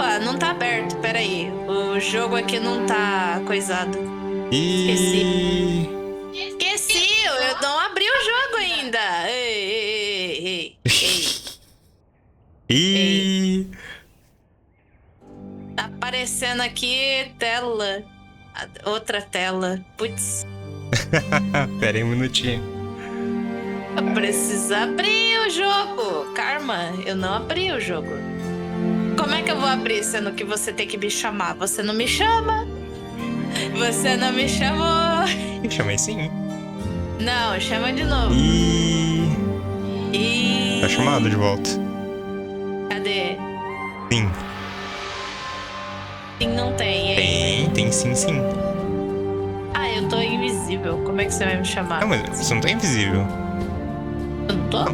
Opa, não tá aberto, peraí. O jogo aqui não tá coisado. E... Esqueci, eu não abri o jogo ainda. Ei. E... Tá aparecendo aqui tela. Outra tela. Putz, Pera aí um minutinho. eu preciso abrir o jogo. Karma, eu não abri o jogo. Como é que eu vou abrir sendo que você tem que me chamar? Você não me chama? Você não me chamou. Chamei sim. Não, chama de novo. Tá chamado de volta. Cadê? Sim. Sim, não tem. E aí? Tem sim. Ah, eu tô invisível. Como é que você vai me chamar? Não, mas você não tá invisível. Eu não tô?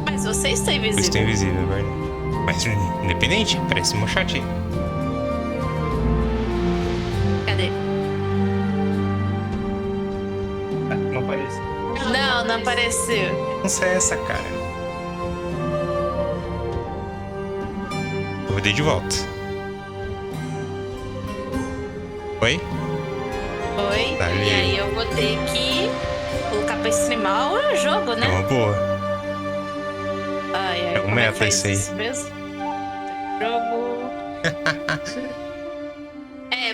Mas você está Eu invisível. estou invisível, é verdade. Mas independente, parece meu chat aí. Cadê? Não parece. Não apareceu. Não sei essa, cara. Eu vou dar de volta. Oi? Oi? Dali. E aí eu vou ter que colocar pra streamar o jogo, É né? uma boa. Ai, É um como é que meta faz isso aí. isso mesmo? Jogo.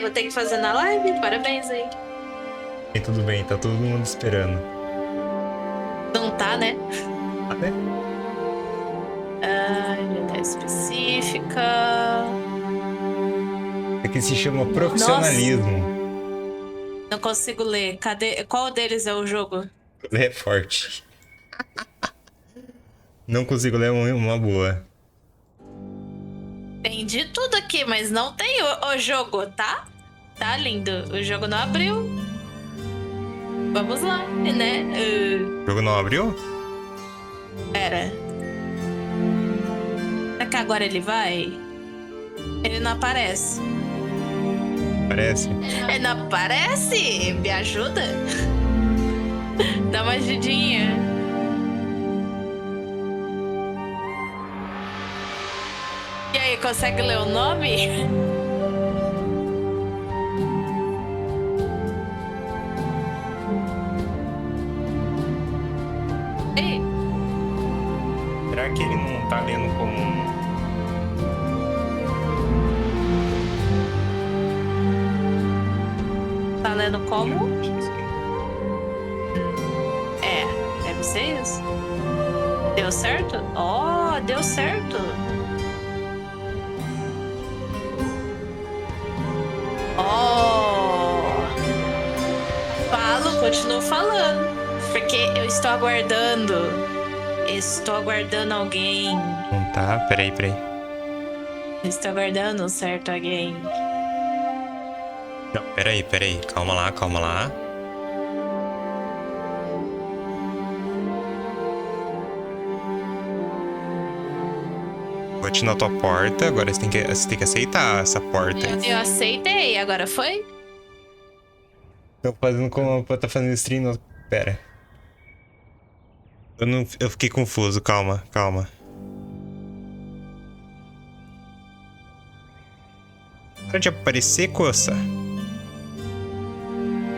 Vou ter que fazer na live? Parabéns aí. E tudo bem, tá todo mundo esperando. Não tá, né? Até? Habilidade específica. É que se chama profissionalismo. Não consigo ler. Cadê? Qual deles é o jogo? É forte. Não consigo ler uma boa. Tem de tudo aqui, mas não tem o jogo, tá? Tá lindo. O jogo não abriu. Vamos lá, né? O jogo não abriu? Pera. Será que agora ele vai? Ele não aparece. Parece. Ele não aparece? Me ajuda? Dá uma ajudinha. E aí, consegue ler o nome? Ei, Será que ele não tá lendo como tá lendo como? Deve ser isso. Deu certo? Oh, deu certo. Oh! Falo, continuo falando. Porque eu estou aguardando. Estou aguardando alguém. Não tá? Peraí. Estou aguardando um certo alguém. Não, peraí. Calma lá. Bati na tua porta, agora você tem que aceitar essa porta aí. Eu aceitei, agora foi? Tô fazendo como tá fazendo stream. Pera. Eu fiquei confuso, calma. Para de aparecer, coça.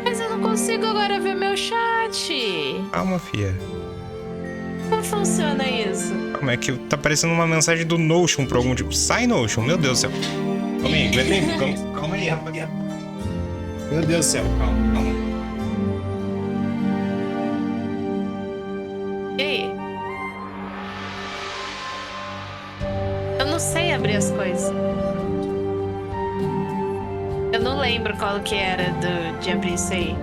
Mas eu não consigo agora ver meu chat. Calma, fia. Como funciona isso? Calma, é que tá aparecendo uma mensagem do Notion por algum tipo. Sai, Notion, meu Deus do céu. Calma aí, calma aí, rapaziada. Meu Deus do céu, calma. E aí? Eu não sei abrir as coisas. Eu não lembro qual que era de abrir isso aí.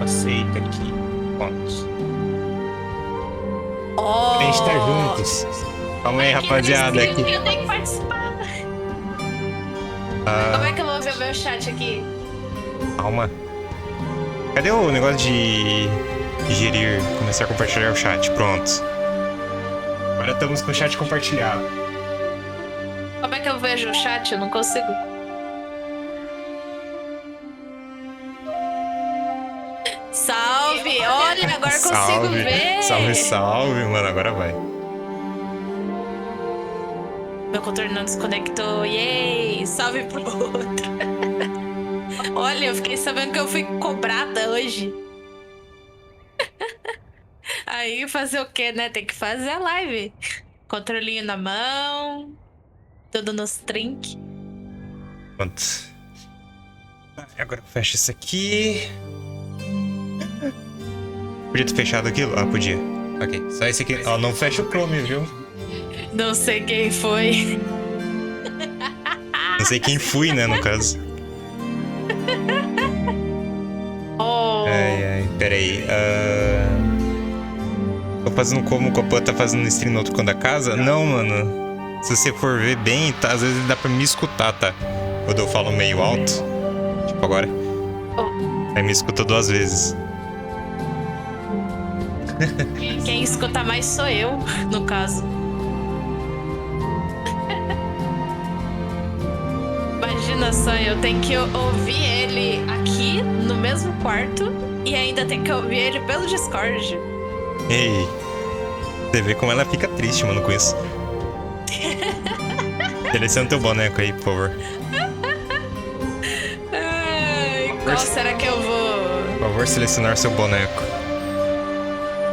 Aceita aqui. Pontos. Oh! A gente tá juntos. Calma aí, rapaziada. Eu Aqui. tenho que participar. Como é que eu vou ver meu chat aqui? Calma. Cadê o negócio de gerir, começar a compartilhar o chat? Pronto. Agora estamos com o chat compartilhado. Como é que eu vejo o chat? Eu não consigo. agora eu consigo Salve, ver. salve, salve, mano. Agora vai. Meu controle não desconectou. Yay! Salve pro outro. Olha, eu fiquei sabendo que eu fui cobrada hoje. Aí fazer o quê, né? Tem que fazer a live. Controlinho na mão. Tudo nos trinques. Pronto. Agora fecha isso aqui. Podia ter fechado aquilo? Ah, podia. Ok, só esse aqui. Ó, não fecha o Chrome, viu? Não sei quem foi. Não sei quem fui, né, no caso. Oh. Ai, peraí. Tô fazendo como o Copan tá fazendo stream no outro canto da casa? Não, mano. Se você for ver bem, tá, às vezes dá pra me escutar, tá? Quando eu falo meio alto. Tipo agora. Aí me escuta 2 vezes. Quem escuta mais sou eu, no caso. Imagina só, eu tenho que ouvir ele aqui no mesmo quarto e ainda tenho que ouvir ele pelo Discord. Ei. Você vê como ela fica triste, mano, com isso. Seleciona teu boneco aí, por favor. Ai, qual será que eu vou? Por favor, selecionar seu boneco.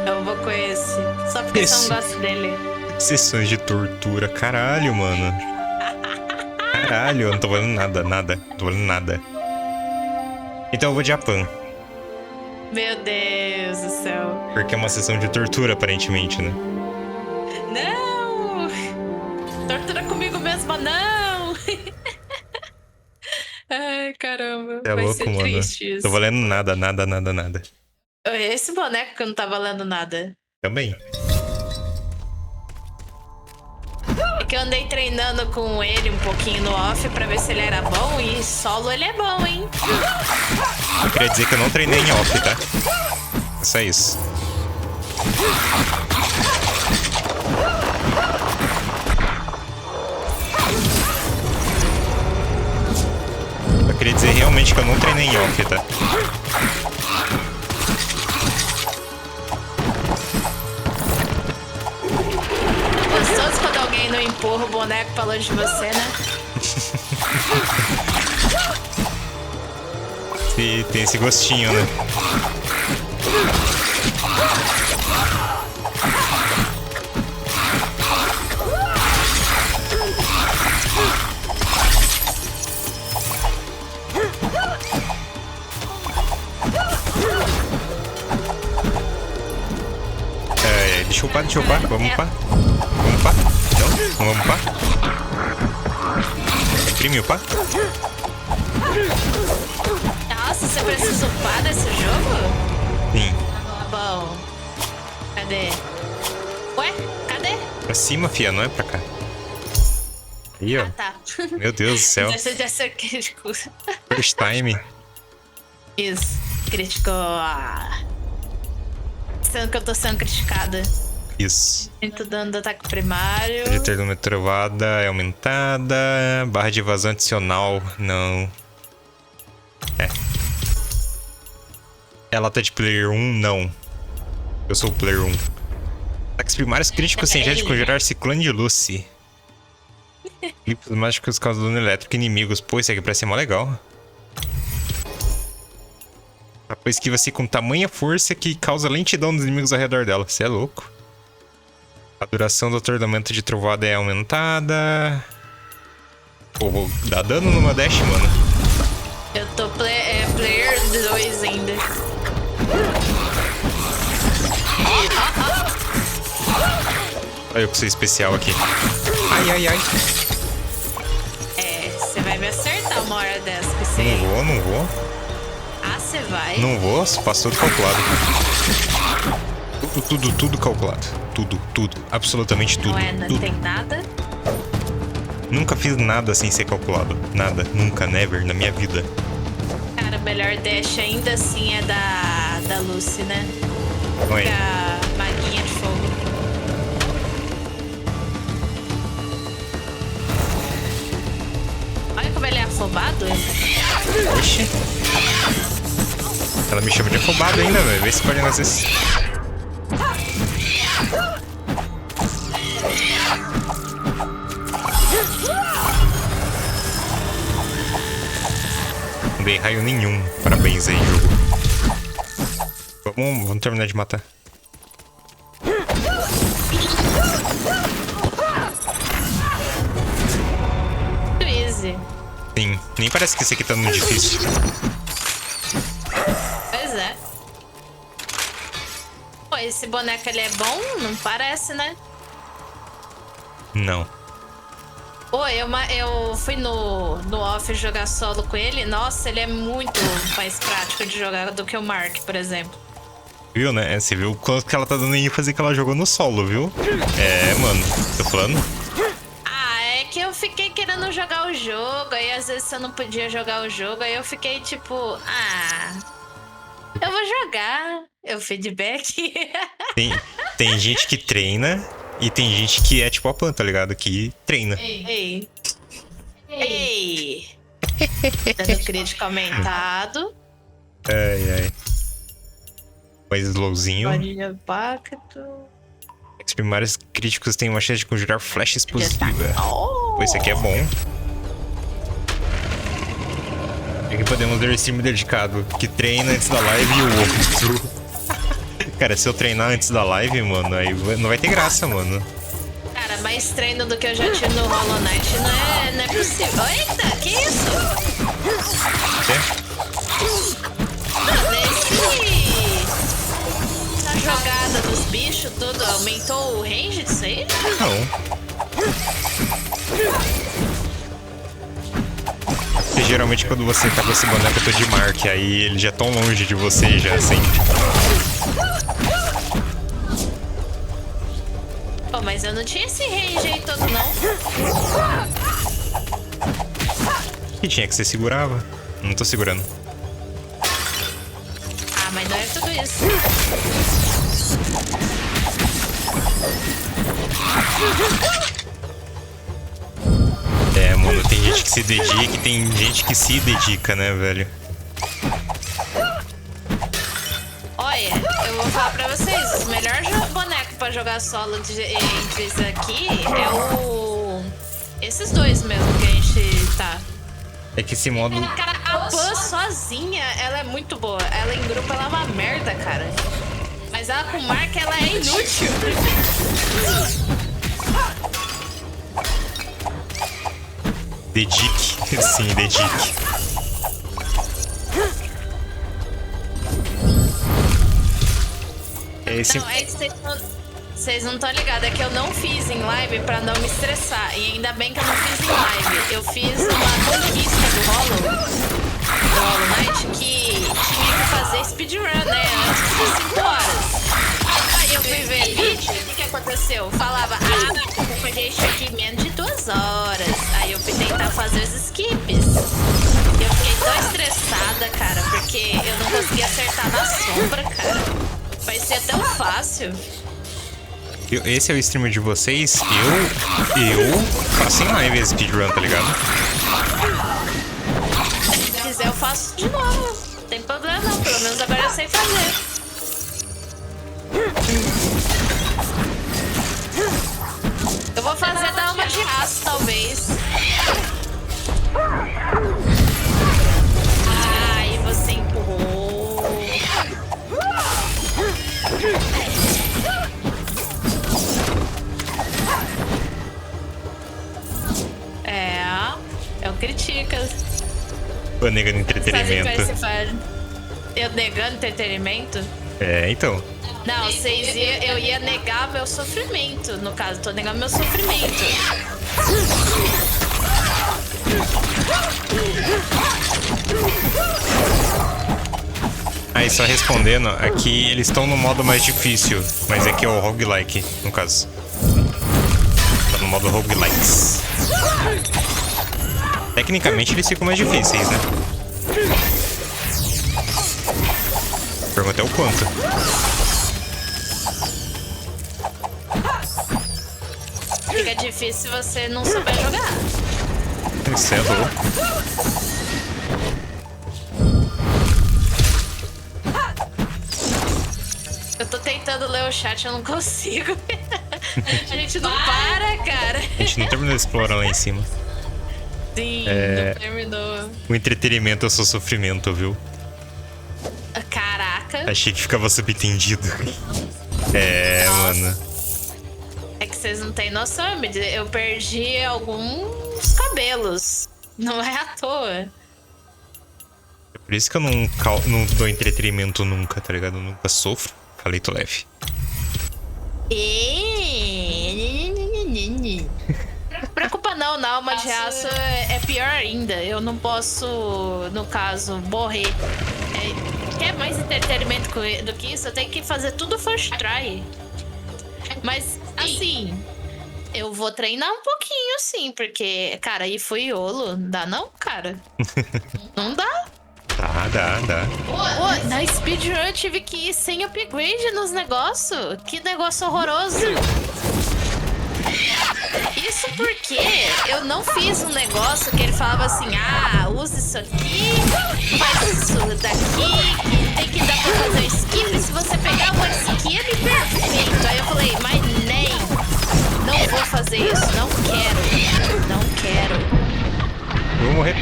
Eu vou com esse. Só porque eu não gosto dele. Sessões de tortura, caralho, mano. Caralho, eu não tô valendo nada. Não tô valendo nada. Então eu vou de Japan. Meu Deus do céu. Porque é uma sessão de tortura, aparentemente, né? Não! Tortura comigo mesma, não! Ai, caramba. É Vai louco, ser mano. triste isso. Tô valendo nada. Esse boneco que não tá valendo nada. Também. É que eu andei treinando com ele um pouquinho no off pra ver se ele era bom e solo ele é bom, hein? Eu queria dizer que eu não treinei em off, tá? É só isso. Eu queria dizer realmente que eu não treinei em off, tá? Gostoso quando alguém não empurra o boneco pra longe de você, né? E tem esse gostinho, né? Deixa eu upar. Vamos upar. Então, vamos upar. Prime upar. Nossa, você precisa upar desse jogo? Sim. Tá bom. Cadê? Ué? Cadê? Pra cima, fia, não é pra cá. Aí, ó. Ah, tá. Meu Deus do céu. Deixa de ser crítico. First time. Isso. Crítico. Sendo que eu tô sendo criticada. Isso. Muito dano do ataque primário. De ter uma trovada é aumentada. Barra de evasão adicional, não. Ela tá de player 1? Não. Eu sou o player 1. Ataques primários críticos sem jet de conjurar ciclone de Lucy. Clipes mágicos causam dano elétrico inimigos. Pô, isso aqui parece ser mó legal. A esquiva-se com tamanha força que causa lentidão nos inimigos ao redor dela. Você é louco. A duração do atordoamento de trovada é aumentada. Pô, vou dar dano numa dash, mano. Eu tô player 2 ainda. Olha eu que sou especial aqui. Ai. Você vai me acertar uma hora dessa. Que você... Não vou. Ah, você vai? Não vou, passou tudo calculado. Tudo calculado. Tudo. Absolutamente tudo. Não tem nada? Nunca fiz nada sem ser calculado. Nada. Nunca, never, na minha vida. Cara, o melhor dash ainda assim é da Lucy, né? Não é? A maguinha de fogo. Olha como ele é afobado. Oxi. Ela me chama de afobado ainda, velho. Vê se pode fazer isso. Não dei raio nenhum. Parabéns aí, jogo. Vamos terminar de matar. Easy. Sim, nem parece que esse aqui tá muito difícil. Pois é. Pô, esse boneco ele é bom? Não parece, né? Não. Pô, eu fui no off jogar solo com ele. Nossa, ele é muito mais prático de jogar do que o Mark, por exemplo. Viu, né? Você viu o quanto que ela tá dando ênfase que ela jogou no solo, viu? É, mano. Tô falando. Ah, é que eu fiquei querendo jogar o jogo. Aí às vezes eu não podia jogar o jogo. Aí eu fiquei tipo, eu vou jogar. Eu feedback. Tem gente que treina e tem gente que é tipo a Pan, tá ligado? Que treina. Ei. Dando crítico aumentado. Ai. Mais slowzinho. Bolinha pacto. Os primários críticos têm uma chance de conjurar flecha explosiva. Oh. Pô, esse aqui é bom. Aqui podemos ver o stream dedicado, que treina antes da live e o outro. Cara, se eu treinar antes da live, mano, aí não vai ter graça, mano. Cara, mais treino do que eu já tive no Hollow Knight não é possível. Eita, que isso? Essa jogada dos bichos, tudo, aumentou o range disso aí? Não. Porque geralmente quando você tá com esse boneco de Mark, aí ele já é tão longe de você, já assim. Pô, mas eu não tinha esse range aí todo, não. E tinha que você segurava. Não tô segurando. Ah, mas não é tudo isso. É, mano, tem gente que se dedica e tem gente que se dedica, né, velho? Olha, eu vou falar pra vocês, o melhor boneco pra jogar solo entre esse aqui é o... Esses dois mesmo que a gente tá. É que esse modo... Cara, a Pan sozinha, ela é muito boa. Ela em grupo, ela é uma merda, cara. Mas ela com Mark, ela é inútil. Dedique. Sim, dedique. Esse... Não, é que vocês não estão ligados. É que eu não fiz em live pra não me estressar. E ainda bem que eu não fiz em live. Eu fiz uma conquista do Hollow Knight que tinha que fazer speedrun, né? Antes de 5 horas. Aí eu fui ver vídeo, o que aconteceu? Falava, eu vou fazer isso aqui em menos de 2 horas. Aí eu fui tentar fazer os skips. Eu fiquei tão estressada, cara, porque eu não conseguia acertar na sombra, cara. Parecia tão fácil. Esse é o streamer de vocês. Eu faço em live esse speedrun, tá ligado? Se quiser, eu faço de novo. Não tem problema não, pelo menos agora eu sei fazer. Eu vou fazer dar uma de aço, talvez. Ai, você empurrou. É o Criticas. Tô negando Sabe entretenimento. qual é esse faz? Eu negando entretenimento? É, então. Não, eu ia negar meu sofrimento. No caso, tô negando meu sofrimento. Aí, só respondendo, aqui eles estão no modo mais difícil, mas aqui é o roguelike, no caso. Tá no modo roguelikes. Tecnicamente eles ficam mais difíceis, né? Pergunta é o quanto. Fica difícil se você não souber jogar. Isso é louco. Eu tô tentando ler o chat, eu não consigo. A gente não para, cara. A gente não terminou de explorar lá em cima. Sim, não terminou. O entretenimento é só sofrimento, viu? Caraca. Achei que ficava subentendido. Mano. É que vocês não têm noção, eu perdi alguns cabelos. Não é à toa. É por isso que eu não dou entretenimento nunca, tá ligado? Eu nunca sofro. Falei, tô leve. Preocupa não, na alma de aço é pior ainda. Eu não posso, no caso, morrer. Quer mais entretenimento do que isso? Eu tenho que fazer tudo first try. Mas, assim, eu vou treinar um pouquinho, sim, porque, cara, aí foi iolo. Não dá não, cara? Não dá. Dá. Pô, na speedrun eu tive que ir sem upgrade nos negócios. Que negócio horroroso. Isso porque eu não fiz um negócio que ele falava assim, usa isso aqui, faz isso daqui, que tem que dar pra fazer um skip. Se você pegar o skip, perfeito. Aí eu falei, mas nem, não vou fazer isso, não quero. Vou morrer.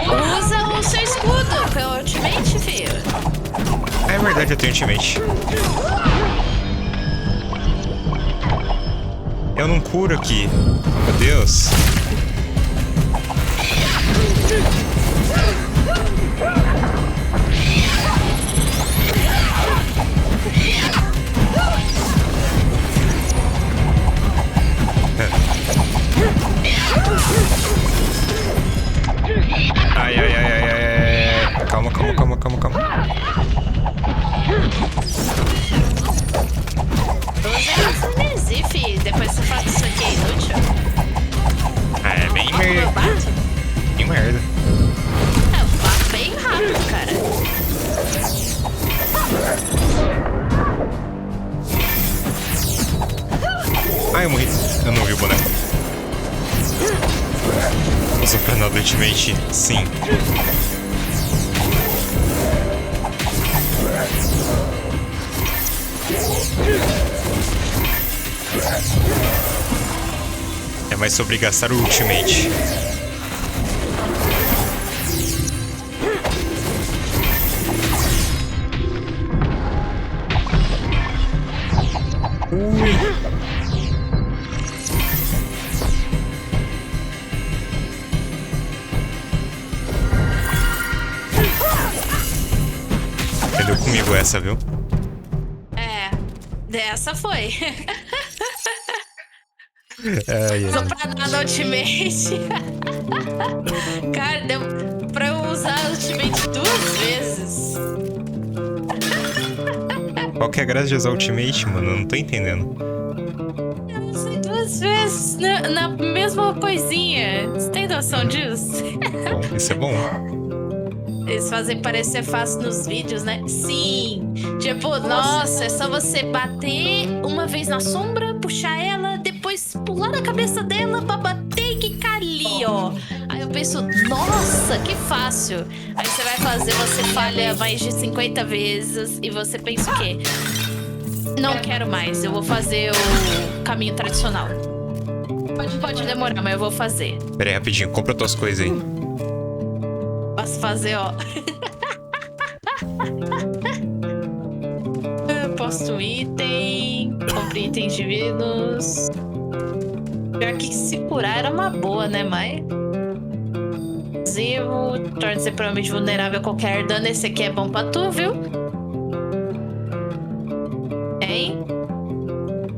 Usa o seu escudo, que é o ultimate, filho. É verdade, eu tenho ultimate. Eu não curo aqui. Meu Deus. Ai. Calma. Frenesi, fi. Depois você faz isso aqui, é inútil. É bem Eu merda. bato? Bem merda. Eu bato bem rápido, cara. Ai, eu morri. Eu não vi o boneco. Usou pra nada ultimate, sim. É mais sobre gastar o ultimate. Perdeu comigo essa, viu? Dessa foi. Ai. Só pra nada ultimate. Cara, deu pra eu usar ultimate 2 vezes. Qual que é a graça de usar ultimate, mano? Eu não tô entendendo. Eu usei 2 vezes na mesma coisinha. Você tem noção disso? Bom, isso é bom. Eles fazem parecer fácil nos vídeos, né? Sim. Tipo, nossa, é só você bater uma vez na sombra, puxar ela, depois pular na cabeça dela pra bater e quicar ali, ó. Aí eu penso, nossa, que fácil. Aí você vai fazer, você falha mais de 50 vezes e você pensa o quê? Não quero mais, eu vou fazer o caminho tradicional. Pode demorar, mas eu vou fazer. Pera aí, rapidinho. Compra tuas coisas aí. Posso fazer, ó. Posto item. Compre itens divinos. Pior que se curar era uma boa, né, Mai? Exclusivo. Torna-se provavelmente vulnerável a qualquer dano. Esse aqui é bom pra tu, viu? Hein?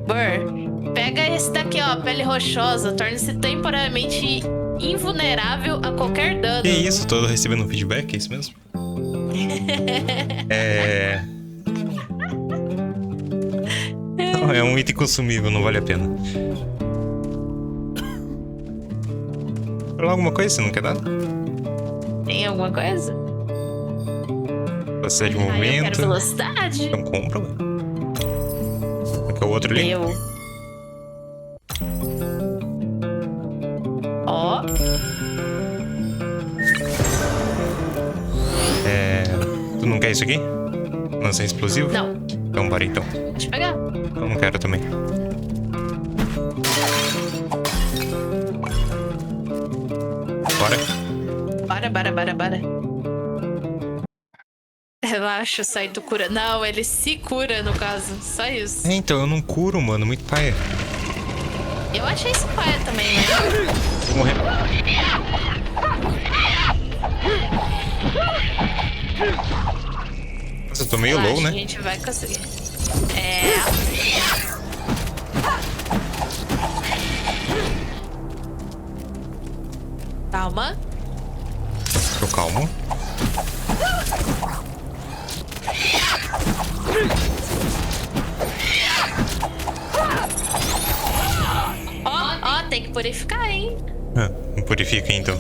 Burr. Pega esse daqui, ó. Pele rochosa. Torna-se temporariamente invulnerável a qualquer dano. Que isso? Tô recebendo feedback, é isso mesmo? Não, é um item consumível, não vale a pena. Falar alguma coisa? Você não quer nada? Tem alguma coisa? Velocidade de Eu quero movimento. velocidade. Então compra, ué. Qual que é o outro ali? Ó. Tu não quer isso aqui? Lança explosivo? Não. Então bora então. Deixa eu pegar. Eu não quero também. Bora. Bora. Relaxa, sai do cura. Não, ele se cura, no caso. Só isso. É, então eu não curo, mano. Muito paia. Eu achei isso paia também, né? Vou morrer. Nossa, eu tô meio Relaxa, low, né? A gente vai conseguir. É. Calma. Tô calmo. Ó, tem que purificar, hein? Me purifica então.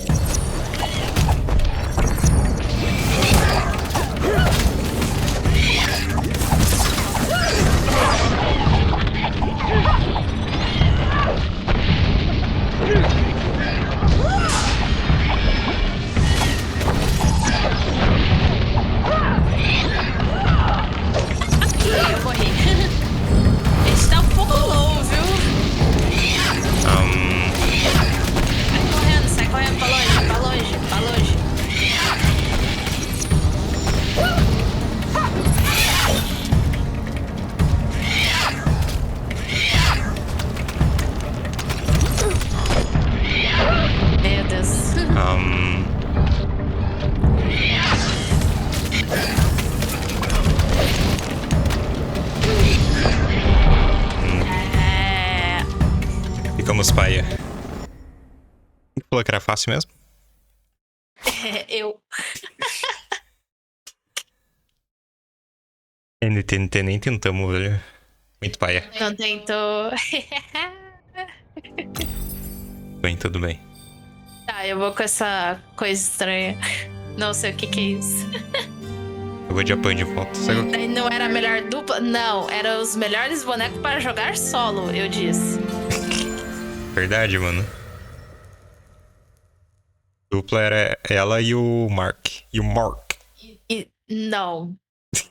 Eu morri. A gente tá um pouco low, viu? Sai correndo pra longe. Meu Deus. É... Ficamos paia. Falou que era fácil mesmo? Eu. NTNT nem tentamos, velho. Muito paia. Não tentou. Bem, tudo bem. Tá, eu vou com essa coisa estranha. Não sei o que é isso. Eu vou de Japan de volta. Sabe? Daí não era a melhor dupla? Não, eram os melhores bonecos para jogar solo, eu disse. Verdade, mano. Dupla era ela e o Mark. E o Mark. Não.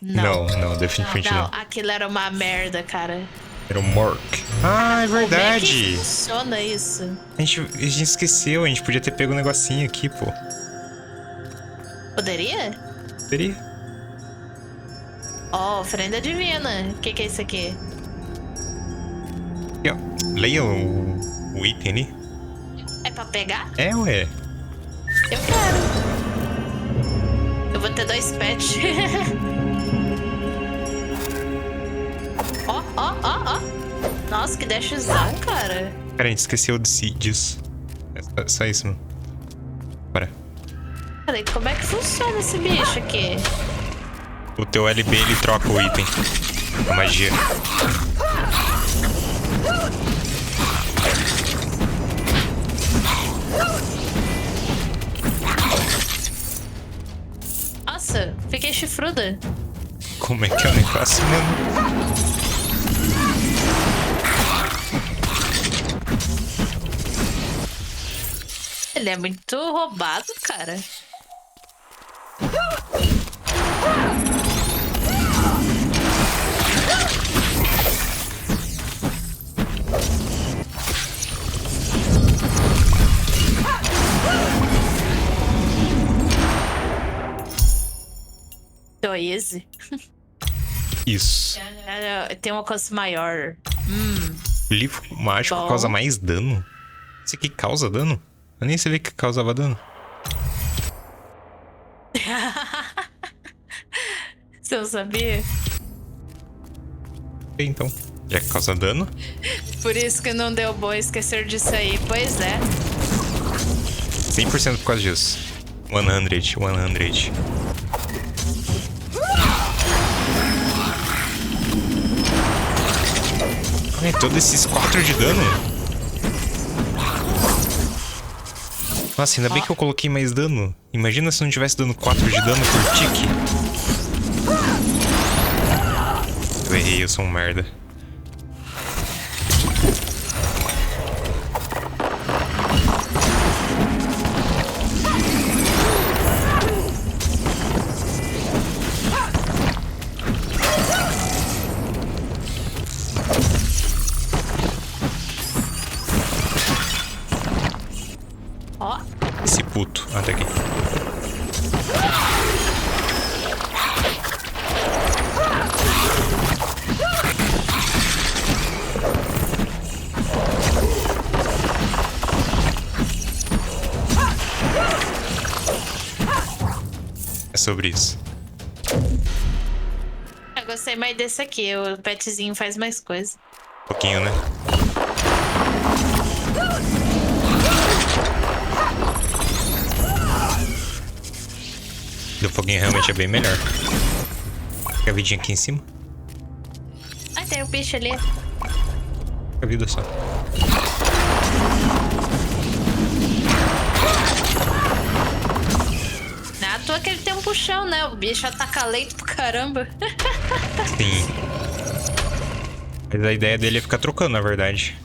Não, definitivamente não. Aquilo era uma merda, cara. Era o Mark. Ah, é Como é que verdade. funciona isso? A gente esqueceu, a gente podia ter pego um negocinho aqui, pô. Poderia? Seria? Ó, oferenda divina. O que é isso aqui? Aqui, ó. Leia o item ali. É pra pegar? É, ué. Eu quero. Eu vou ter 2 pets. Ó. Nossa, que dashzão, cara. Cara, a gente esqueceu disso. É só isso, mano. Bora. Peraí, como é que funciona esse bicho aqui? O teu LB, ele troca o item. A magia. Nossa, fiquei chifruda. Como é que é o negócio, mano? Ele é muito roubado, cara. Tô easy. Isso. Tem um alcance maior. Livro mágico Bom. causa mais dano? Isso aqui causa dano? Eu nem sabia que causava dano. Você não sabia? Então, já que causa dano, Por isso que não deu bom esquecer disso aí. Pois é. 100% por causa disso. 100. Ai, todos esses 4 de dano? Nossa, ainda bem que eu coloquei mais dano. Imagina se não tivesse dando 4 de dano por tique. Eu errei, eu sou um merda. É sobre isso. Eu gostei mais desse aqui. O petzinho faz mais coisa. Um pouquinho, né? Do foguinho realmente é bem melhor. Fica a vidinha aqui em cima. Ah, tem o bicho ali. Fica a vida só. Não é à toa que ele tem um puxão, né? O bicho ataca leito pro caramba. Sim. Mas a ideia dele é ficar trocando, na verdade.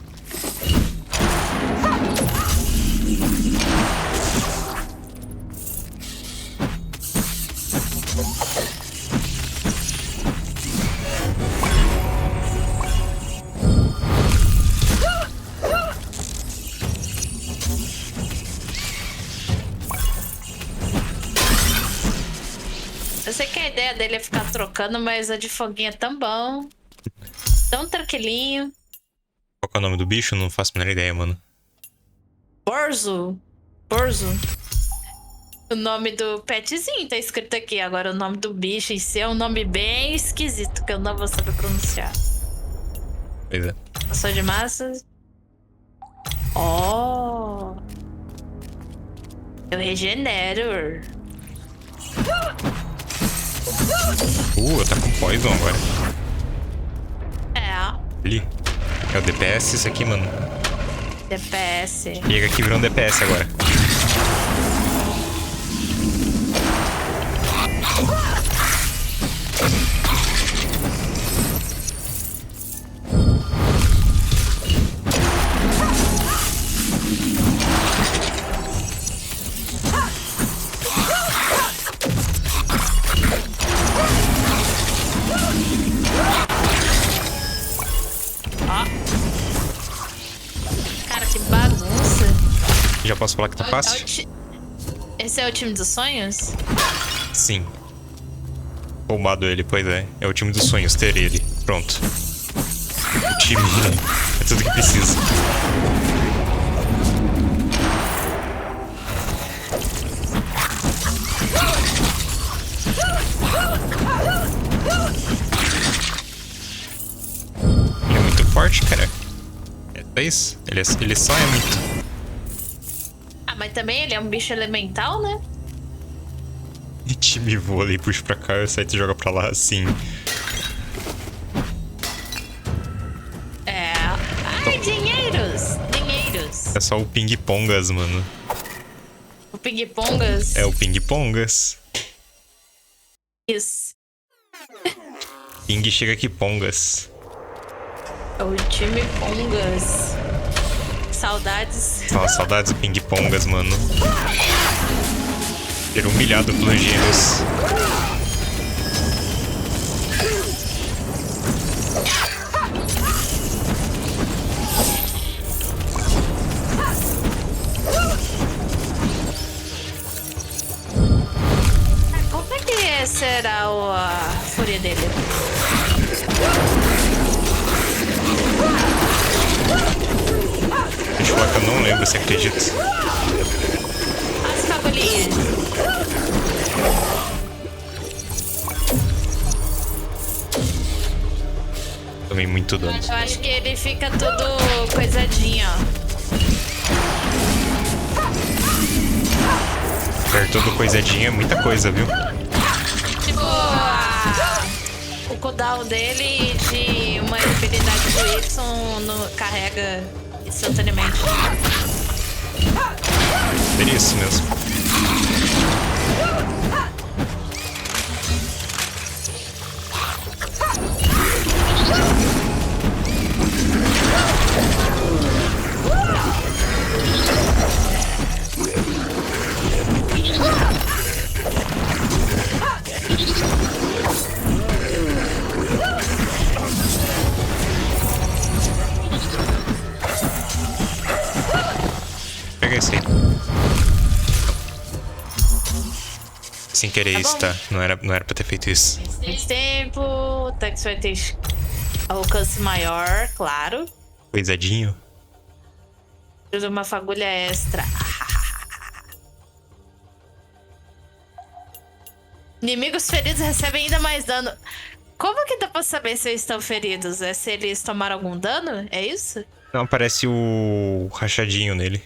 Eu sei que a ideia dele é ficar trocando, mas a de foguinho é tão bom. Tão tranquilinho. Qual que é o nome do bicho? Não faço a menor ideia, mano. Borzo. Borzo. O nome do petzinho tá escrito aqui. Agora o nome do bicho em si é um nome bem esquisito, que eu não vou saber pronunciar. Pois é. Passou de massas. Oh. Eu regenero. Tá com poison agora. É. Ali. É o DPS isso aqui, mano. DPS. Chega aqui e virou um DPS agora. Cara, que bagunça. Já posso falar que tá fácil? Esse é o time dos sonhos? Sim. Roubado ele, pois é. É o time dos sonhos ter ele. Pronto. O time é tudo que precisa. Ele é muito forte, cara. É isso? Ele só é muito. Ah, mas também ele é um bicho elemental, né? E time vôlei, puxa pra cá, o site joga pra lá assim. É. Ai, dinheiros! Dinheiros. É só o ping-pongas, mano. O ping-pongas. É o ping-pongas. Isso. Ping chega aqui pongas. É o time Pongas. Saudades. Nossa, saudades do ping-pongas, mano. Ser humilhado pelos gêmeos. Como é que será a fúria dele? Deixa eu falar que eu não lembro, você acredita? As fagulhinhas. Tomei muito dano. Eu acho que ele fica todo coisadinho, ó. Apertou do coisadinho é muita coisa, viu? Tipo, o cooldown dele de uma habilidade do Y carrega instantaneamente. Seria isso mesmo. Pega esse aí. Sem querer isso, tá? Não era pra ter feito isso. Mais tempo, o Tux vai ter alcance maior, claro. Coisadinho. Usa uma fagulha extra. Inimigos feridos recebem ainda mais dano. Como que dá pra saber se eles estão feridos? É se eles tomaram algum dano? É isso? Não, aparece o rachadinho nele.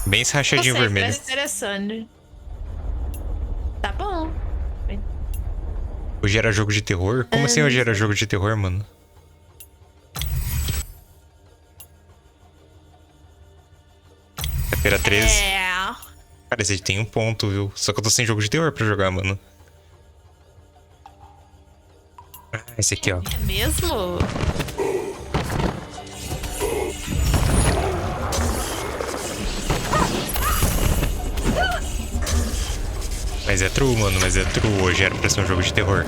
Bem esse rachadinho vermelho. Parece interessante. Tá bom. Hoje era jogo de terror? Como assim hoje era jogo de terror, mano? Feira 13. Cara, esse tem um ponto, viu? Só que eu tô sem jogo de terror pra jogar, mano. Ah, esse aqui, ó. É mesmo? Mas é true, mano, mas é true. Hoje era pra ser um jogo de terror.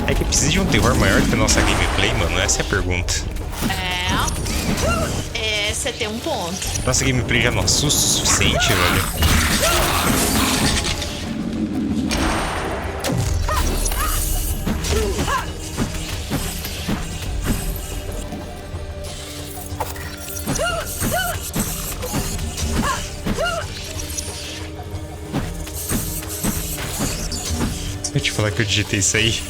É que precisa de um terror maior que a nossa gameplay, mano? Essa é a pergunta. Você tem um ponto. Nossa gameplay já não assusta o suficiente, velho. Eu te falar que eu digitei isso aí.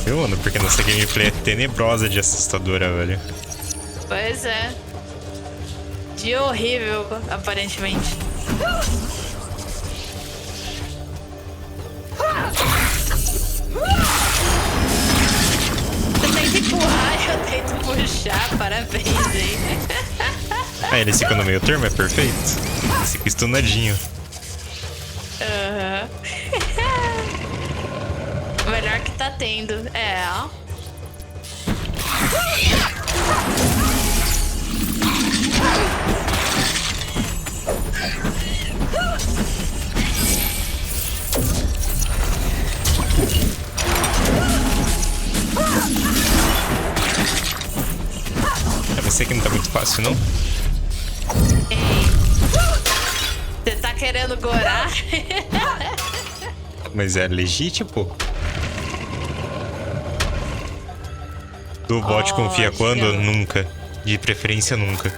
Viu, mano? Porque nossa gameplay é tenebrosa de assustadora, velho. Pois é. De horrível, aparentemente. Você tem que empurrar e eu tento puxar. Parabéns, hein? Ah, ele fica no meio termo, é perfeito. Ele fica stunadinho. Melhor que tá tendo. Eu sei que não tá muito fácil, não? Você tá querendo gorar? Mas é legítimo, pô. Do bot confia quando? Nunca. De preferência, nunca.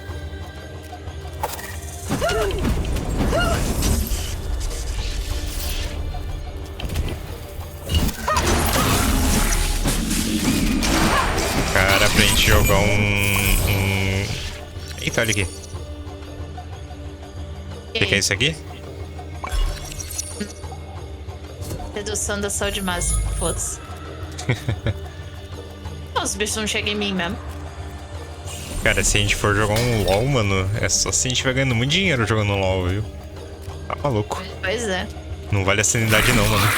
Cara, pra gente jogar Eita, olha aqui. Você quer isso aqui? Redução da saúde máxima. Foda-se. Os bichos não chegam em mim mesmo. Cara, se a gente for jogar um LoL, mano, é só se a gente estiver ganhando muito dinheiro jogando LoL, viu? Tá maluco. Pois é. Não vale a sanidade não, mano.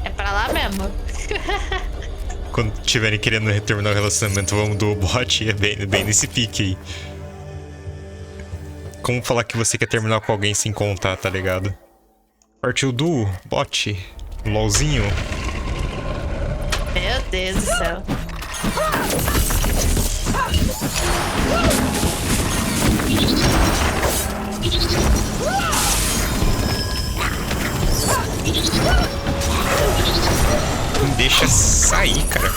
É pra lá mesmo. Quando tiverem querendo terminar o relacionamento, vamos do bot, é bem nesse pique aí. Como falar que você quer terminar com alguém sem contar, tá ligado? Partiu do bot, LOLzinho. Meu Deus do céu. Não deixa sair, cara.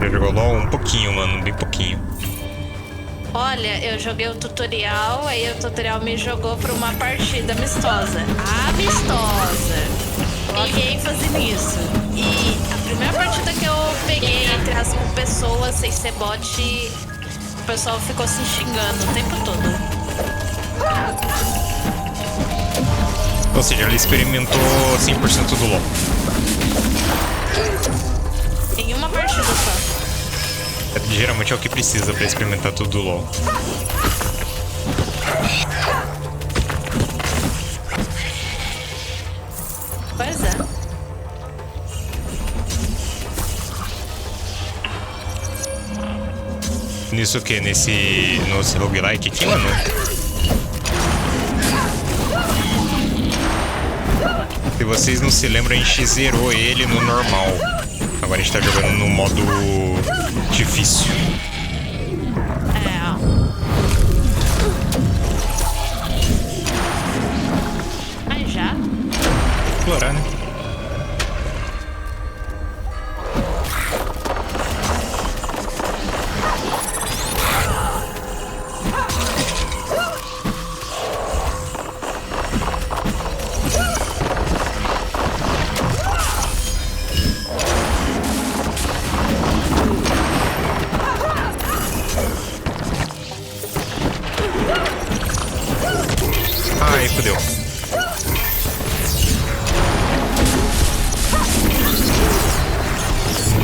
Já jogou LOL? Um pouquinho, mano, bem pouquinho. Olha, eu joguei o tutorial, aí o tutorial me jogou pra uma partida amistosa. Amistosa! Coloquei ênfase nisso. E a primeira partida que eu peguei entre as pessoas sem ser bot, o pessoal ficou se xingando o tempo todo. Ou seja, ele experimentou 100% do LoL. Em uma partida só. Geralmente é o que precisa pra experimentar tudo do LoL. Pois é. Nisso o quê? No roguelike aqui, mano? Se vocês não se lembram, a gente zerou ele no normal. Agora a gente tá jogando no modo difícil. Mas já? Explorar, né? Ai, fodeu.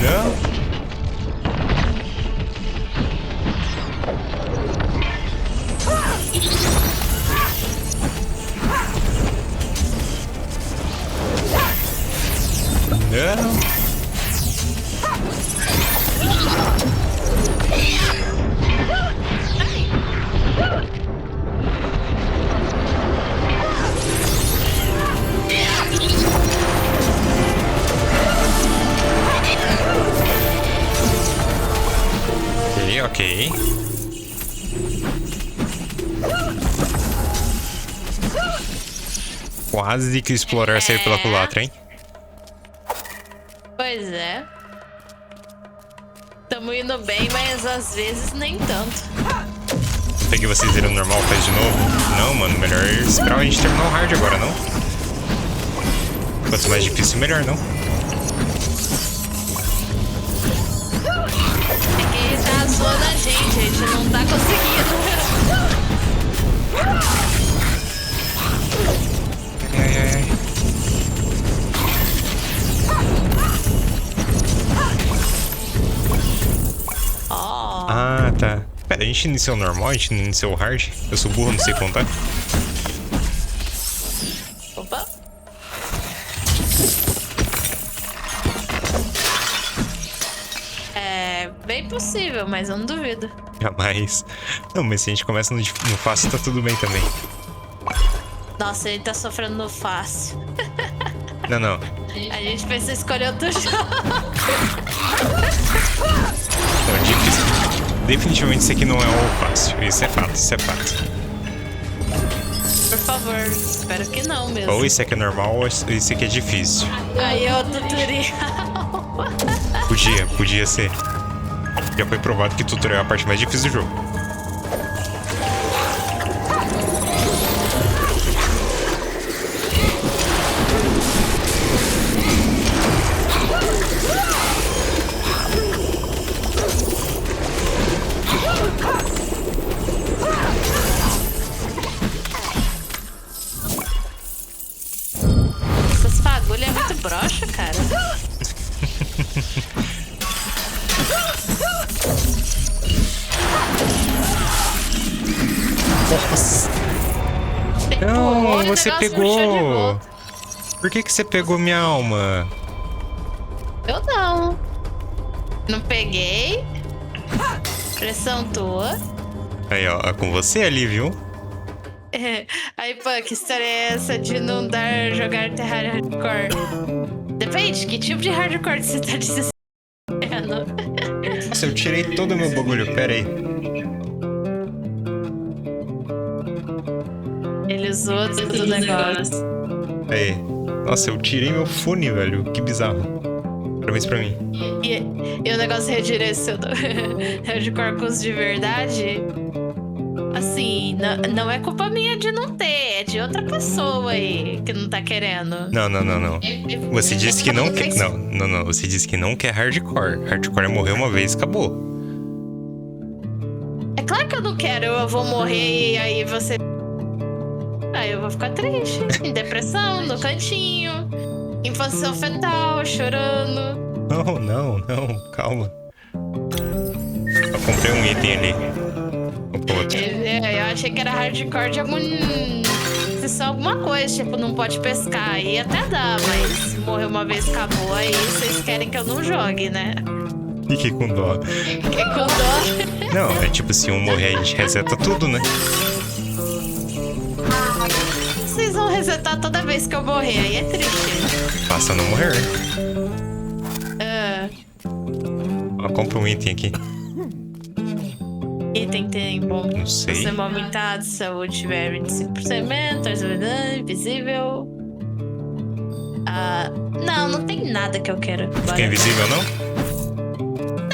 Não. Não. Ok. Quase que explorar saiu pela culatra, hein? Pois é. Tamo indo bem, mas às vezes nem tanto. Não peguei vocês irem no normal, faz de novo? Não, mano, melhor esperar a gente terminar o hard agora, não? Quanto mais difícil, melhor, não? É que tá zoando a gente não tá conseguindo. Ai, ai, ai. Ó. Ah, tá. Pera, a gente iniciou o normal, a gente não iniciou o hard? Eu sou burro, não sei contar. Opa. É bem possível, mas eu não duvido. Jamais. Não, mas se a gente começa no fácil, tá tudo bem também. Nossa, ele tá sofrendo no fácil. Não, não. A gente precisa escolher outro jogo. Não, difícil. Definitivamente isso aqui não é o fácil. Isso é fato, isso é fato. Por favor, espero que não mesmo. Ou isso aqui é normal, ou isso aqui é difícil. Aí é o tutorial. Podia ser. Já foi provado que tutorial é a parte mais difícil do jogo. Essas fagulhas é muito broxa, cara. Nossa. Pegou, Não, o você negócio puxou de pegou. volta. Por que você pegou minha alma? Eu não. Não peguei. Pressão tua. Aí, ó, com você ali, viu? Aí, pô, que história é essa de não dar jogar Terraria Hardcore? Depende, que tipo de hardcore você tá dizendo? Nossa, eu tirei todo o meu bagulho, pera aí. Ele usou tudo o negócio. Aí. Nossa, eu tirei meu fone, velho. Que bizarro. Parabéns pra mim. E o negócio redirecionou hardcore com os de verdade. Assim, não é culpa minha de não ter, é de outra pessoa aí que não tá querendo. Não. Você disse que não quer. Não. Você disse que não quer hardcore. Hardcore é morrer uma vez e acabou. É claro que eu não quero, eu vou morrer e aí você. Aí eu vou ficar triste, em depressão, no cantinho, em posição fetal, chorando. Não, calma. Eu comprei um item ali. Outro. Eu achei que era hardcore de algum... Se só alguma coisa, tipo, não pode pescar. Aí até dá, mas se morrer uma vez, acabou. Aí vocês querem que eu não jogue, né? Fique com dó. Fiquei com dó. Não, é tipo, se um morrer, a gente reseta tudo, né? Vocês vão resetar toda vez que eu morrer, aí é triste. Basta não morrer. Ah, Ó, compra um item aqui. item tem bom. Não sei. Você é aumentado, saúde tiver 25%, invisível. Ah, não tem nada que eu quero. Fica invisível, não?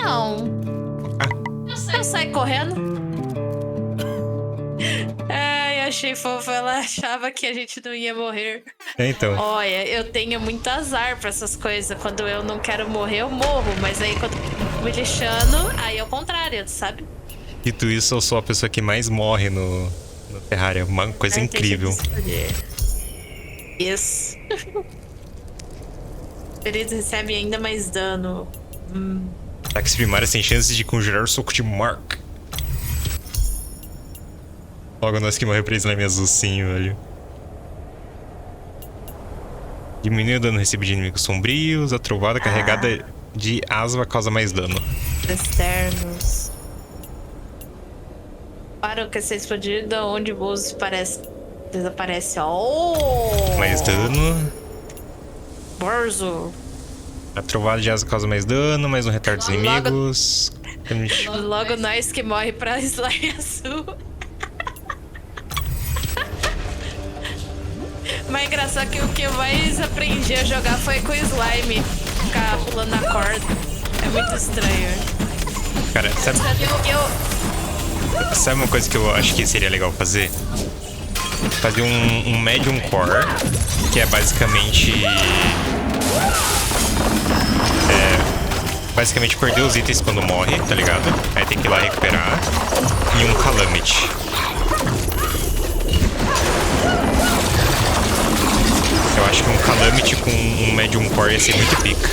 Não. Eu saio correndo. Ai, achei fofo. Ela achava que a gente não ia morrer. É, então. Olha, eu tenho muito azar pra essas coisas. Quando eu não quero morrer, eu morro. Mas aí quando eu me lixando, aí é o contrário, sabe? Dito isso, eu sou a pessoa que mais morre no Terraria. Uma coisa incrível. Isso. Feridos recebem ainda mais dano. Ataques primários têm chances de conjurar o soco de Mark. Logo nós que morrer pra slime azul, sim, velho. Diminui o dano recebido de inimigos sombrios. A trovada carregada de asva causa mais dano. Externos. Para o que ser explodido, onde o bolso desaparece. Oh! Mais dano. Borzo. A trovada de asva causa mais dano, mais um retardo dos inimigos. Logo nós que morre pra slime azul. Mas engraçado que o que eu mais aprendi a jogar foi com slime. Ficar pulando a corda. É muito estranho. Cara, sabe uma coisa que eu acho que seria legal fazer? Fazer um medium core, que é basicamente... basicamente perder os itens quando morre, tá ligado? Aí tem que ir lá recuperar. E um calamity. Eu acho que um calamity com um medium core ia ser muito pica.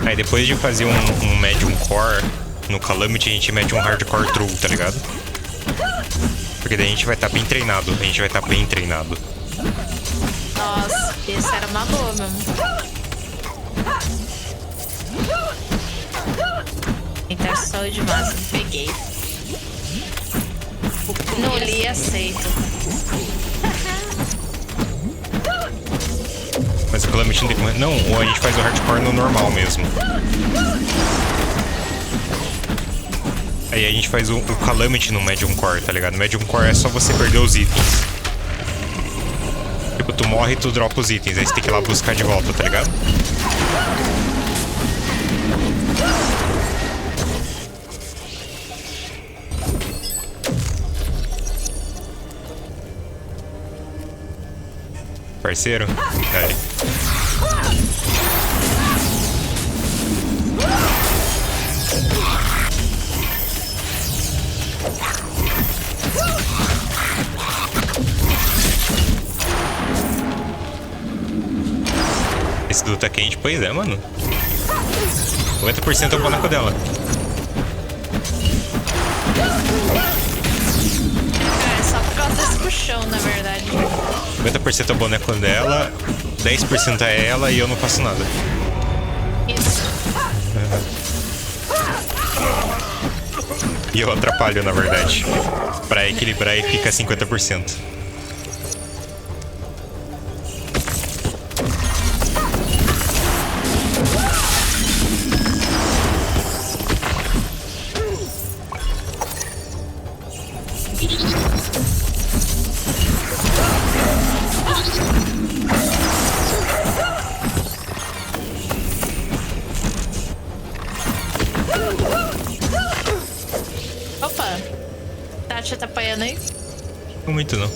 Aí depois de fazer um medium core no calamity, a gente mete um hardcore true, tá ligado? Porque daí a gente vai estar bem treinado. Nossa, isso era uma boa mesmo. Interção de máximo, peguei. Não li e aceito. Mas o calamity não tem como... Não, ou a gente faz o hardcore no normal mesmo. Aí a gente faz o calamity no medium core, tá ligado? Medium core é só você perder os itens. Tipo, tu morre e tu dropa os itens. Aí você tem que ir lá buscar de volta, tá ligado? Parceiro? Aí. Esse duto tá quente? Pois é, mano. 90% é o boneco dela. É só por causa desse puxão, na verdade. 90% é o boneco dela, 10% é ela e eu não faço nada. Isso. E eu atrapalho, na verdade. Pra equilibrar e fica 50%. Opa! Tati tá apanhando aí? Não muito, não.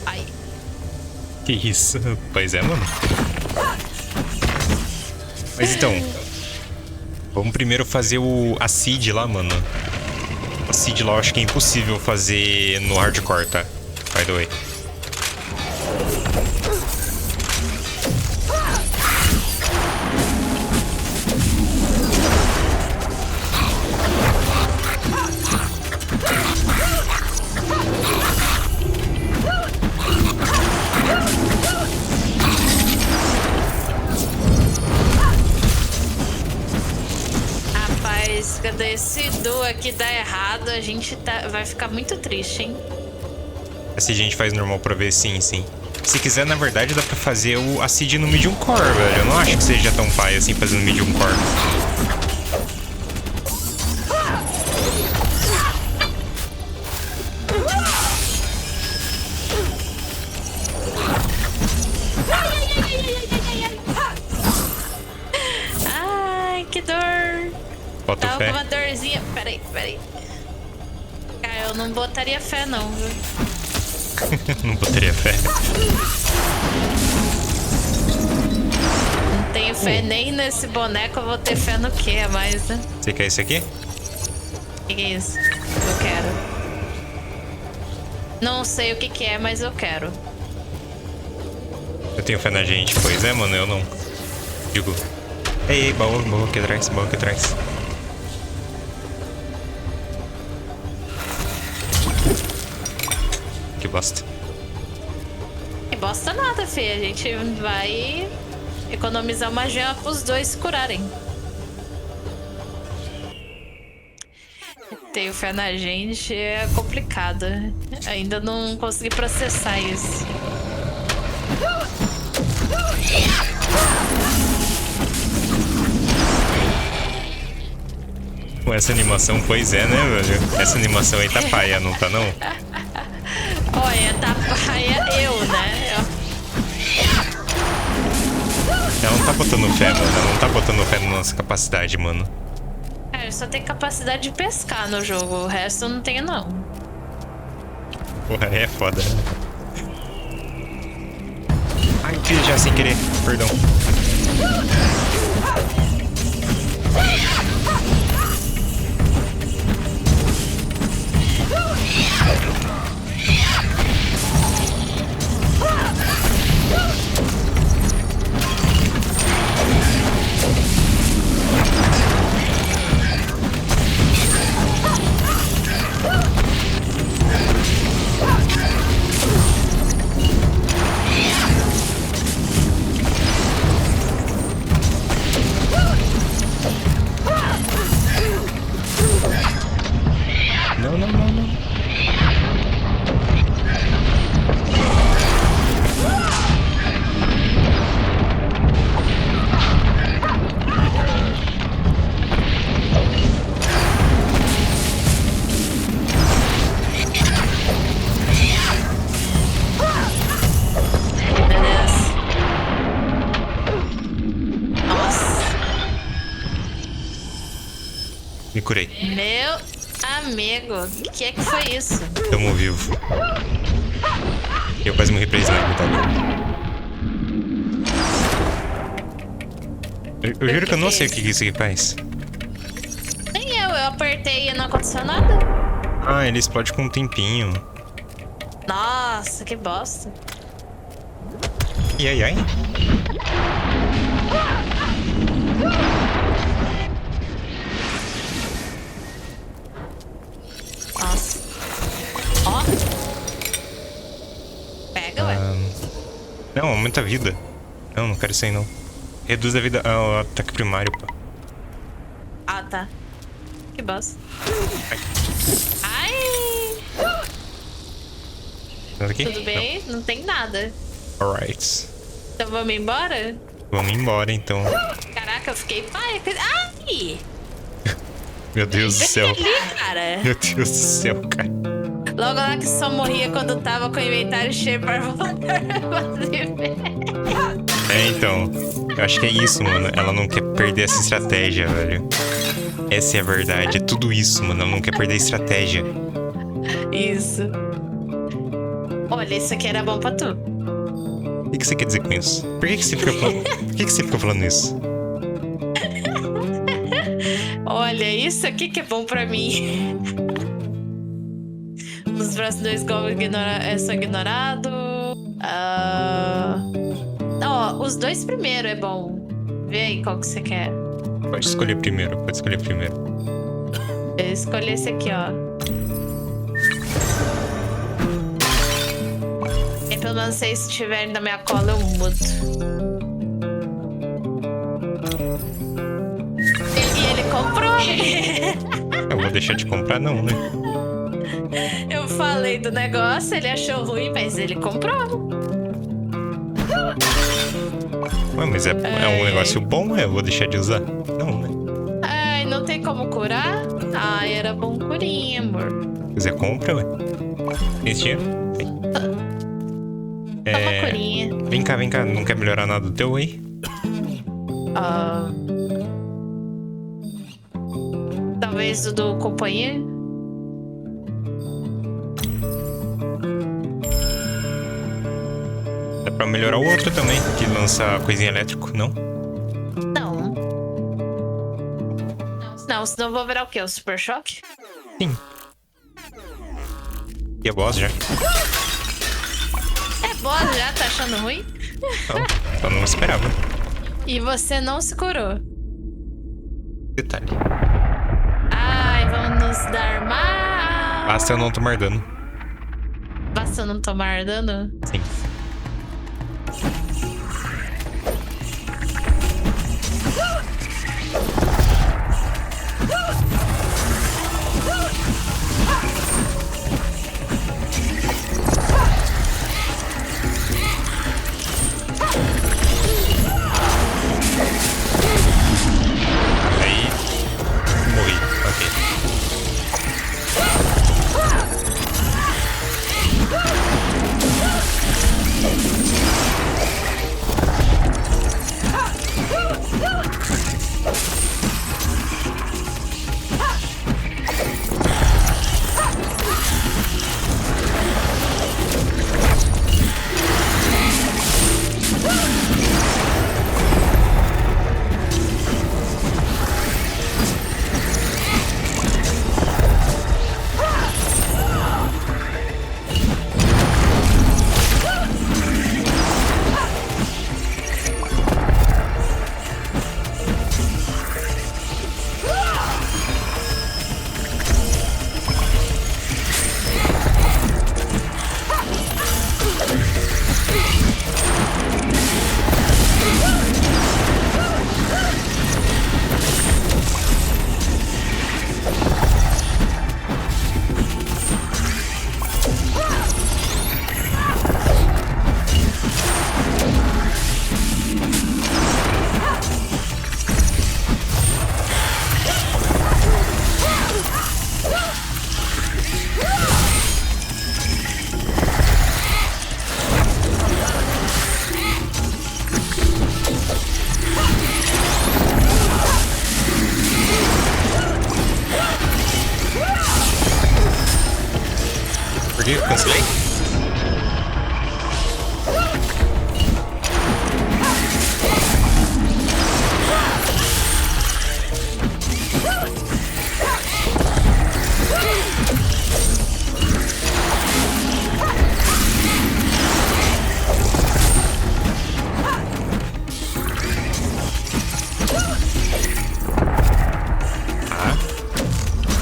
Ai. Que isso? Pois é, mano. Mas então... Vamos primeiro fazer a seed lá, mano. A seed lá eu acho que é impossível fazer no hardcore, tá? By the way. Rapaz, quando esse duo aqui dá errado, a gente vai ficar muito triste, hein? A seed a gente faz normal pra ver, sim. Se quiser, na verdade, dá pra fazer a seed no medium core, velho. Eu não acho que seja tão pai assim fazer no medium core. Ai, que dor. Bota Tá fé. alguma dorzinha. Peraí. Cara, eu não botaria fé, não, viu? Não botaria fé. Não tenho fé nem nesse boneco, eu vou ter fé no que a mais, né? Você quer esse aqui? O que é isso? Eu quero. Não sei o que é, mas eu quero. Eu tenho fé na gente, pois é, mano, eu não. Digo. Ei, baú aqui atrás, baú aqui atrás. Que bosta. Que bosta nada, Fê. A gente vai economizar uma gema pros dois se curarem. Tenho fé na gente é complicado. Ainda não consegui processar isso. Com essa animação, pois é, né, velho? Essa animação aí tá paia, não tá não? Olha, tá paia eu, né? Ela não tá botando fé, mano. Ela não tá botando fé na nossa capacidade, mano. Cara, eu só tenho capacidade de pescar no jogo. O resto eu não tenho, não. Porra, é foda. Ai, fiz já sem querer. Perdão. Não. Beleza. Nossa. Me curei. Meu amigo, o que é que foi isso? Tamo vivo. Eu quase morri pra slime, tá? Eu juro que eu não sei o que isso aqui faz. Nem eu apertei e não aconteceu nada. Ah, ele explode com um tempinho. Nossa, que bosta. Ai. Nossa. Ó. Pega, ué. Não, aumenta a vida. Não quero isso aí não. Reduz a vida. O ataque primário, pô. Ah, tá. Que bosta. Ai. Ai! Nada aqui? Tudo bem? Não tem nada. Não. Alright. Então vamos embora? Vamos embora então. Caraca, eu fiquei pai. Ai! Meu Deus do céu. Ali, cara. Meu Deus do céu, cara. Logo lá que só morria quando tava com o inventário cheio para voltar a fazer. É, então. Eu acho que é isso, mano. Ela não quer perder essa estratégia, velho. Essa é a verdade. É tudo isso, mano. Ela não quer perder a estratégia. Isso. Olha, isso aqui era bom pra tu. O que você quer dizer com isso? Por que você fica falando, Por que você fica falando isso? isso aqui que é bom pra mim. Os próximos 2 golpes são ignorados. Ó, os 2 primeiro é bom. Vê aí qual que você quer. Pode escolher primeiro, pode escolher primeiro. Eu escolhi esse aqui, ó. E pelo menos se vocês estiverem na minha cola, eu mudo. E ele comprou. Eu vou deixar de comprar não, né? Eu falei do negócio, ele achou ruim, mas ele comprou. Ué, mas é um negócio bom, eu vou deixar de usar? Não, né? Ai, não tem como curar? Ai, era bom curinha, amor. Se quiser, compra, ué. Tem dinheiro? Tem. Toma curinha. Vem cá, não quer melhorar nada do teu aí? Talvez o do companheiro. Dá pra melhorar o outro também, que lança coisinha elétrico, não? Não, senão eu vou virar o quê? O Super Choque? Sim. E a boss já? É boss já? Tá achando ruim? Não, só não esperava. E você não se curou. Detalhe. Ai, vamos dar mal. Basta eu não tomar dano. Basta eu não tomar dano? Sim. Aí, morri. Ok. Por que eu cancelei? Ah,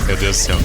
meu Deus do céu.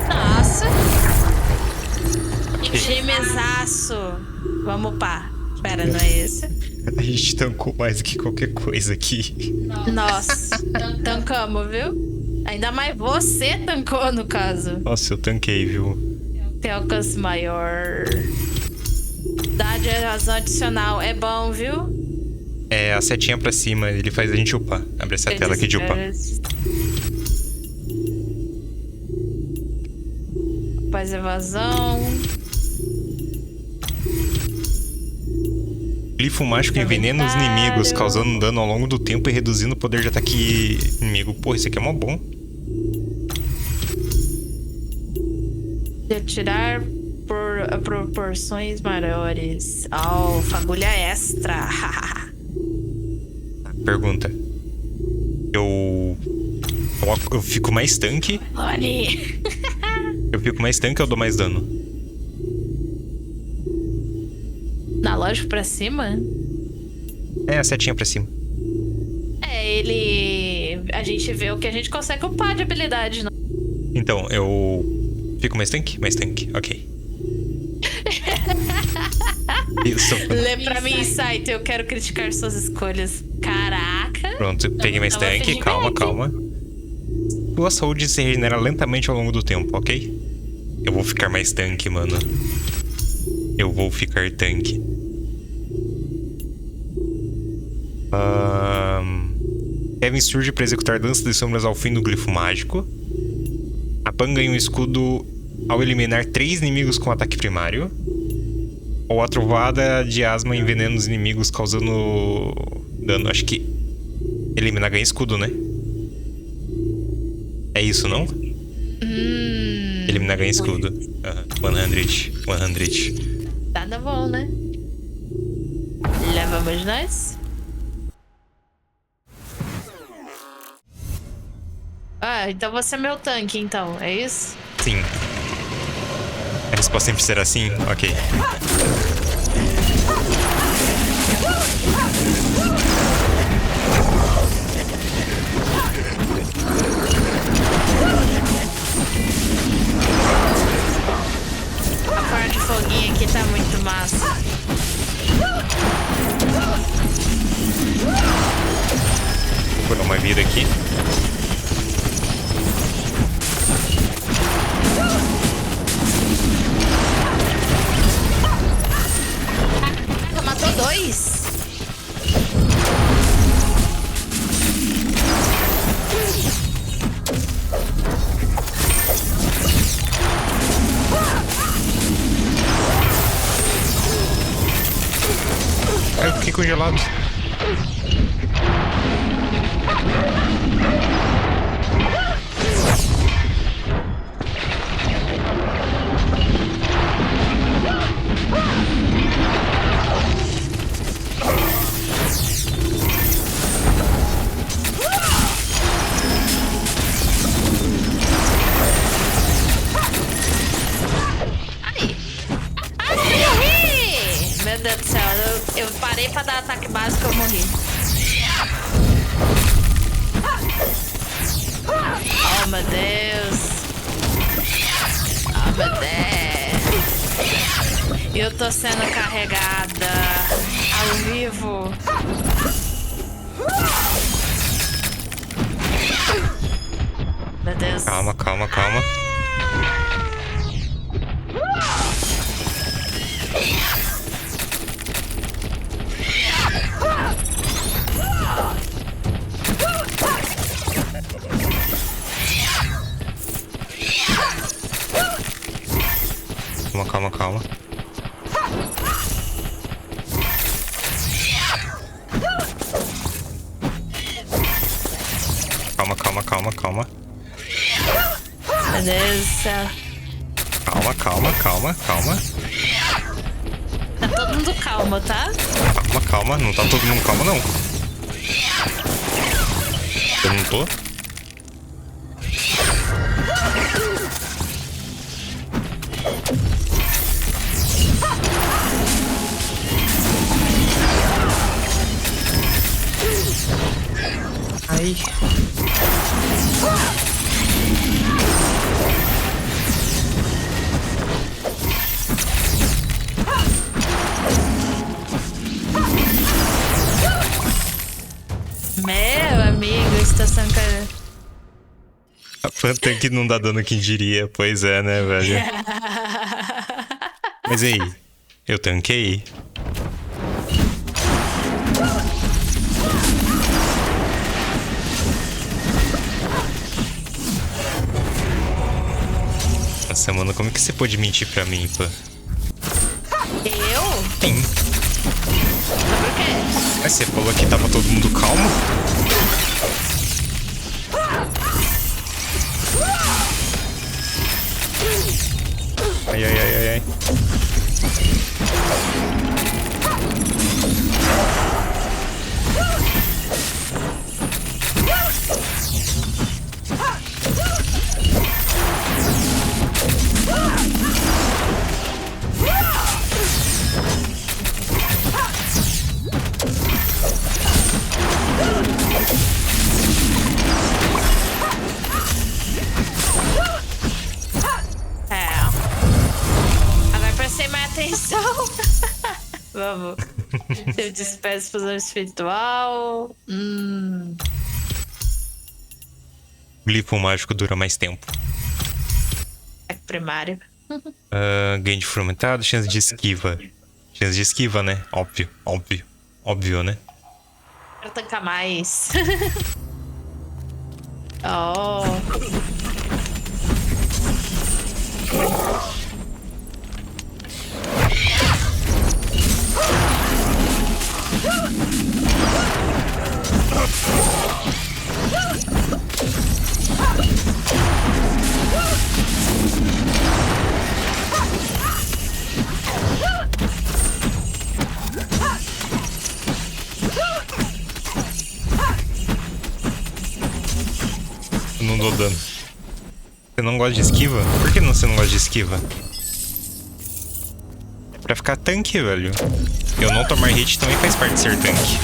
Nossa. Timezaço. Vamos pá. Pera, não é esse? A gente tancou mais do que qualquer coisa aqui. Nossa. Tancamos, viu? Ainda mais você tancou, no caso. Nossa, eu tanquei, viu? Tem alcance maior. Dá de evasão adicional. É bom, viu? É a setinha pra cima, ele faz a gente upar. Abre essa tela aqui de upar. Faz evasão. Glifo mágico envenena os inimigos, causando dano ao longo do tempo e reduzindo o poder de ataque inimigo. Porra, isso aqui é mó bom. De atirar por proporções maiores. Oh, fagulha extra. Pergunta. Eu fico mais tanque? Olhe. Eu fico mais tanque ou dou mais dano? Na loja pra cima? É, a setinha pra cima. É, ele... A gente vê o que a gente consegue upar de habilidade, não? Então, eu... Fico mais tanque? Mais tanque, ok. Isso. Lê pra mim, Insight, eu quero criticar suas escolhas. Caraca! Pronto, peguei mais tanque, calma, calma. Sua saúde se regenera lentamente ao longo do tempo, ok? Eu vou ficar mais tanque, mano. Eu vou ficar tanque. Kevin surge para executar dança de sombras ao fim do glifo mágico. A Pan ganha um escudo ao eliminar 3 inimigos com ataque primário. Ou a trovada de asma envenena os inimigos causando dano. Acho que eliminar ganha escudo, né? É isso, não? Eliminar ganha escudo. 100. Tá bom, né? Levamos nós? Ah, então você é meu tanque, então. É isso? Sim. A resposta sempre será sim? Ok. A parte de foguinho aqui tá muito massa. Vou dar uma vida aqui. Matou 2. Eu fiquei congelado. Meu Deus do céu, eu parei pra dar ataque básico e eu morri. Oh, meu Deus. Oh, meu Deus. Eu tô sendo carregada ao vivo. Meu Deus. Calma, calma, calma. Calma, calma, calma. Calma, calma, calma, calma. Meu Deus do céu. Calma, calma, calma, calma. Tá todo mundo calmo, tá? Calma, calma. Não tá todo mundo calmo, não. Eu não tô. Ai. Meu amigo, estação cara. A planta que não dá dano, quem diria. Pois é, né, velho? Mas aí, eu tanquei. mano. Como que você pode mentir pra mim, pô? Eu? Sim. Sobre o quê? Mas você falou que tava todo mundo calmo? Ai, ai, ai, ai, ai. Agora prestei mais atenção. Vamos. Teve despeça fusão espiritual. Glifo mágico dura mais tempo. É primário. Ganho de fragmentado, chance de esquiva. Chance de esquiva, né? Óbvio, óbvio. Óbvio, né? Quero tancar mais. Oh. Eu não dou dano. Você não gosta de esquiva? Por que você não gosta de esquiva? É pra ficar tanque, velho. Eu não tomar hit também faz parte de ser tanque.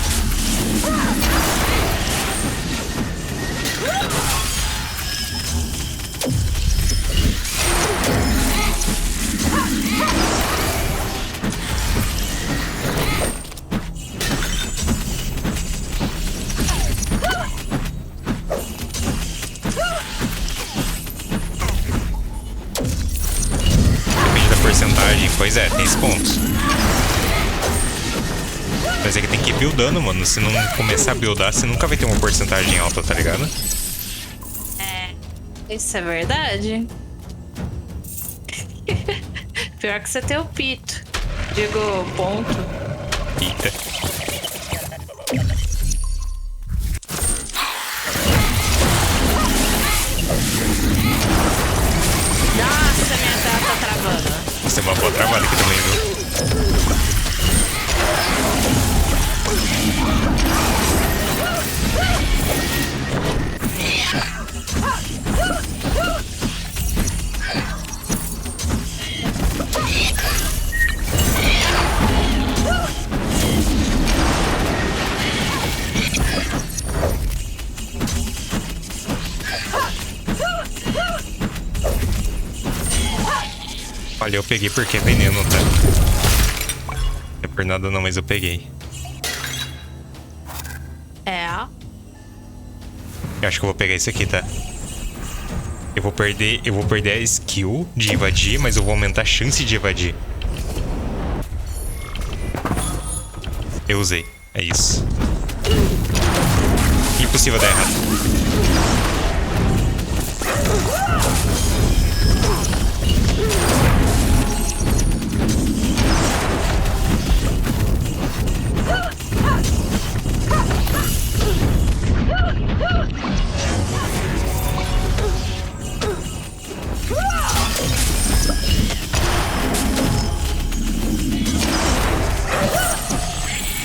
Depende da porcentagem. Pois é, tem esse ponto. Mas é que tem que ir buildando, mano. Se não começar a buildar, você nunca vai ter uma porcentagem alta, tá ligado? Isso é verdade. Pior que você tem o pito. Digo, ponto. Eita. Nossa, minha tela tá travando. Você é uma boa trabalho aqui também, viu? Olha, eu peguei porque é veneno, tá? Não é por nada não, mas eu peguei. É. Eu acho que eu vou pegar esse aqui, tá? Eu vou perder a skill de evadir, mas eu vou aumentar a chance de evadir. Eu usei. É isso. Impossível dar errado.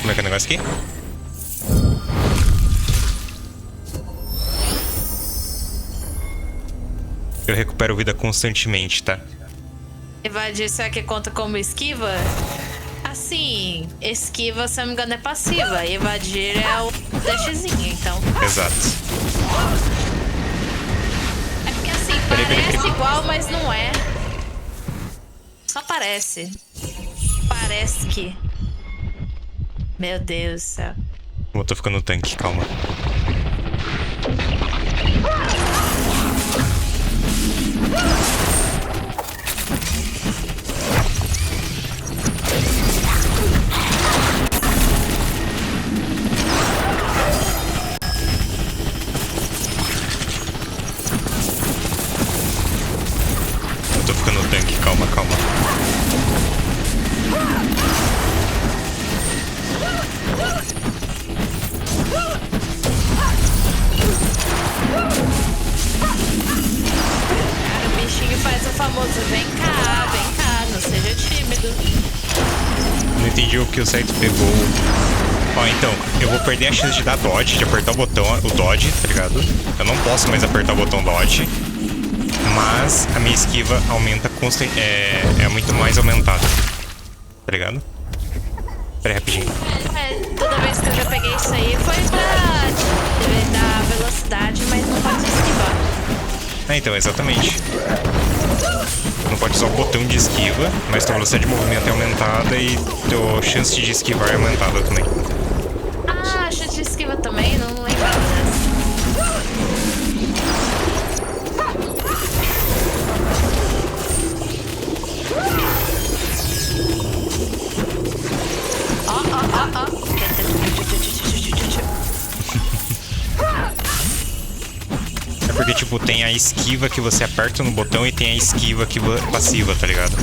Como é que é o negócio aqui? Eu recupero vida constantemente, tá? Evadir, será que conta como esquiva? Assim, esquiva, se eu não me engano, é passiva. Evadir é o dashzinho, então. Exato. É porque assim, parece igual, mas não é. Só parece. Parece que. Meu Deus do céu. Eu tô ficando tanque, calma. Eu tô ficando que o certo pegou... Ó, então, eu vou perder a chance de dar dodge, de apertar o botão, o dodge, tá ligado? Eu não posso mais apertar o botão dodge. Mas a minha esquiva aumenta é muito mais aumentada. Tá ligado? Pera aí, rapidinho. Toda vez que eu já peguei isso aí foi pra dar velocidade, mas não pode esquivar. Então, exatamente. Não pode usar o botão de esquiva, mas tua velocidade de movimento é aumentada e tua chance de esquivar é aumentada também. Ah, a chance de esquiva também? Não lembro dessa. Ó. É porque, tipo, tem a esquiva que você aperta no botão e tem a esquiva passiva, tá ligado?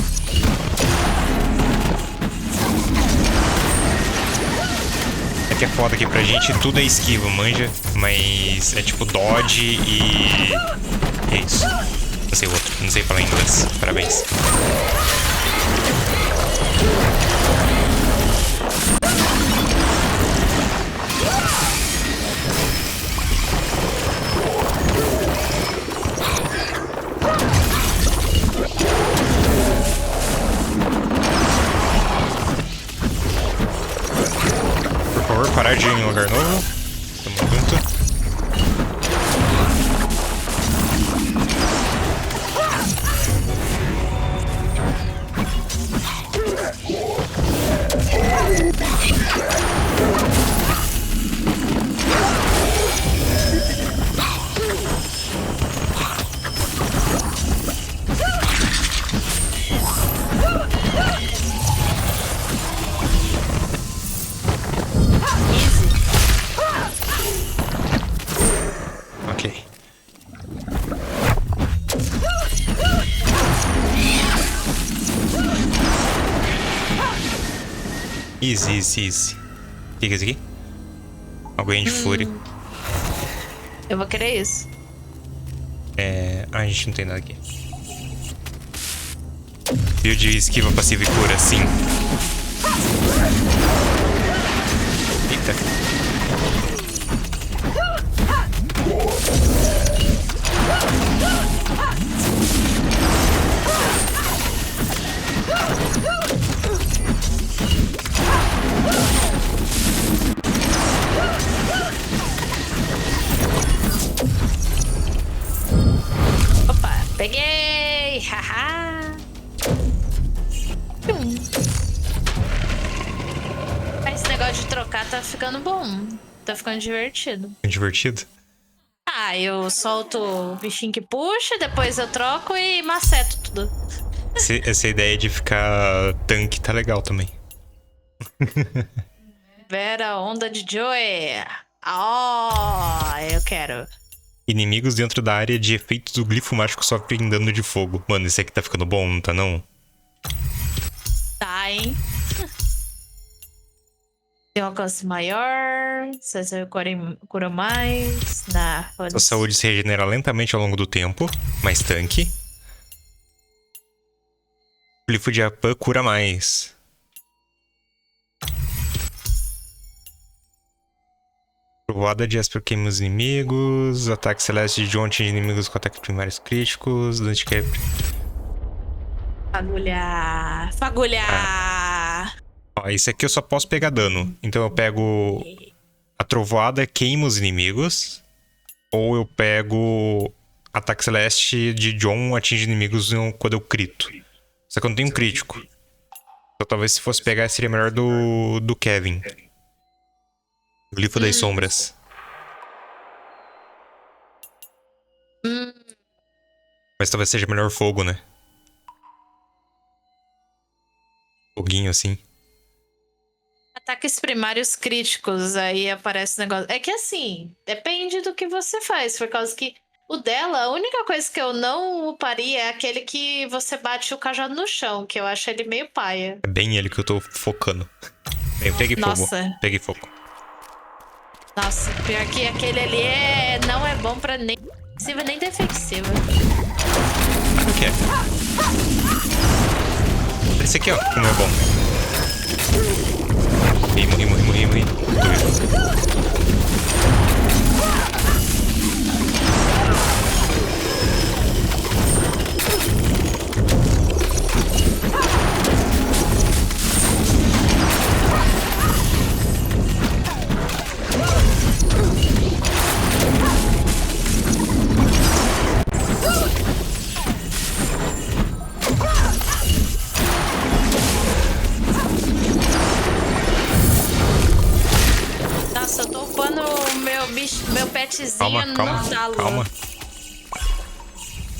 É que é foda que pra gente tudo é esquiva, manja? Mas é tipo dodge e... é isso. Não sei o outro, não sei falar inglês. Parabéns. Por favor, parar de ir em um lugar novo. Tamo junto. Ok. Easy. O que é isso aqui? Alguém de fúria. Eu vou querer isso. A gente não tem nada aqui. Fio de esquiva passiva e cura, sim. Eita. Opa, peguei! Haha! Esse negócio de trocar tá ficando bom. Tá ficando divertido. Divertido? Ah, eu solto o bichinho que puxa, depois eu troco e maceto tudo. Essa ideia de ficar tanque tá legal também. Vera, onda de Joey. Oh, eu quero. Inimigos dentro da área de efeitos do glifo mágico sofrem dano de fogo. Mano, esse aqui tá ficando bom, não tá não? Tá, hein? Tem um alcance maior. Você cura mais. Sua saúde se regenera lentamente ao longo do tempo. Mais tanque. Glifo de Apan cura mais. Trovoada de Esper queima os inimigos. Ataque celeste de John atinge inimigos com ataques primários críticos. Dante cap. Fagulhar. Ó, esse aqui eu só posso pegar dano. Então eu pego a trovoada, queima os inimigos. Ou eu pego ataque celeste de John, atinge inimigos quando eu crito. Só que eu não tenho crítico. Então talvez se fosse pegar seria melhor do Kevin. Glifo das sombras. Mas talvez seja melhor fogo, né? Foguinho assim. Ataques primários críticos, aí aparece o negócio. É que assim, depende do que você faz, por causa que o dela, a única coisa que eu não uparia é aquele que você bate o cajado no chão, que eu acho ele meio paia. É bem ele que eu tô focando. Eu peguei fogo. Peguei fogo. Nossa, pior que aquele ali não é bom pra nem ofensiva nem defensiva. O que é? Esse aqui, ó, como é bom. Morri. Nossa, eu tô upando o meu petzinho no talo. Calma.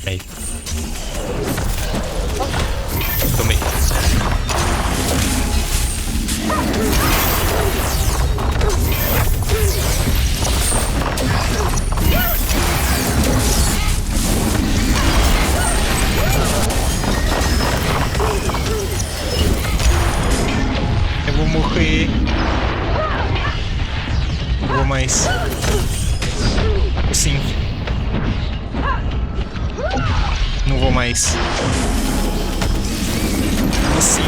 Aí. Tomei. Eu vou morrer. Não vou mais. Sim. Não vou mais. Sim.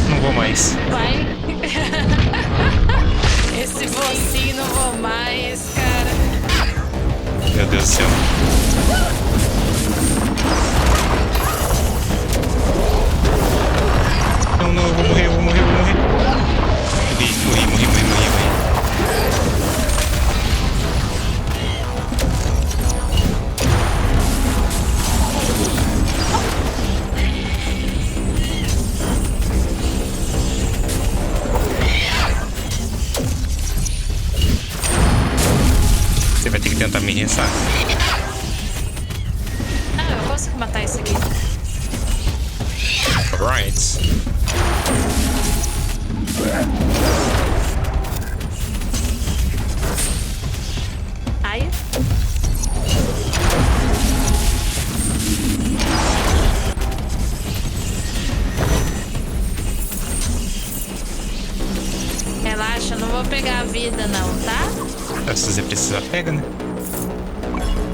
Não vou mais. Vai. Esse vozinho não vou mais, cara. Meu Deus do céu. Não, eu vou morrer. Morri. Você vai ter que tentar me ressar. Ah, eu consigo matar isso aqui. Alright. Ai. Relaxa, eu não vou pegar a vida não, tá? Se você precisar, pega, né?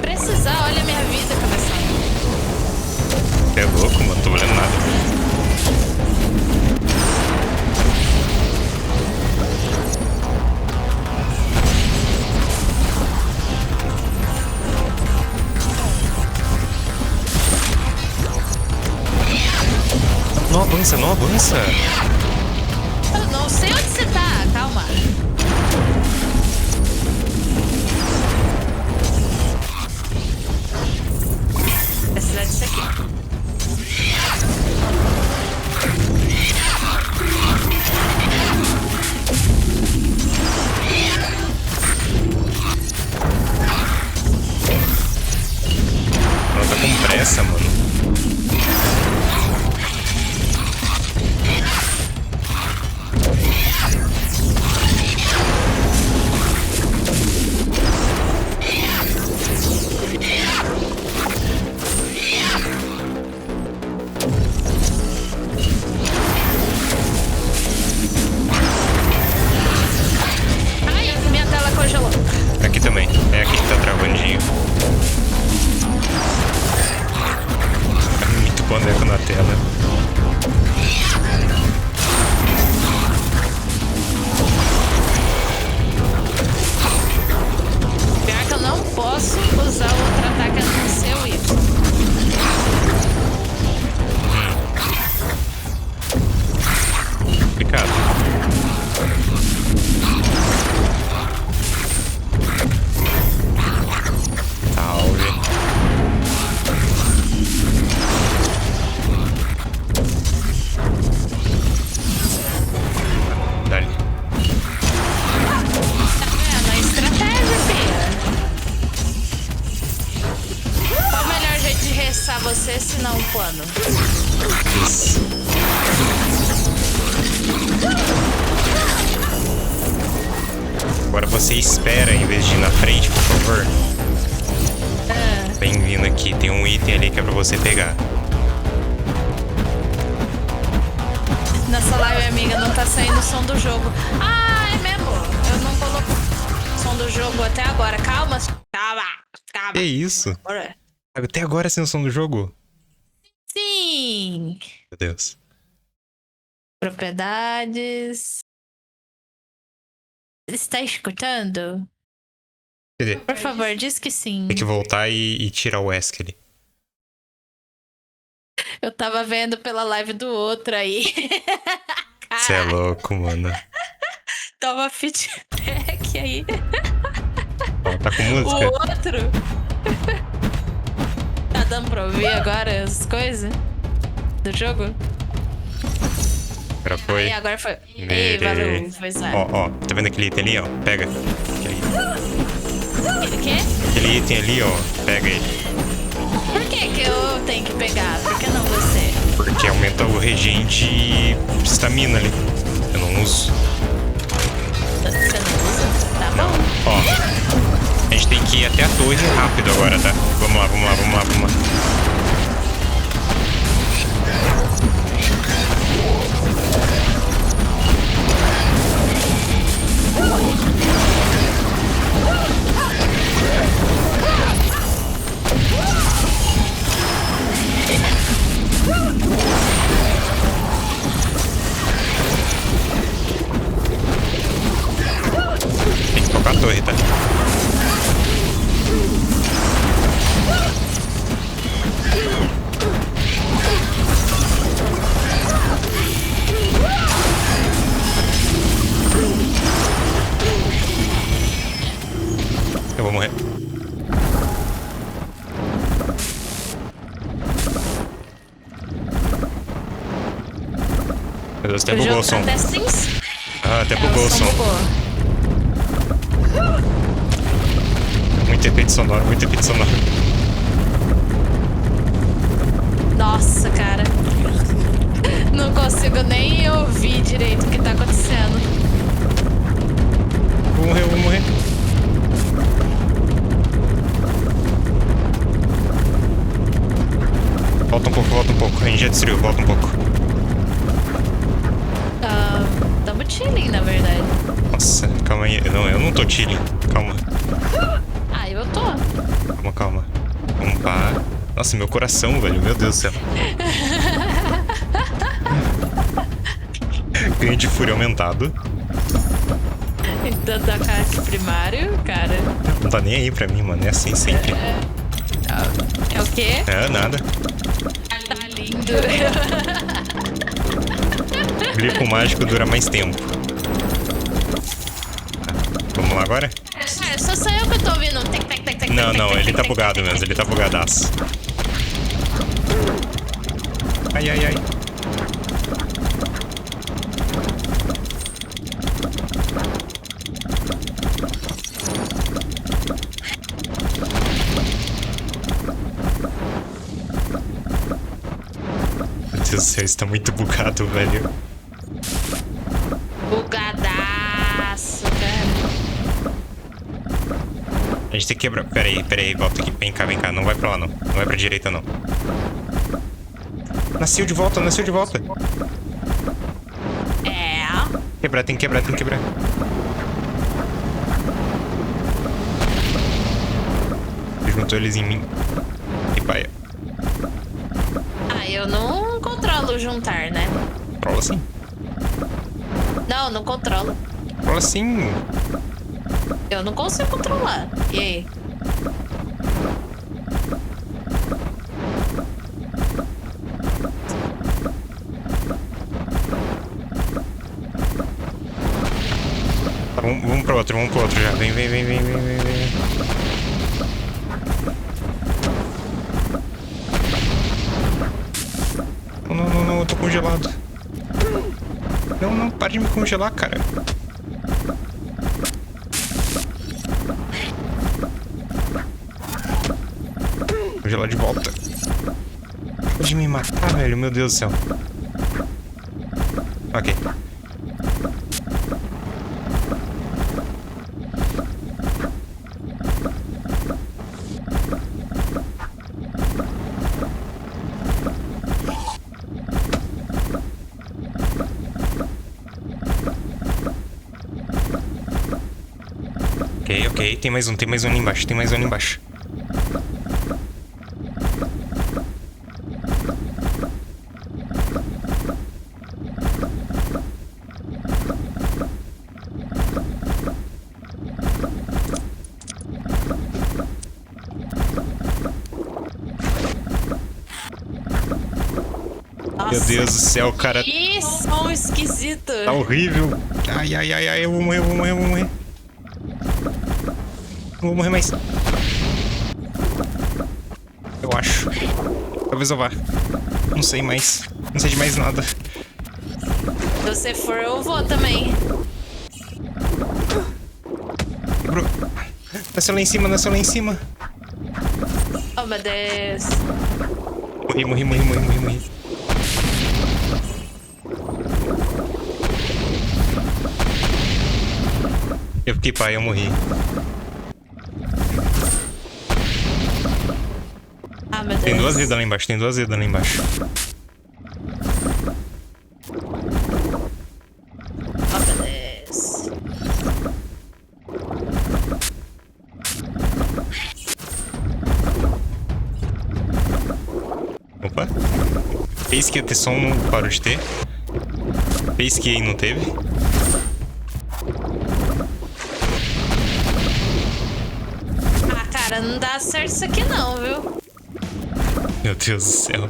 Precisar, olha a minha vida, cabeção. Você é louco, mano. Não tô olhando nada. Não avança. Eu não sei onde você tá, calma. Precisa disso aqui. Ela tá com pressa, mano. Ai, minha tela congelou. Aqui também. É aqui que tá travandinho. Muito boneco na tela. Pior que eu não posso usar o outro ataque a não ser o Y. Complicado. Salve. Dali. Tá vendo? A estratégia, filha. Qual o melhor jeito de restar você se não um pano? Isso. Agora você espera em vez de ir na frente, por favor. Bem-vindo aqui. Tem um item ali que é pra você pegar. Nessa live, amiga, não tá saindo o som do jogo. Ah, é mesmo? Eu não coloco o som do jogo até agora. Calma. Que isso? Bora. Até agora sem o som do jogo? Sim. Meu Deus. Propriedades. Está escutando? Cadê? Por favor, diz que sim. Tem que voltar e tirar o Wesker. Eu tava vendo pela live do outro aí. Você é louco, mano. Toma feedback aí. Ó, tá com O música? outro. Tá dando pra ouvir agora as coisas do jogo? Agora foi. Aí, agora foi. Ei, valeu. Foi Ó, suave. ó. Tá vendo aquele item ali, ó? Pega. Aquele, Ele quê? aquele item ali, ó. Pega ele. Por que que eu tenho que pegar? Por que não você? Porque aumenta o regen de estamina ali. Eu não uso. Você não usa? Tá bom. Ó. A gente tem que ir até a torre rápido agora, tá? Vamos lá, vamos lá, vamos lá, vamos lá. Tem que tocar a torre, tá? Eu vou morrer. Meu Deus, até O bugou jogo o som. tá até sem... Ah, até bugou o som. bugou. Muito efeito sonoro, muito efeito sonoro. Nossa, cara. Não consigo nem ouvir direito o que tá acontecendo. Vou morrer, vou morrer. Volta um pouco, volta um pouco. A gente já destruiu, volta um pouco. Tamo chilling, na verdade. Nossa, calma aí. Não, eu não tô chilling. Calma, Ah, eu tô. calma, calma. Vamos pá. Nossa, meu coração, velho. Meu Deus do céu. Ganho de fúria aumentado. Então, da ataque primário, cara. Não tá nem aí pra mim, mano. É assim sempre. É o quê? É, nada. Tá lindo. Glifo mágico dura mais tempo. Vamos lá agora? Só eu que eu tô ouvindo. Tec, tec, tec, tec, Não, tec, não, tec, ele tec, tá tec, bugado tec, mesmo. tec, Ele tá bugadaço. Ai, ai, ai. Meu Deus do céu, isso tá muito bugado, velho. Bugadaço, cara. A gente tem que quebrar. Pera aí, volta aqui. Vem cá, não vai pra lá não. Não vai pra direita não. Nasceu de volta, nasceu de volta. É. Quebrar, tem que quebrar, tem que quebrar. Juntou eles em mim. E paia. Ah, eu não controlo juntar, né? Controla sim. Não, não controlo. Controla sim. Eu não consigo controlar. E aí? Tá, vamos pro outro já. Vem. Não, eu tô congelado. Não, para de me congelar, cara. Congelar de volta. Pode me matar, velho, meu Deus do céu. Ok. Ok. Tem mais um ali embaixo, Meu Deus do céu, cara. Que som esquisito. Tá horrível. Ai, ai, ai, ai, eu vou morrer, eu vou morrer, eu vou morrer. Não vou morrer mais. Eu acho. Talvez eu vá. Não sei mais. Não sei de mais nada. Se você for, eu vou também. Bro. Nasceu lá em cima, nasceu lá em cima. Oh, meu Deus. Morri, morri, morri, morri, morri, morri. Eu fiquei pai, eu morri. Ah, meu Deus. Tem duas vidas lá embaixo, tem duas vidas lá embaixo. Oh, meu Deus. Opa. Fez que ia ter som, não parou de ter. Fez que aí não teve. Ah, cara, não dá certo isso aqui não, viu? Meu Deus do céu.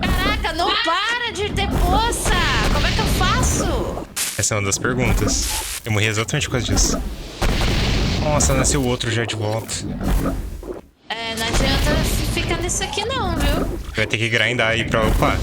Caraca, não para de ter poça! Como é que eu faço? Essa é uma das perguntas. Eu morri exatamente por causa disso. Nossa, nasceu outro já de volta. É, não adianta ficar nisso aqui não, viu? Vai ter que grindar aí pra upar.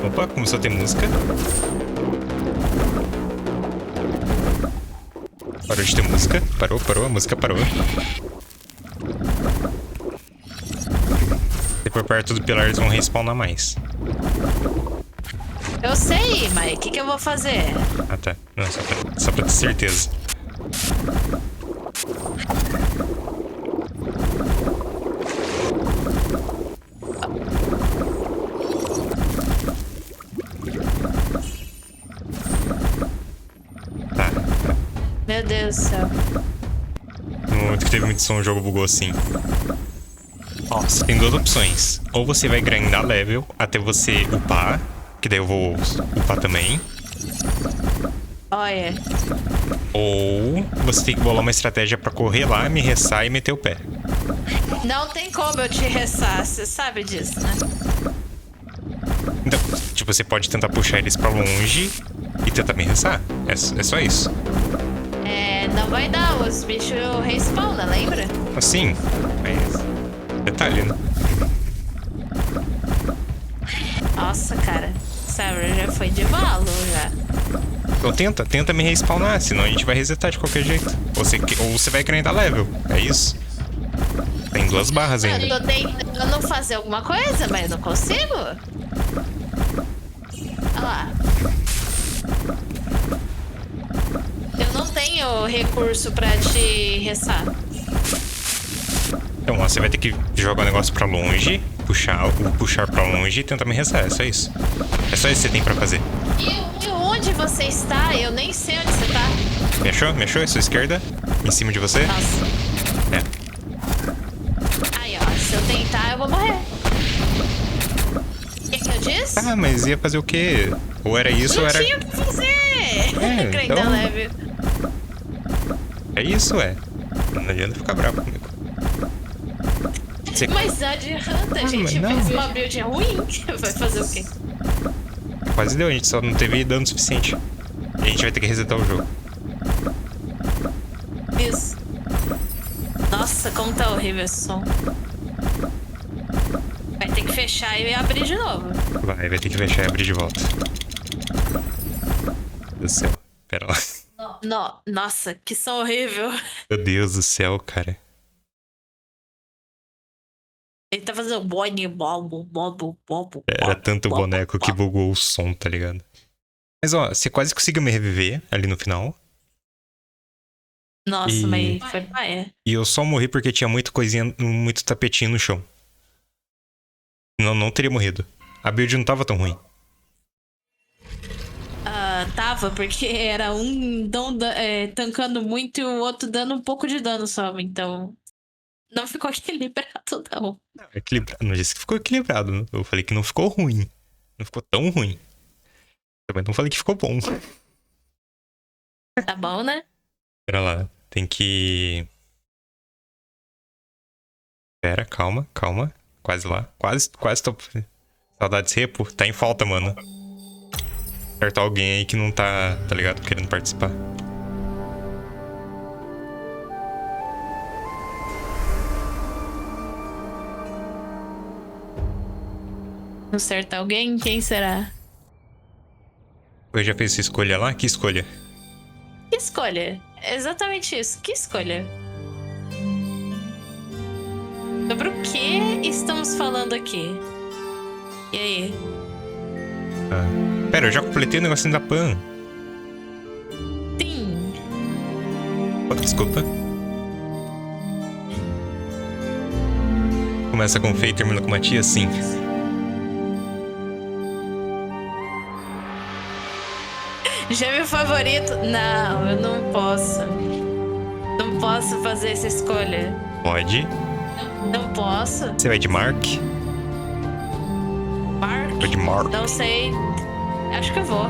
Opa, começou a ter música. Parou de ter música. Parou, parou, a música parou. Se for perto do pilar, eles vão respawnar mais. Eu sei, mas o que eu vou fazer? Ah, tá. Não, só pra ter certeza. Tá. Meu Deus do céu. No momento que teve muito som, o jogo bugou assim. Ó, você tem duas opções. Ou você vai grindar level até você upar, que daí eu vou upar também. Olha. Ou você tem que bolar uma estratégia pra correr lá, me ressar e meter o pé. Não tem como eu te ressar, você sabe disso, né? Então, tipo, você pode tentar puxar eles pra longe e tentar me ressar. É só isso. É, não vai dar, os bichos respawnam, lembra? Assim, mas... Detalhe, né? Nossa, cara. Sarah já foi de valo, já. Então tenta me respawnar, senão a gente vai resetar de qualquer jeito. Ou você vai grindar level, é isso. Tem 2 barras ainda. Eu tô tentando fazer alguma coisa, mas eu não consigo. Olha lá. Eu não tenho recurso pra te ressar. Então, ó, você vai ter que jogar o negócio pra longe, puxar pra longe e tentar me ressar, é só isso. É só isso que você tem pra fazer. E onde você está? Eu nem sei onde você tá. Me achou? Me achou? É sua esquerda? Em cima de você? Nossa. É. Aí, ó. Se eu tentar, eu vou morrer. O que eu disse? Ah, mas ia fazer o quê? Ou era isso ou Não era... tinha o que fazer. É, Grindar então- leve. É isso, é. Não adianta ficar bravo comigo. Você... Mas não adianta, a Ah, gente mas não. fez uma build ruim. Vai fazer o quê? Quase deu, a gente só não teve dano suficiente. E a gente vai ter que resetar o jogo. Isso. Nossa, como tá horrível esse som. Vai ter que fechar e abrir de novo. Vai ter que fechar e abrir de volta. Meu Deus do céu. Pera lá. Nossa, que som horrível. Meu Deus do céu, cara. Ele tá fazendo boing, bobo. Era tanto boneco que bugou o som, tá ligado? Mas ó, você quase conseguiu me reviver ali no final. Nossa, E- mas foi paia. E eu só morri porque tinha muita coisinha, muito tapetinho no chão. Senão não teria morrido. A build não tava tão ruim. tava, porque era um tancando muito e o outro dando um pouco de dano só. Então, não ficou equilibrado, não. Não, equilibrado. Não disse que ficou equilibrado. Né? Eu falei que não ficou ruim. Não ficou tão ruim. Também não falei que ficou bom. Tá bom, né? Pera lá. Tem que... Pera, calma, calma. Quase lá. Quase tô... Saudades Repo. Tá em falta, mano. Acertar alguém aí que não tá ligado? Querendo participar. Acertar alguém? Quem será? Eu já fez sua escolha lá? Que escolha? Que escolha? É exatamente isso. Que escolha? Sobre o que estamos falando aqui? E aí? Ah. Pera, eu já completei o negocinho da Pan. Sim. Oh, desculpa. Começa com Fê e termina com Matias? Sim. Gêmeo favorito? Não, eu não posso. Não posso fazer essa escolha. Pode. Não posso. Você vai de Mark? Mark? Vou de Mark. Não sei. Acho que eu vou.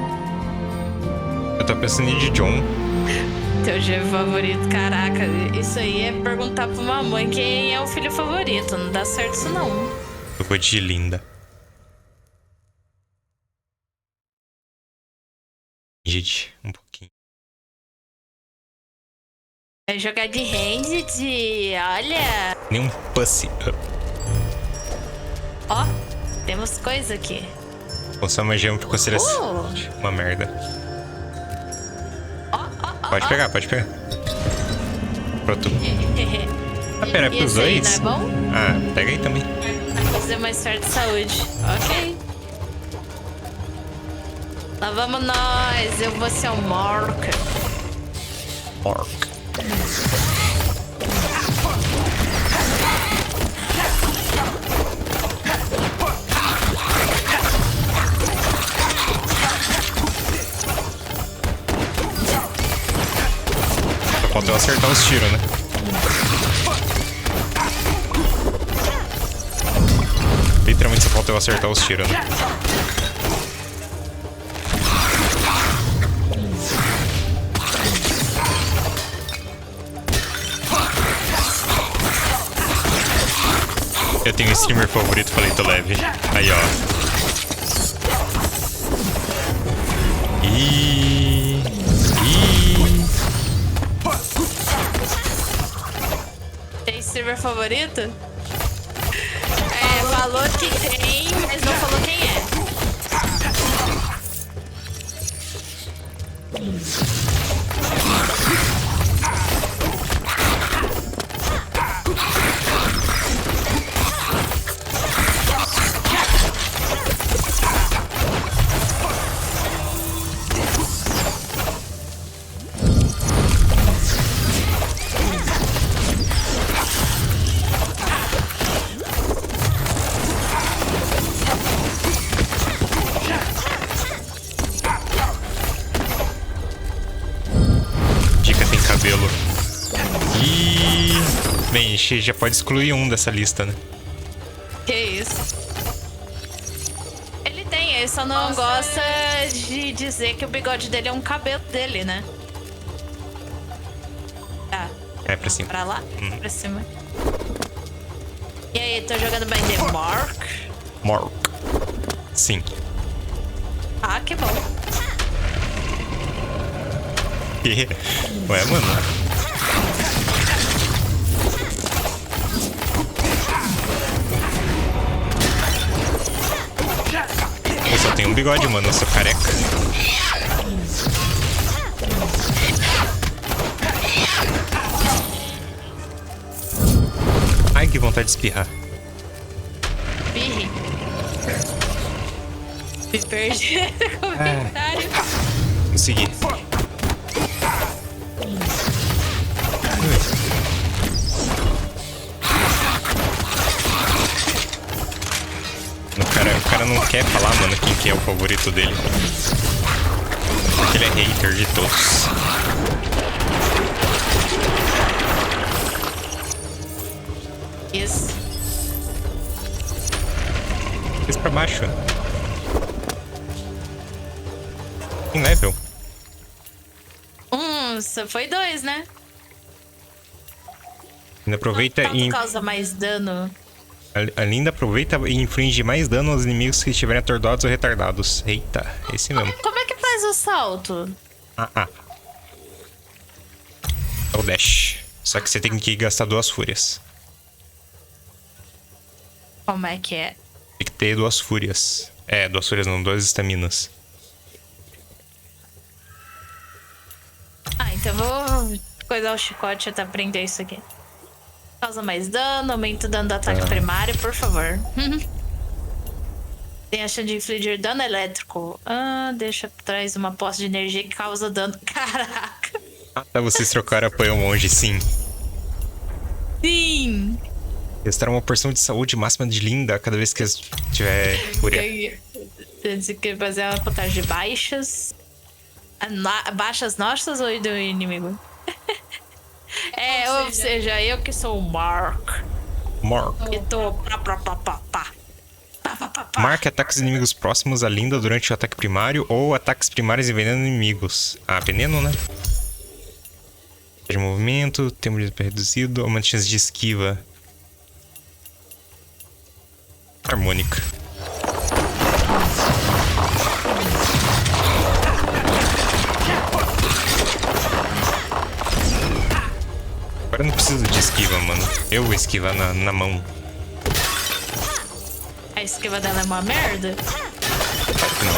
Eu tô pensando em ir de John. Teu gêmeo favorito, caraca. Isso aí é perguntar pra uma mãe quem é o filho favorito. Não dá certo isso, não. Eu vou de Linda. Gente, um pouquinho. Vai jogar de Handed, olha. Nem um pussy. Ó, temos coisa aqui. Ou só uma gema ficou ser uma merda. Pode pegar, pode pegar. Pronto. Ah, pera, é pros dois? Não é bom? Ah, pega aí também. Vai fazer mais certo de saúde. Ok. Lá vamos nós. Eu vou ser o Mark. Mark. Só falta eu acertar os tiros, né? Literalmente só falta eu acertar os tiros, né? Eu tenho um streamer favorito, falei, tô leve. Aí, ó. Tem streamer favorito? É, falou que tem, mas não falou quem é. Dica tem cabelo. Bem, a gente já pode excluir um dessa lista, né? Que isso? Ele tem, ele só não gosta de dizer que o bigode dele é um cabelo dele, né? Tá. É pra cima. Pra lá? Pra cima. E aí, tô jogando bem de Mark? Mark. Sim. Ah, que bom. Ué, mano. Eu só tenho um bigode, mano. Eu sou careca. Ai, que vontade de espirrar. Birri. Me perdi no comentário. Consegui. O cara não quer falar, mano, quem que é o favorito dele. Porque ele é hater de todos. Isso. Fiz pra baixo. Em level. Só foi 2, né? Ainda aproveita e... Causa mais dano. A Linda aproveita e inflige mais dano aos inimigos que estiverem atordoados ou retardados. Eita, esse mesmo. Como é que faz o salto? É o dash. Só que você tem que gastar 2 fúrias. Como é que é? Tem que ter 2 fúrias. 2 fúrias não, 2 estaminas. Então eu vou coisar o chicote até aprender isso aqui. Causa mais dano, aumenta o dano do ataque primário, por favor. Tem a chance de infligir dano elétrico. Deixa atrás uma poça de energia que causa dano. Caraca! Vocês trocaram apoio ao monge, sim. Sim! Testar uma porção de saúde máxima de Linda cada vez que tiver fúria. Tem que fazer uma contagem de baixas. Baixas nossas ou do inimigo? Ou seja, eu que sou o Mark. E tô Marque ataques inimigos próximos a Linda durante o ataque primário ou ataques primários envenenando inimigos. Veneno, né? De movimento, tempo de reduzido, aumenta a chance de esquiva. Harmônica. Agora eu não preciso de esquiva, mano. Eu vou esquivar na mão. A esquiva dela é uma merda? Claro que não.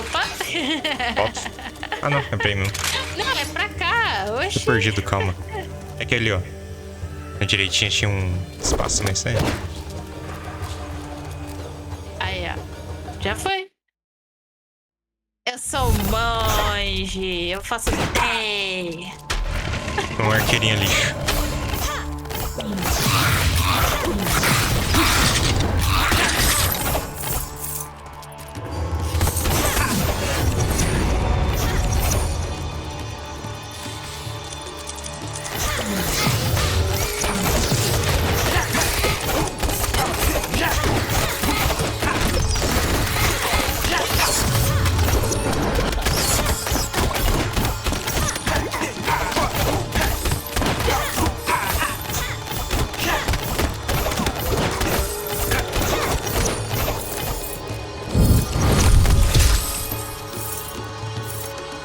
Opa! Não, é pra aí mesmo. Não, é pra cá. Oxi. Tô perdido, calma. É que ali, ó. Na direitinha tinha um espaço, mas isso aí. Aí, ó. Já foi. Eu sou monge. Eu faço ideia. Um arqueirinho lixo.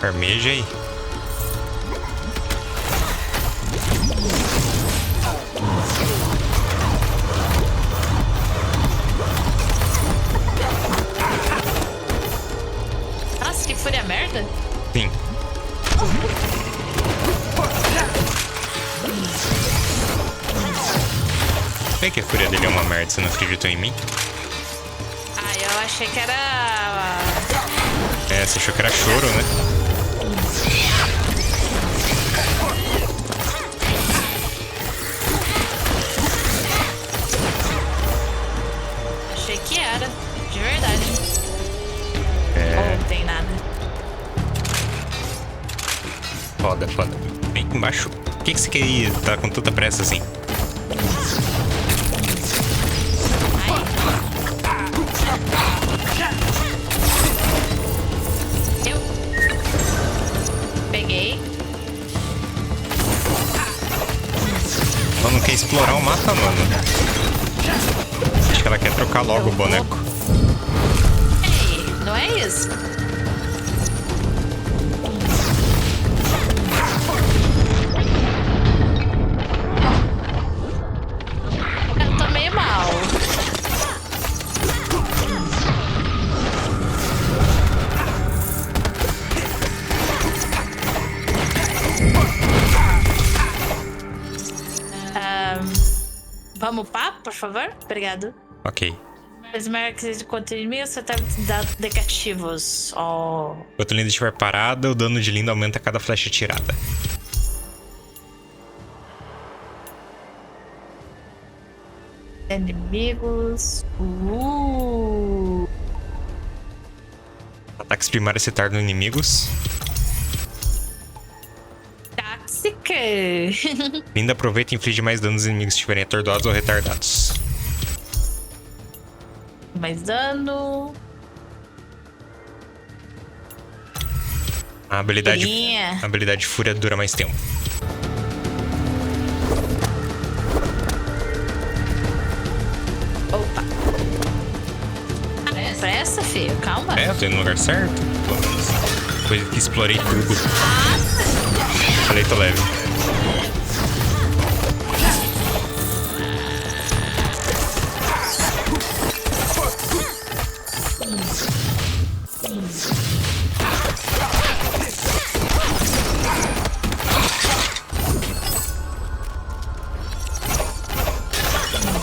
Armeja aí. Nossa, que fúria merda. Sim. Bem que a fúria dele é uma merda, você não acreditou em mim? Eu achei que era... Você achou que era choro, né? Achei que era, de verdade. Ou não tem nada. Foda. Bem aqui embaixo. Por que você queria tá com tanta pressa assim? Peguei. Ela não quer explorar o mapa, mano. Acho que ela quer trocar logo o boneco. Ei, não é isso? Eu tô meio mal. Vamos pá, por favor? Obrigado. Ok. Os marcos contra inimigo só tá dados negativos. Enquanto Linda estiver parada, o dano de Linda aumenta a cada flecha tirada. Inimigos. Ataques primários retardam inimigos. Tóxica. Linda aproveita e inflige mais danos aos inimigos que estiverem atordoados ou retardados. Mais dano. A habilidade Fúria dura mais tempo. Opa. Pressa, filho. Calma. É, eu tô indo no lugar certo. Pelo menos. Depois que explorei tudo. Falei, tô leve.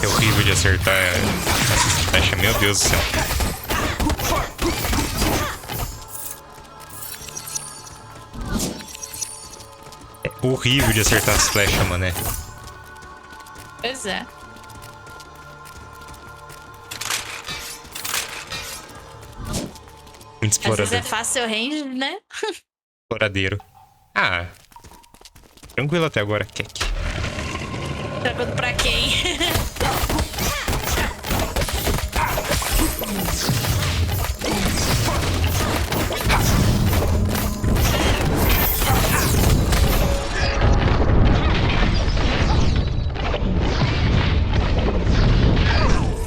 É horrível de acertar essa flecha, meu Deus do céu. É horrível de acertar as flechas, mané. Pois é. Muito Às explorador. vezes é fácil o range, né? Exploradeiro. Ah, tranquilo até agora, Kek. Tranquilo pra quem?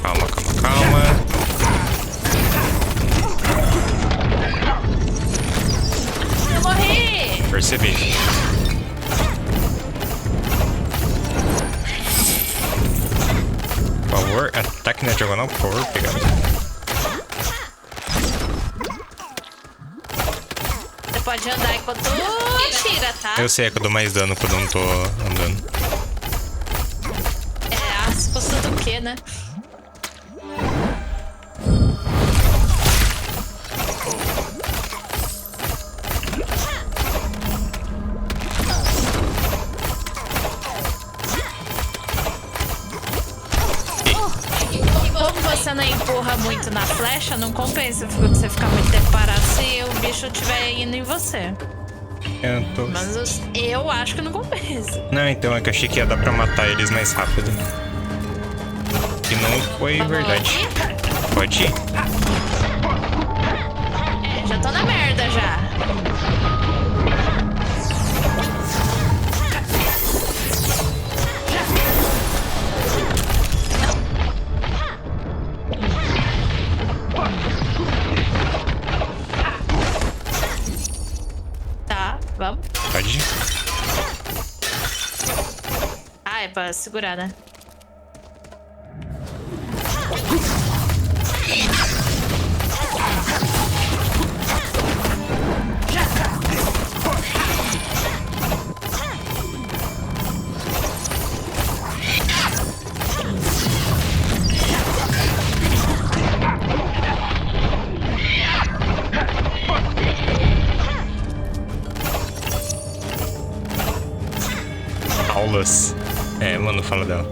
Calma, calma, calma. Eu morri! Percebi. Por favor, ataque na diagonal, por favor, pegar. Você pode andar enquanto tira, tá? Eu sei que eu dou mais dano quando eu não tô andando. É aspas do que, né? Como você não empurra muito na flecha, não compensa você ficar muito tempo parado se o bicho estiver indo em você. Eu tô... Mas eu acho que não compensa. Não, então é que eu achei que ia dar pra matar eles mais rápido. E não foi Vamos verdade. aqui? Pode ir. É, já tô na merda já. Tá, vamos. Pode ir. Ah, é pra segurar, né? Aulas. É, mano, fala dela.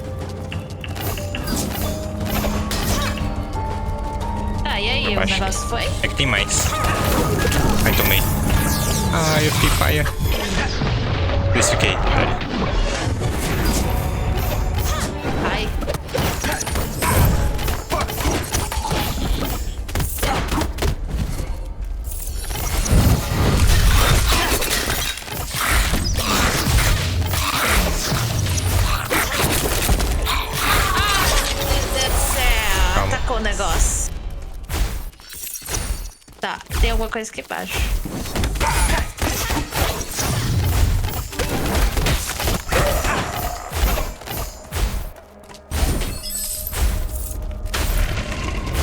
Tá, e aí? O Acho que- negócio foi? É que tem mais. Ai, tomei. Ah, eu fiquei paia. Especifiquei. Ai. Meu Deus do céu. Calma. Atacou o negócio. Tá, tem alguma coisa aqui embaixo.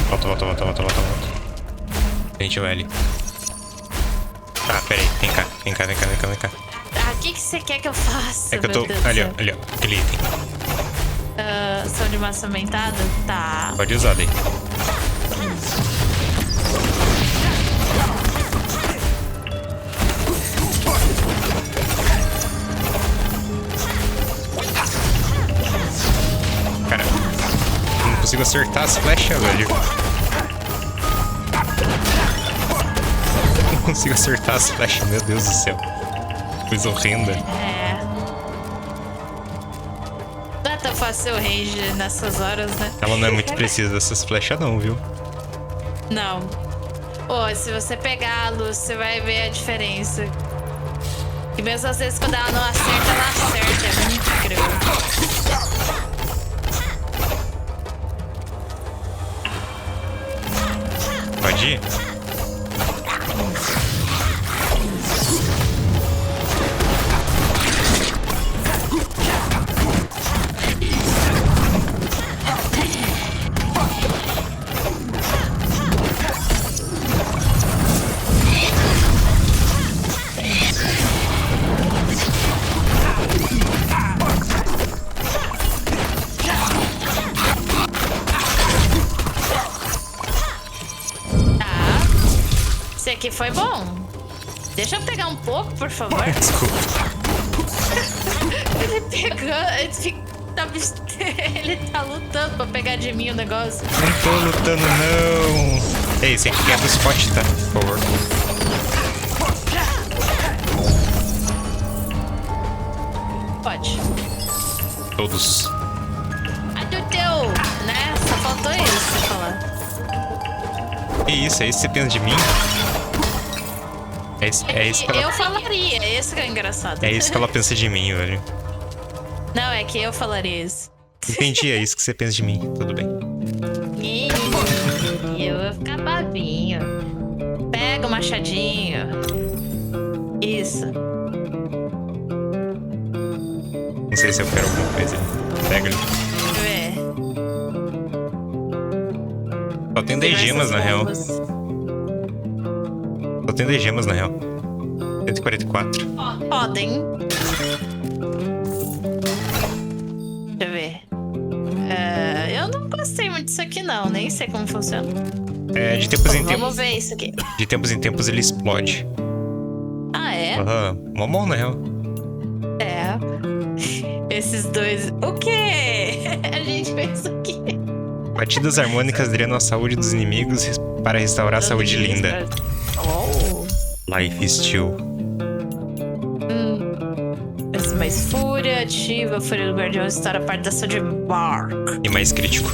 Volta. Gente, o L. Tá, peraí. Vem cá. Ah, o que você quer que eu faça? É que eu tô... meu Deus do Ali, ó. céu? Ali, ó. Aquele item. Som de massa aumentada? Tá. Pode usar daí. Cara, eu não consigo acertar as flechas, velho. consigo acertar as flechas, meu Deus do céu. Coisa horrenda. É. Não é tão fácil o range nessas horas, né? Ela não é muito precisa dessas flechas não, viu? Não. Pô, se você pegar a luz, você vai ver a diferença. E mesmo às vezes quando ela não acerta, ela acerta. É muito incrível. Pode ir? Esse aqui foi bom. Deixa eu pegar um pouco, por favor. Desculpa. Ele pegou... Ele tá lutando pra pegar de mim o negócio. Não tô lutando, não. Ei, você quebra o spot, tá? Por favor. Pode. Todos. A do teu, né? Só faltou isso você falar. Que isso? É isso que você pensa de mim? É isso que ela... Eu falaria, esse que é engraçado. É isso que ela pensa de mim, velho. Não, é que eu falaria isso. Entendi, é isso que você pensa de mim. Tudo bem. Eu vou ficar bavinho. Pega o machadinho. Isso. Não sei se eu quero alguma coisa. Pega ali. Deixa eu ver. Só tem 10 gemas, na real. Só tem 10 gemas, na real. 144. Podem. Deixa eu ver. Eu não gostei muito disso aqui, não. Nem sei como funciona. É, de tempos em tempos. Vamos ver isso aqui. De tempos em tempos ele explode. Ah, é? Aham. Mó bom, na real. É. Esses dois. O quê? A gente fez o quê? Batidas harmônicas drenam a saúde dos inimigos para restaurar a saúde linda. Oh. Life is chill. Mais fúria, ativa, a fúria do guardião restaura parte da saúde Bark. E mais crítico.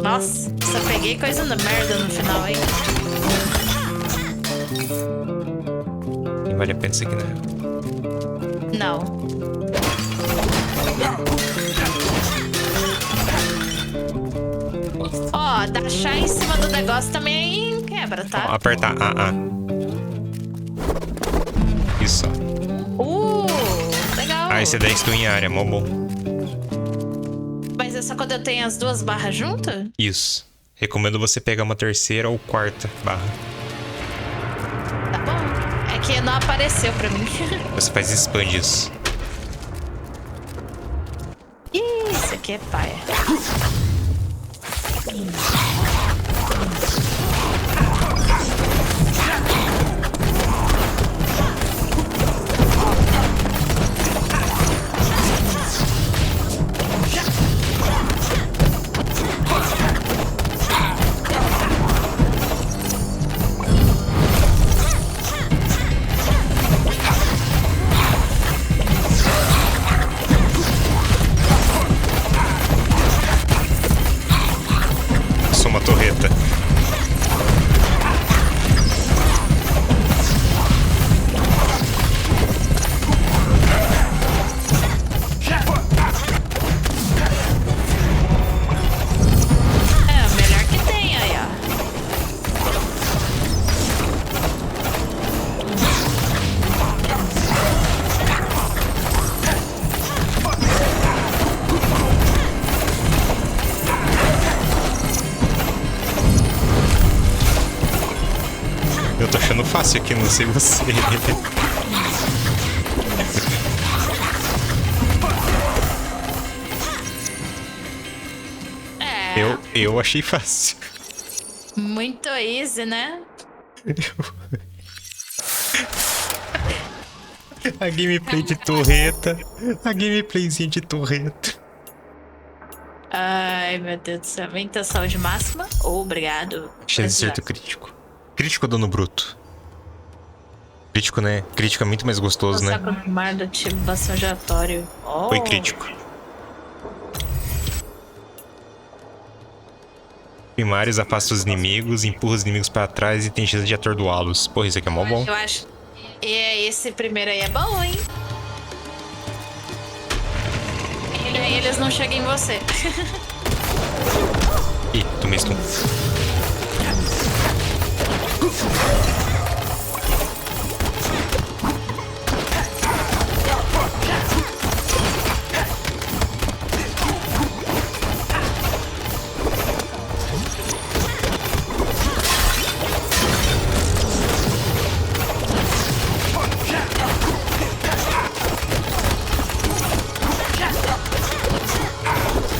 Nossa, só peguei coisa da merda no final, hein? E vale a pena isso aqui, né? Não. Ó, daxar em cima do negócio também quebra, tá? Ó, apertar A. Isso. Legal. Ah, esse é 10 em área, mó bom. Mas é só quando eu tenho as duas barras juntas? Isso. Recomendo você pegar uma terceira ou quarta barra. Tá bom. É que não apareceu pra mim. Você faz expand isso. Isso aqui é paia. Sou uma torreta. É, o melhor que tem aí, ó. Eu tô achando fácil aqui, não sei você. É. Eu achei fácil. Muito easy, né? A gameplay de torreta. A gameplayzinha de torreta. Ai, meu Deus do céu. Vem ter saúde máxima. Obrigado. Chance de acerto crítico. Crítico ou dano bruto? Crítico, né? Crítico é muito mais gostoso, né? Saco mar do tipo bastão giratório. Oh. Foi crítico. Primários afasta os inimigos, empurra os inimigos pra trás e tem chance de atordoá-los. Porra, isso aqui é mó bom. Eu acho. E esse primeiro aí é bom, hein? E aí eles não chegam em você. Ih, tomei stun.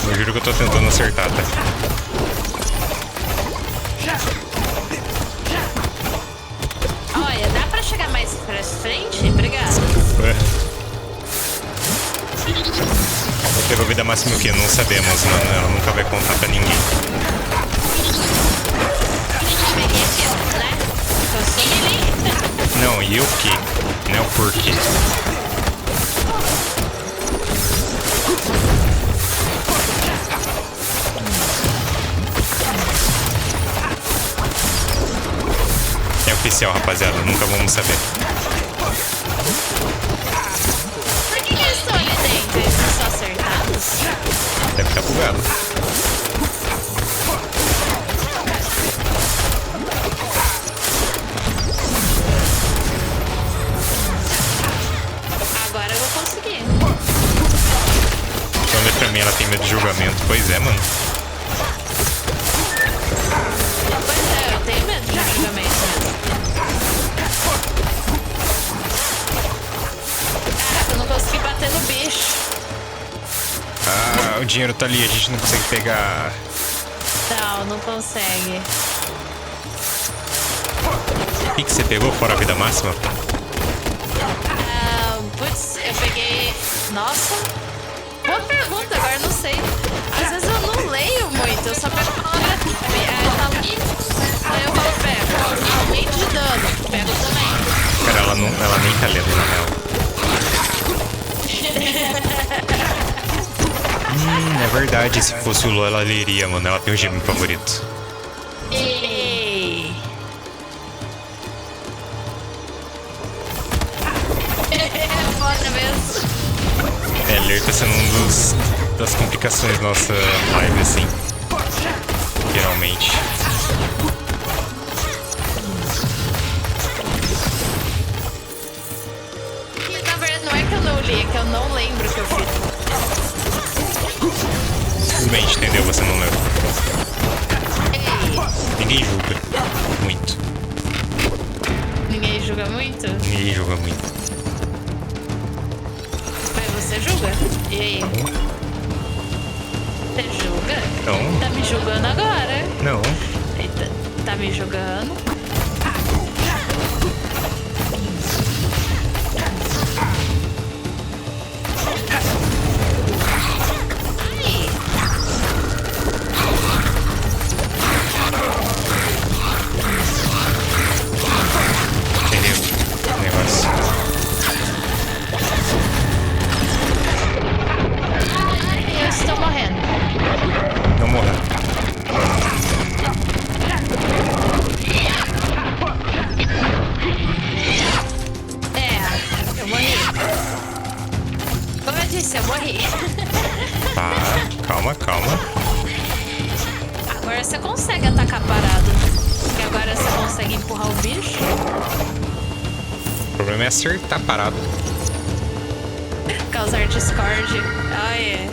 Eu juro que eu tô tentando acertar, tá? Olha, dá pra chegar mais pra frente? Obrigada. Pegou vida máxima o quê? Não sabemos, mano. Ela nunca vai contar pra ninguém. Peguei aqui, né? Eu sou melee. Não, e o quê? Não é o porquê. É oficial, rapaziada. Nunca vamos saber. Por que eles estão ali dentro? Eles são só acertados? Deve estar bugado. Agora eu vou conseguir. Olha pra mim, ela tem medo de julgamento. Pois é, mano. Pois é, eu tenho medo de julgamento mesmo. Caraca, eu não consegui bater no bicho. Ah, o dinheiro tá ali. A gente não consegue pegar. Não consegue. O que você pegou fora a vida máxima? Putz, eu peguei. Nossa! Boa pergunta, agora eu não sei. Às vezes eu não leio muito, eu só pego a palavra. Aí eu falo, pego. Aumento de dano, pego também. Cara, ela nem tá lendo, na real. É verdade. Se fosse o LoL, ela leria, mano. Ela tem o gêmeo favorito. Ei! É foda mesmo. É, ler tá sendo das complicações da nossa live, assim. Geralmente. E na verdade não é que eu não li, é que eu não lembro o que eu fiz. Simplesmente, entendeu? Você não lembra. Ei! Ninguém julga muito. Ninguém julga muito? Ninguém julga muito. Mas você julga? E aí? Você julga? Não. Tá me julgando agora? Não. Eita, tá me julgando? Ai! Entendeu? O negócio. Ai, eu estou morrendo. Não morra. É, eu morri. Como eu disse, eu morri. Tá, calma, calma. Agora você consegue atacar parado. Porque agora você consegue empurrar o bicho. O problema é acertar parado. Causar discord. Ah, é.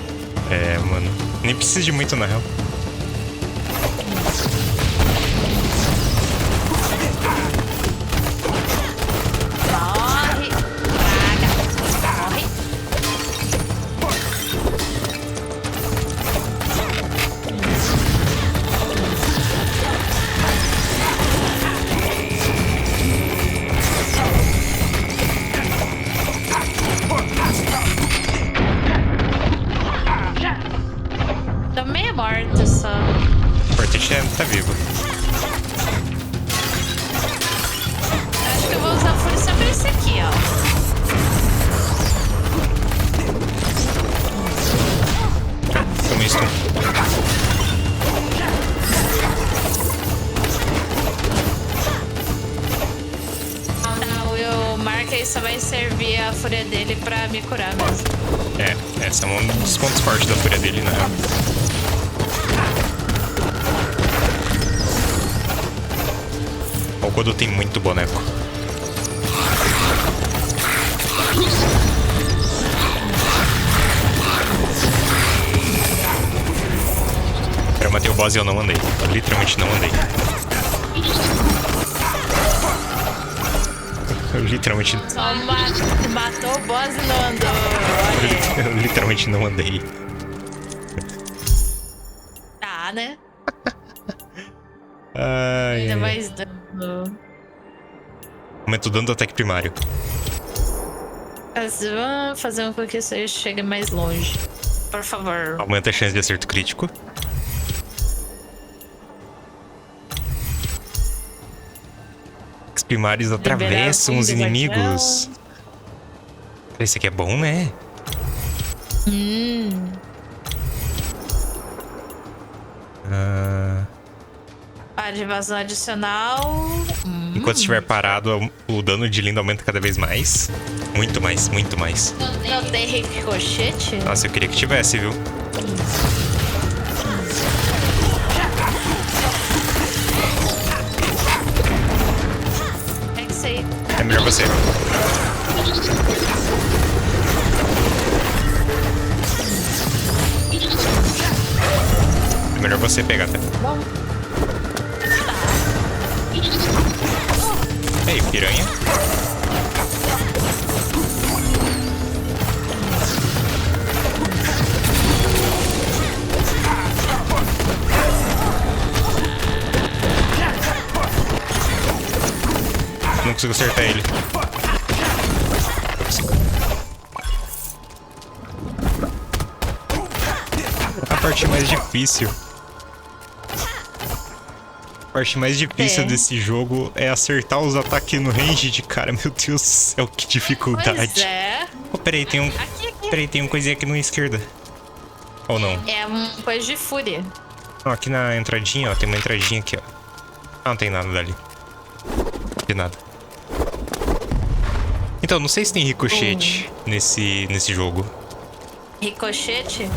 É, mano. Nem precisa de muito, na real. Morre. Praga. Morre. Tô meio morta só. O importante é tá vivo. Acho que eu vou usar força esse aqui, ó. Toma isso. Não, o Mark aí só vai servir a fúria dele pra me curar mesmo. É, esse é um dos pontos fortes da fúria dele, na real. O Godo tem muito boneco. Eu matei o boss e eu não andei. Eu literalmente não andei. Eu literalmente... Só matou o boss e não andou. Olha. Eu literalmente não andei. Tá, né? Ai, Ainda ai. mais dano. Aumento o dano do ataque primário. Vamos fazer com que isso aí chegue mais longe. Por favor. Aumenta a chance de acerto crítico. Os primários atravessam os inimigos. Esse aqui é bom, né? Para de evasão adicional. Enquanto estiver parado, o dano de Linda aumenta cada vez mais. Muito mais, muito mais. Não tem ricochete? Nossa, eu queria que tivesse, viu? É que sei. É melhor você. É melhor você pegar, tá? Ei, piranha. Não consigo acertar ele. A parte mais difícil. A parte mais difícil desse jogo é acertar os ataques no range de cara. Meu Deus do céu, que dificuldade. Pois é. Oh, peraí, tem um... Aqui. Peraí, tem um coisinha aqui na esquerda. Ou não? É uma coisa de fúria. Não, aqui na entradinha, ó. Tem uma entradinha aqui, ó. Ah, não tem nada dali. De nada. Então, não sei se tem ricochete nesse jogo. Ricochete?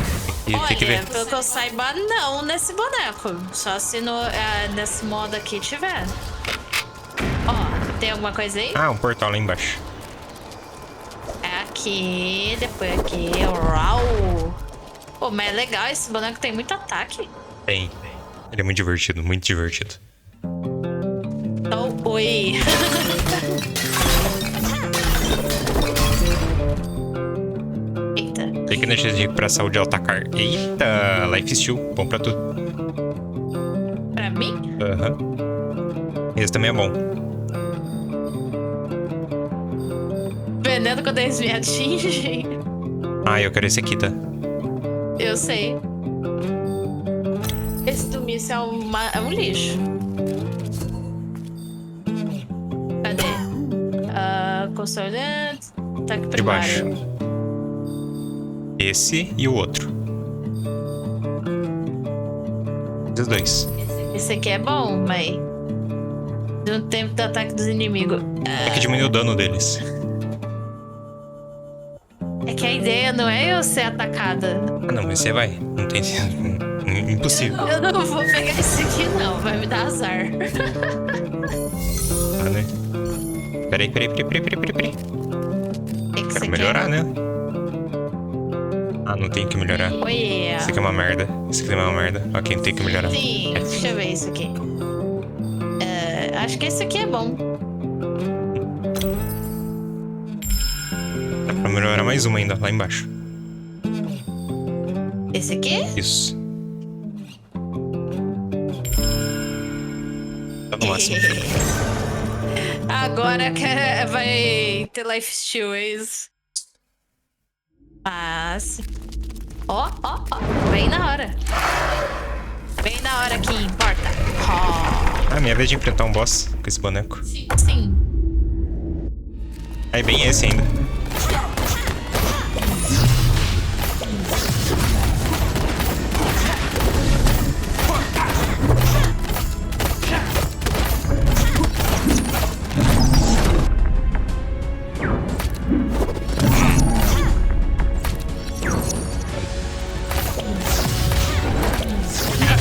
E Olha, tem que ver. pelo que eu saiba, não nesse boneco. Só se nesse modo aqui tiver. Ó, tem alguma coisa aí? Ah, um portal lá embaixo. É aqui, depois aqui. Uau! Pô, mas é legal, esse boneco tem muito ataque. Tem. Ele é muito divertido, muito divertido. Oh, oi! Eita. Tem que deixar de recuperar saúde ao atacar. Eita, Life Steal. Bom pra tu. Pra mim? Aham. Esse também é bom. Veneno quando eles me atingem. Ah, eu quero esse aqui, tá? Eu sei. Esse do míssil é um lixo. Cadê? Consolidante. Ataque De baixo. primário. Esse e o outro. Esses dois. Esse aqui é bom, mas... no tempo do ataque dos inimigos. É que diminui o dano deles. É que a ideia não é eu ser atacada. Ah, não, mas você vai. Não tem... Impossível. Eu não vou pegar esse aqui, não. Vai me dar azar. Ah, né? Peraí. É que Quero melhorar, né? Ah, não tem que melhorar. Oiê. Isso aqui é uma merda. Isso aqui também é uma merda. Ok, não tem que melhorar. Sim, deixa eu ver isso aqui. Acho que esse aqui é bom. Dá pra melhorar mais uma ainda, lá embaixo. Esse aqui? Isso. Tá no máximo. Agora vai ter life steal, é isso? Mas... Ó. Bem na hora. Bem na hora que importa. Ah, minha vez de enfrentar um boss com esse boneco. Sim. Aí bem esse ainda.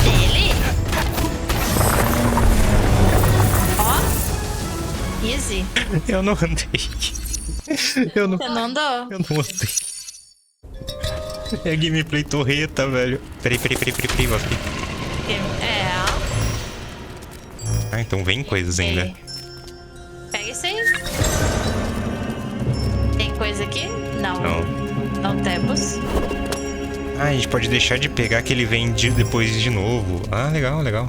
Ele? Ó. Easy. Eu não andei. Eu não Você não andou? Eu não andei. É gameplay torreta, velho. Peraí, vou abrir. É. Ah, então vem coisas ainda. Pega isso aí. Tem coisa aqui? Não. Não. Não temos. Ah, a gente pode deixar de pegar que ele vem depois de novo. Ah, legal, legal.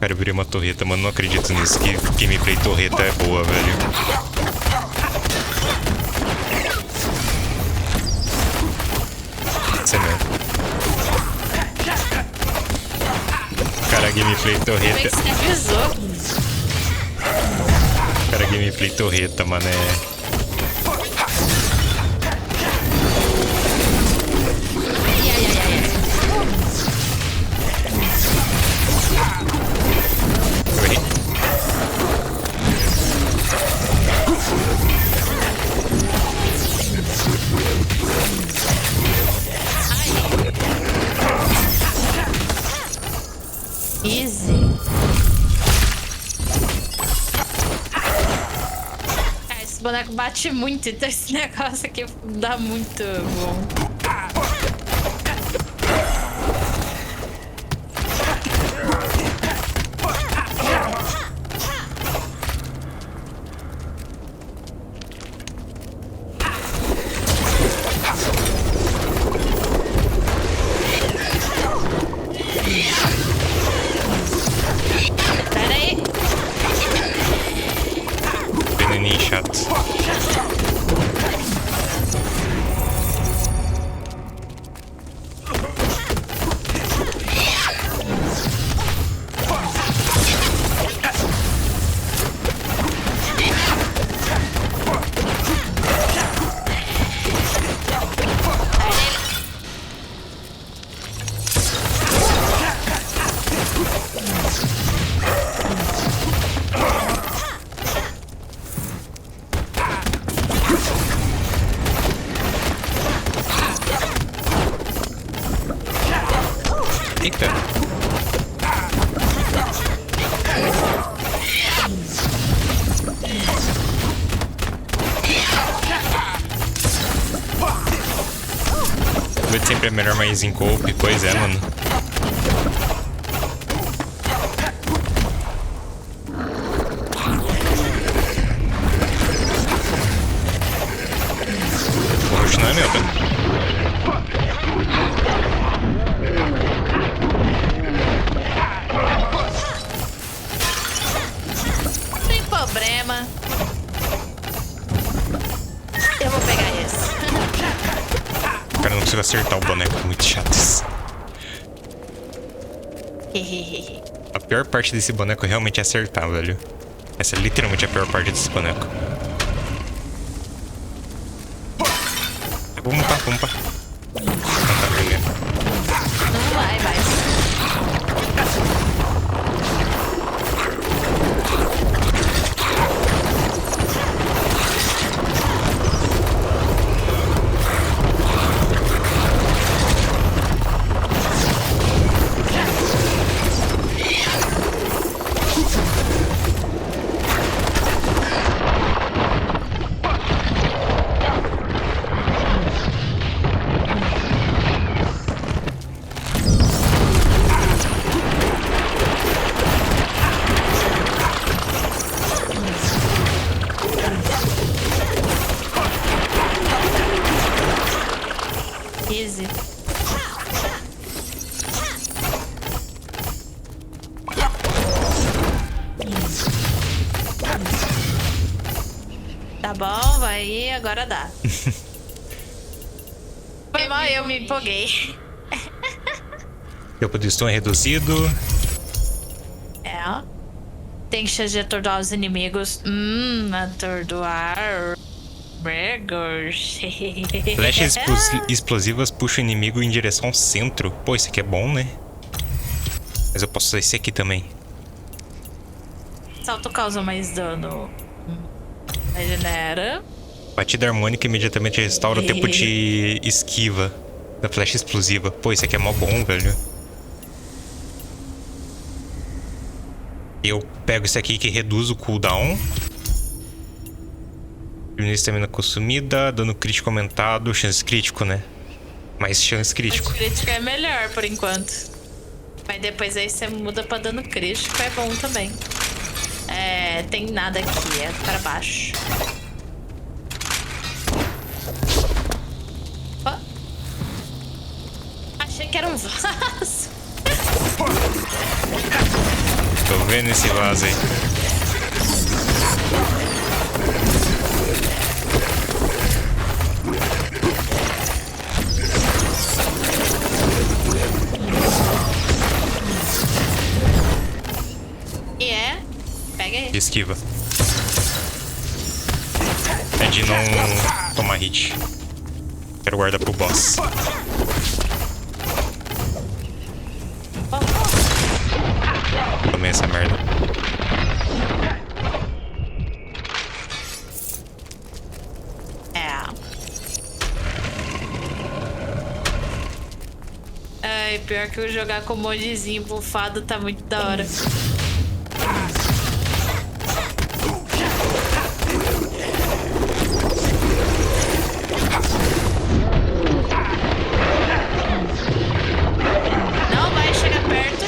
Cara, eu virei uma torreta, mano. Não acredito nisso. Que gameplay torreta é boa, velho. Isso mesmo. Cara, gameplay Como é torreta. que você avisou? Cara, gameplay torreta, mano. É. Ai, ai, ai, ai. Eu errei. Easy. Esse boneco bate muito, então esse negócio aqui dá muito bom. Pera aí. Veneninho chato. Eita. Vê sempre é melhor mais em cope, pois é, mano. O roxo não é meu, velho. Não tem problema. Eu vou pegar esse. Cara, eu não consigo acertar o boneco, é muito chato isso. A pior parte desse boneco realmente é acertar, velho. Essa é literalmente a pior parte desse boneco. Vamos upar, vamos upar. Não tá perdendo. Não vai, vai. Easy. Tá bom, vai aí, agora dá. Foi mal, eu me empolguei. Tempo de stun é reduzido. É, ó. Tem chance de atordoar os inimigos. Atordoar... Burgers. Flechas explosivas puxam o inimigo em direção ao centro. Pô, isso aqui é bom, né? Mas eu posso usar esse aqui também. Salto causa mais dano. Regenera. Batida harmônica imediatamente restaura o tempo de esquiva da flecha explosiva. Pô, isso aqui é mó bom, velho. Eu pego esse aqui que reduz o cooldown. Diminui estamina consumida, dano crítico aumentado, chance crítico, né? Mais chance crítico. Chance crítico é melhor por enquanto. Mas depois aí você muda pra dano crítico, é bom também. É, tem nada aqui, é pra baixo. Oh. Achei que era um vaso. Tô vendo esse vaso aí. E é? Pega aí. Esquiva. É de não tomar hit. Quero guardar pro boss. Tomei essa merda. É. Ai, pior que eu jogar com o modzinho bufado tá muito da hora. Não vai chegar perto.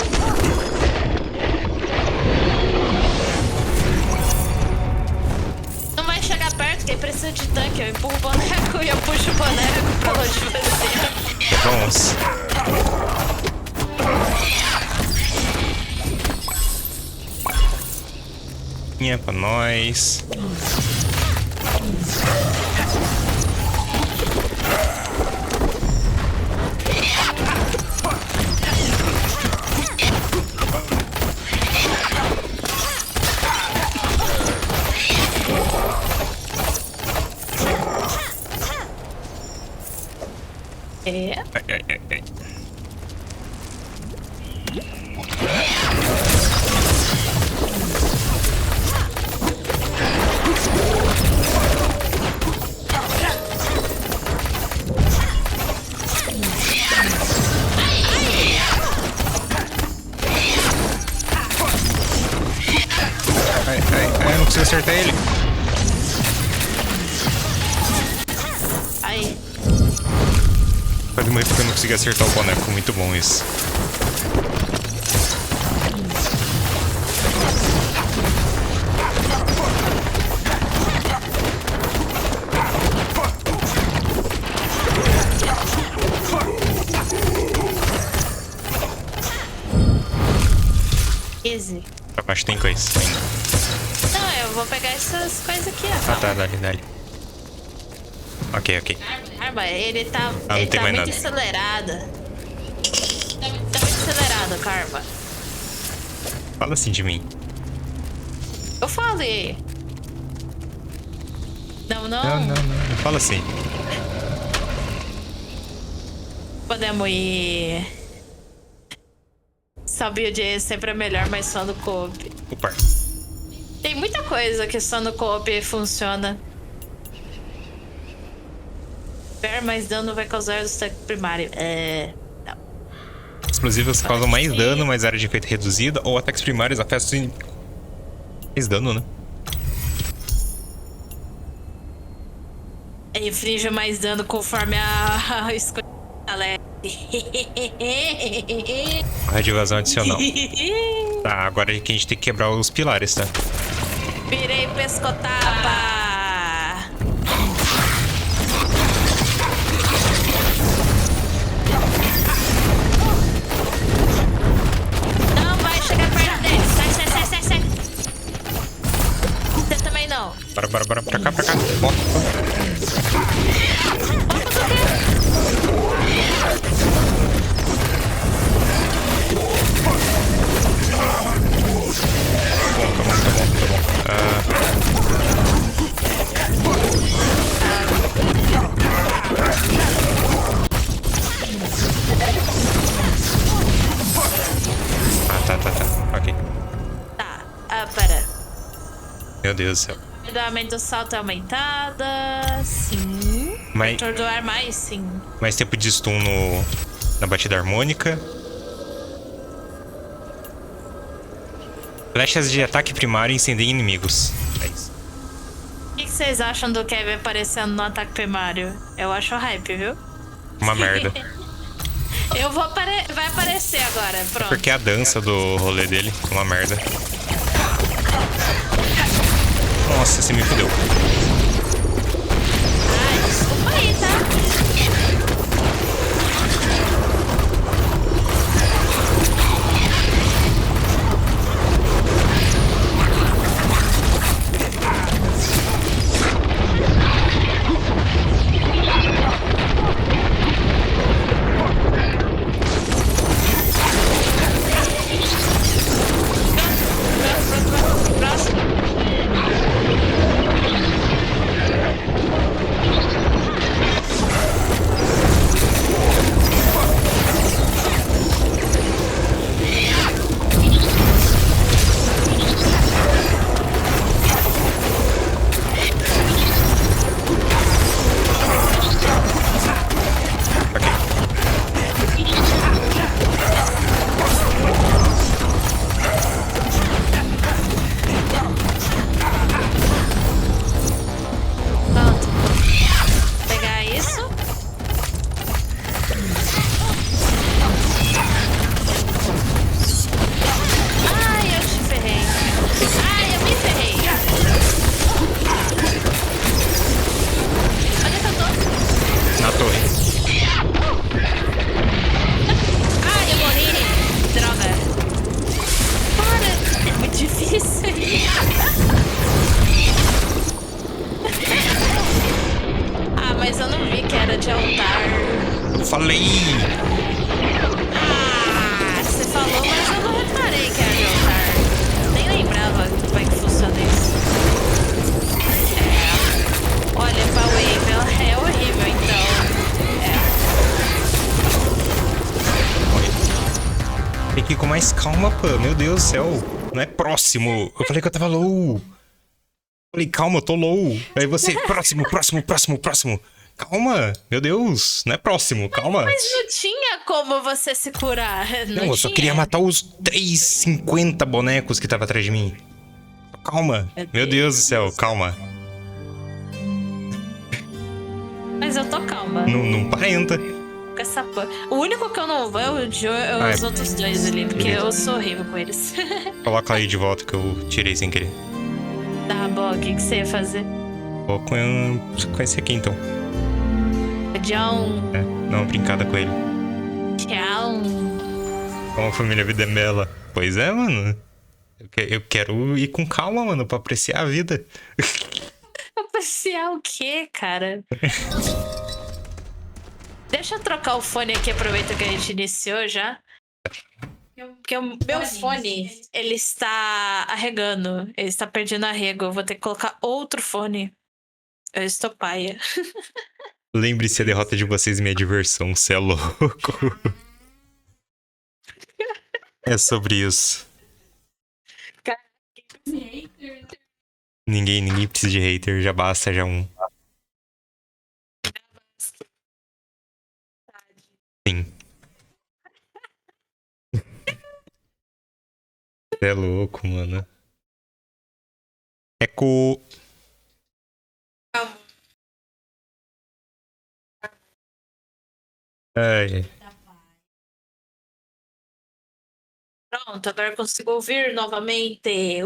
Não vai chegar perto, quem precisa de tanque. Eu empurro o boneco e eu puxo o boneco pra longe de você. Vamos. Pra nós. É. Ai, ai, ai, ai. Ai, eu não consigo acertar ele. Aí. Quase morri porque eu não consegui acertar o boneco. Muito bom isso. Easy. Pra baixo tem coisa ainda. Não, eu vou pegar essas coisas aqui, ó. Ah, tá, dali. Ok. Arma, ele tá, não ele tem tá mais muito nada. acelerado. Tá muito acelerado, Karma. Fala assim de mim. Eu falei. Não. Não. Fala assim. Podemos ir. Só build sempre é melhor, mas só no co-op. Opa. Tem muita coisa que só no co-op funciona. Ver mais dano vai causar destaque primário. Não. Explosivos causam mais dano, mais área de efeito reduzida, ou ataques primários afetam mais dano, né? Inflige mais dano conforme a escolha. Barra de evasão adicional. Tá, agora é que a gente tem que quebrar os pilares, tá? Virei pescotapa! Não vai chegar perto dele! Sai! Você também não! Bora, pra cá. Bota. Meu Deus do céu. O aumento do salto é aumentada. Sim. Mas, Vetor do ar mais, sim. mais tempo de stun na batida harmônica. Flechas de ataque primário incendeiam inimigos. É isso. O que vocês acham do Kevin aparecendo no ataque primário? Eu acho hype, viu? Uma merda. Vai aparecer agora, pronto. Porque a dança do rolê dele é uma merda. Nossa, você me fudeu. Ai, desculpa aí, tá? Próximo. Pronto. Pegar isso. Ai, eu te ferrei. Ai, eu me ferrei. Onde é que eu tô? Na torre. Ai, eu morri. Droga. Para. É muito difícil. Ah, mas eu não vi que era de altar. Eu falei! Ah, você falou, mas eu não reparei que era de altar. Eu nem lembrava como é que funciona isso. É. Olha, pra Wave é horrível, então. Tem que ir com mais calma, pô. Meu Deus do céu. Não é próximo. Eu falei que eu tava low. Falei, calma, eu tô low. Aí você, próximo. Calma, meu Deus. Não é próximo, calma. Mas não tinha como você se curar. Não, eu só queria matar os 350 bonecos que tava atrás de mim. Calma. Meu Deus do céu, calma. Mas eu tô calma. Não aparenta. Com essa porra. O único que eu não vou é o Joe e os outros dois ali, porque eu sou horrível com eles. Coloca aí de volta que eu tirei sem querer. Tá bom, o que você ia fazer? Vou com esse aqui então. John. É, dá uma brincada com ele. Tchau. Como a família vida é bela. Pois é, mano. Eu quero ir com calma, mano, pra apreciar a vida. Apreciar o quê, cara? Deixa eu trocar o fone aqui, aproveita que a gente iniciou já. Porque o meu fone, ele está arregando. Ele está perdendo arrego. Eu vou ter que colocar outro fone. Eu estou paia. Lembre-se, a derrota de vocês é minha diversão, cê é louco. É sobre isso. Ninguém precisa de hater, já basta já um. Sim. Cê é louco, mano. Eco. Ai. Pronto, agora eu consigo ouvir novamente. Ai,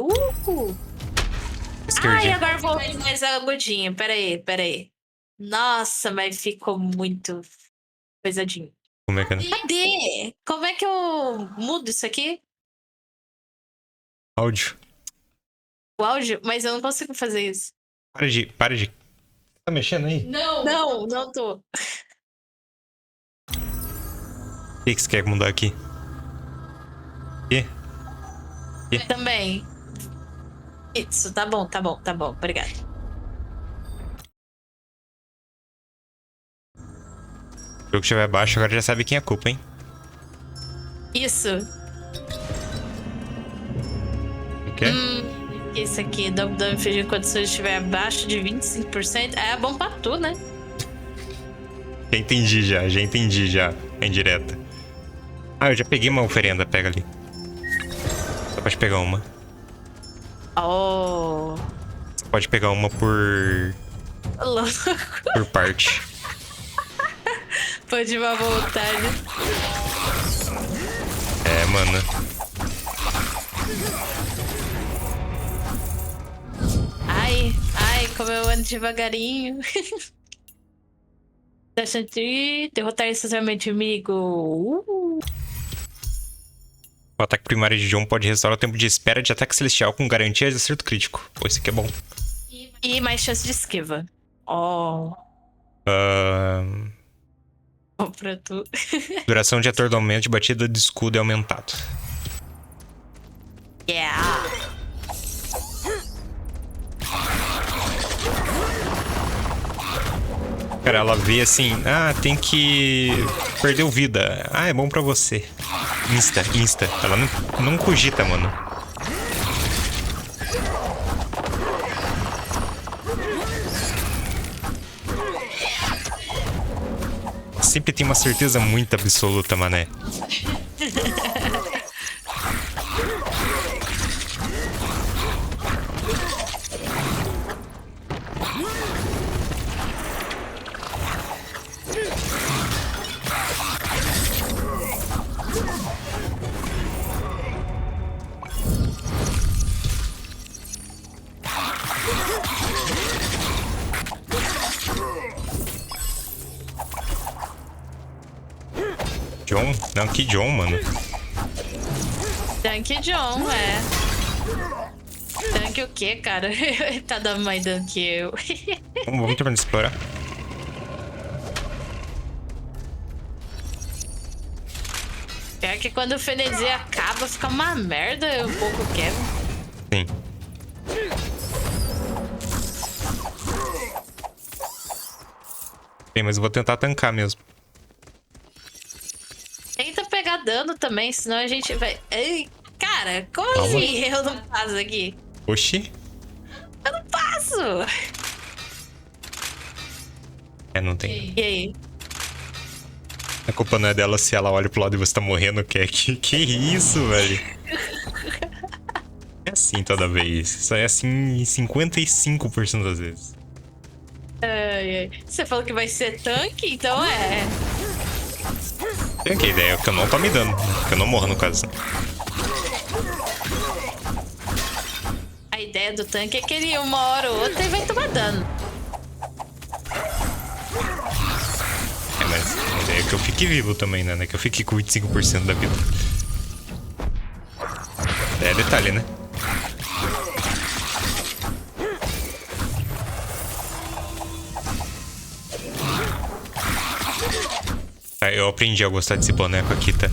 Esquerdinha. agora vou ouvir mais agudinho. Peraí. Nossa, mas ficou muito pesadinho. Como é que é? Cadê? Como é que eu mudo isso aqui? Áudio. O áudio? Mas eu não consigo fazer isso. Para de. Tá mexendo aí? Não tô. O que você quer mudar aqui? E? Também. Isso, tá bom. Obrigada. O jogo estiver baixo, agora já sabe quem é a culpa, hein? Isso. O quê? Isso aqui, double dano infligido quando você estiver abaixo de 25%. É bom pra tu, né? Já entendi já. É indireta. Ah, eu já peguei uma oferenda, pega ali. Só pode pegar uma. Oh. Você pode pegar uma por Louco. parte. Pode ir à vontade. É, mano. Ai, como eu ando devagarinho. Deixa de derrotar essencialmente inimigo. O ataque primário de John pode restaurar o tempo de espera de ataque celestial com garantia de acerto crítico. Pô, isso aqui é bom. E mais chance de esquiva. Oh. Bom pra tu. Duração de atordoamento de batida de escudo é aumentado. Yeah. Cara, ela vê assim, tem que... Perdeu vida. Ah, é bom pra você. Insta. Ela não cogita, mano. Sempre tem uma certeza muito absoluta, mané. John? Não, que John, mano. Dunk John, é. Dunk o quê, cara? Tá dando mais dano que eu. Vamos terminar de explorar. Pior que quando o frenesi acaba, fica uma merda, eu pouco quero. Sim. Bem, mas eu vou tentar tancar mesmo. Tenta pegar dano também, senão a gente vai... Ei, cara, como Calma. assim eu não passo aqui? Oxi. Eu não passo! É, não tem. E aí? A culpa não é dela se ela olha pro lado e você tá morrendo, que isso, velho? É assim toda vez. Isso é assim 55% das vezes. Ai. Você falou que vai ser tanque, então é. Tem que ideia, que eu não tô me dando, né? Que eu não morro no caso. A ideia do tanque é que ele uma hora ou outra vai tomar dano. É, mas a ideia é que eu fique vivo também, né? Que eu fique com 25% da vida. É detalhe, né? Eu aprendi a gostar desse boneco aqui, tá?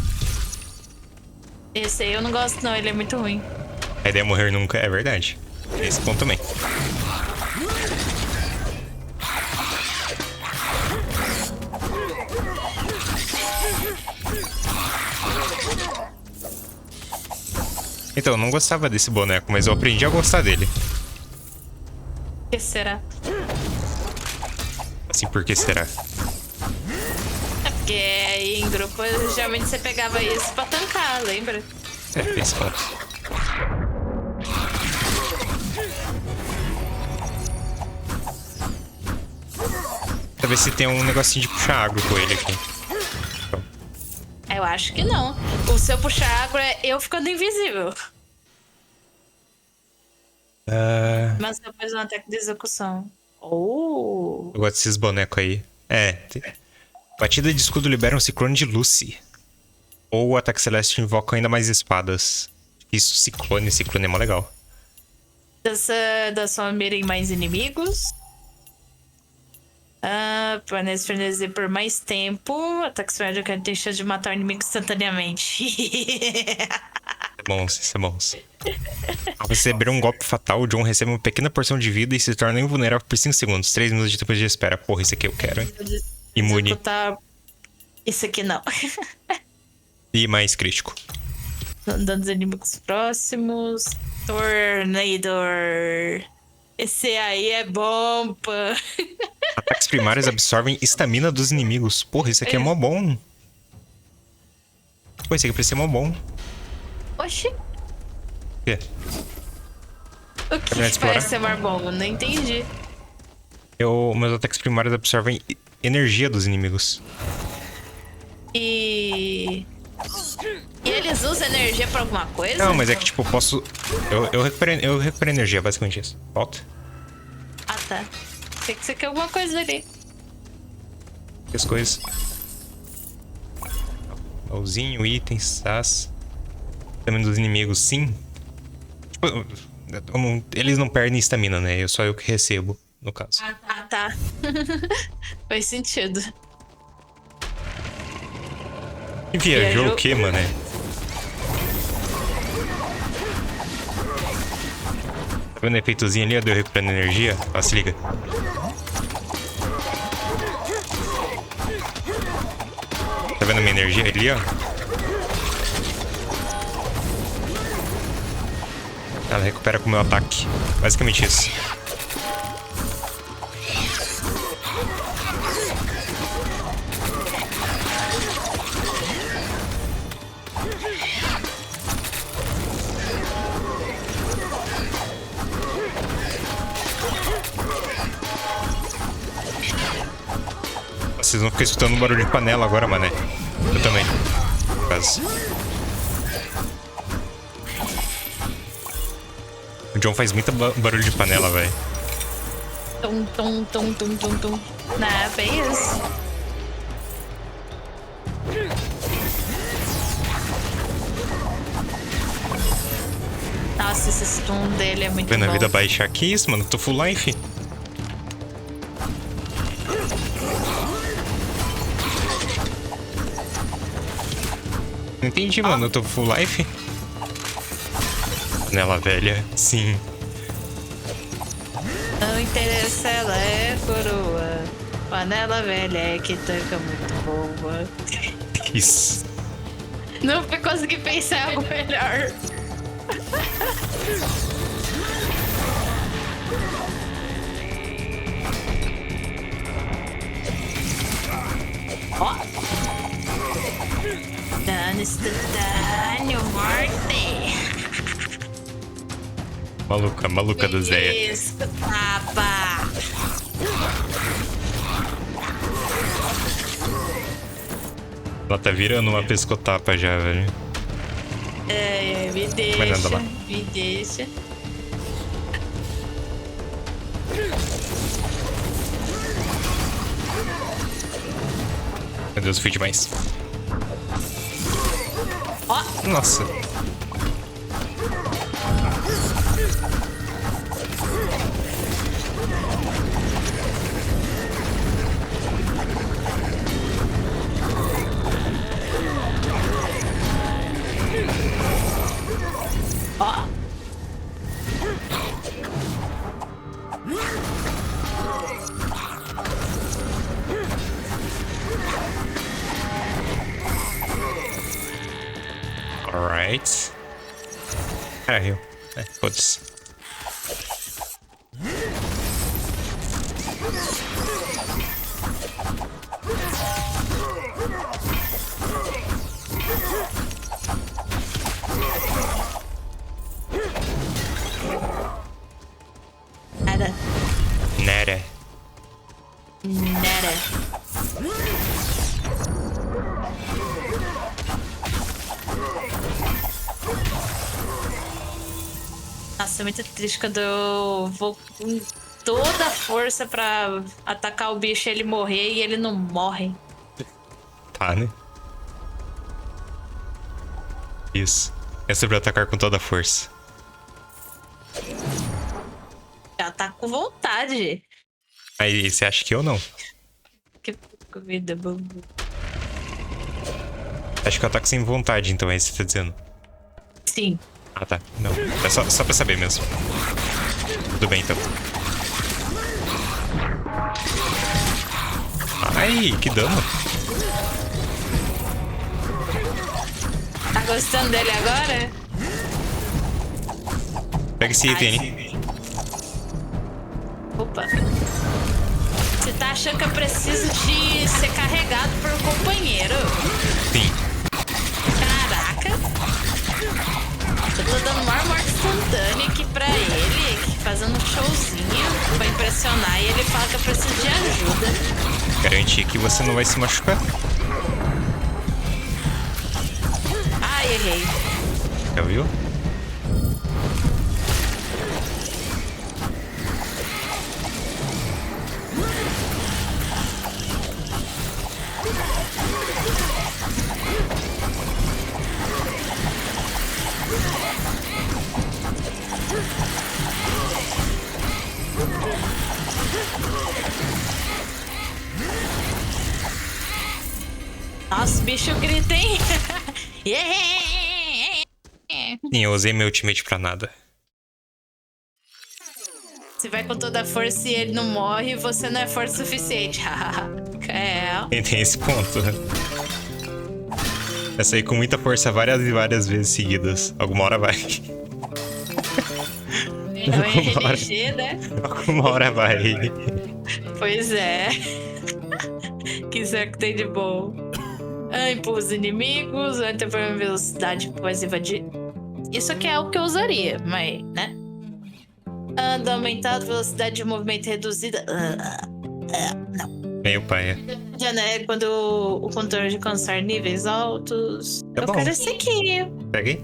Esse aí eu não gosto não, ele é muito ruim. A ideia é morrer nunca, é verdade. Tem esse ponto também. Então, eu não gostava desse boneco, mas eu aprendi a gostar dele. O que será? Assim, por que será? Porque aí em grupo geralmente você pegava isso pra tancar, lembra? É, fez ponto. Pra ver se tem um negocinho de puxar água com ele aqui. Eu acho que não. O seu puxar água é eu ficando invisível. Mas depois um ataque de execução. Oh! Eu gosto desses bonecos aí. Batida de escudo libera um ciclone de Lucy. Ou o ataque celeste invoca ainda mais espadas. Isso, ciclone é mó legal. Da sua mira em mais inimigos. Permanece frenesi por mais tempo. Ataque celeste que tem chance de matar o inimigo instantaneamente. É bom, isso é bom. Ao receber um golpe fatal, o John recebe uma pequena porção de vida e se torna invulnerável por 5 segundos. 3 minutos de tempo de espera. Porra, isso aqui eu quero, hein? Imune. Executar... Isso aqui não. E mais crítico. Danos inimigos próximos. Tornador. Esse aí é bom, pã. Ataques primários absorvem estamina dos inimigos. Porra, isso aqui é mó bom. Pô, esse aqui parece ser mó bom. Oxi. O quê? O que parece ser mais bom? Não entendi. Meus ataques primários absorvem energia dos inimigos. E eles usam energia pra alguma coisa? Não, mas é que tipo, eu posso... Eu recupero energia, basicamente isso. Volta. Ah, tá. Tem que ser que alguma coisa ali. As coisas. Baúzinho, itens, sas. Também dos inimigos, sim. Tipo, eles não perdem estamina, né? Só eu que recebo, no caso. Ah, tá. Faz sentido. E viajou o quê, mano? Tá vendo o efeitozinho ali, ó, de eu recuperando energia? Ó, se liga. Tá vendo a minha energia ali, ó? Ela recupera com o meu ataque. Basicamente isso. Vocês vão ficar escutando um barulho de panela agora, mané. Eu também. No caso. O John faz muito barulho de panela, velho. Tum, tum, tum, tum, tum, tum. Não, bem isso. Nossa, esse stun dele é muito Vendo bom. a vida baixar aqui, isso, mano. Tô full life. Não entendi, mano. Eu tô full life. Panela velha, sim. Não interessa, ela é coroa. Panela velha é que tanca muito boa. Isso. Não consegui pensar algo melhor. Ó. Dano instantâneo, morte. Maluca da Zéia. Isso, tapa. Ela tá virando uma pescotapa já, velho. Me Vai nada deixa, lá. me deixa. Meu Deus, fui demais. Ó. Nossa. Ó. Alright. Caralho. Foda-se. Nada. Nera. Nada. Nossa, é muito triste quando eu vou com toda a força pra atacar o bicho e ele morrer e ele não morre. Tá, né? Isso. É sobre atacar com toda a força. Já tá com vontade. Aí você acha que eu não? Que comida bambu. Acho que eu ataco sem vontade, então é isso que você tá dizendo. Sim. Ah, tá. Não. É só pra saber mesmo. Tudo bem, então. Ai, que dano. Tá gostando dele agora? Pega esse item aí. Opa. Você tá achando que eu preciso de ser carregado por um companheiro? Sim. Caraca. Eu tô dando maior morte instantânea aqui pra ele, aqui fazendo um showzinho pra impressionar, e ele fala que eu preciso de ajuda. Garantir que você não vai se machucar. Ai, errei. Já viu? Nossa, o bicho grita, hein? Sim, eu usei meu ultimate pra nada. Você vai com toda a força e ele não morre, você não é forte o suficiente. É. E tem esse ponto. Eu saí com muita força várias e várias vezes seguidas. Alguma hora vai. É o RNG, né? Alguma hora vai. Pois é. Que será que tem de bom? Empurra os inimigos, aumenta a velocidade após invadir. Isso aqui é o que eu usaria, mas, né? Anda aumentado, velocidade de movimento reduzida. Não. Meio paia. Já, né? Quando o controle de alcançar níveis altos. É eu bom. quero esse aqui. Pega aí.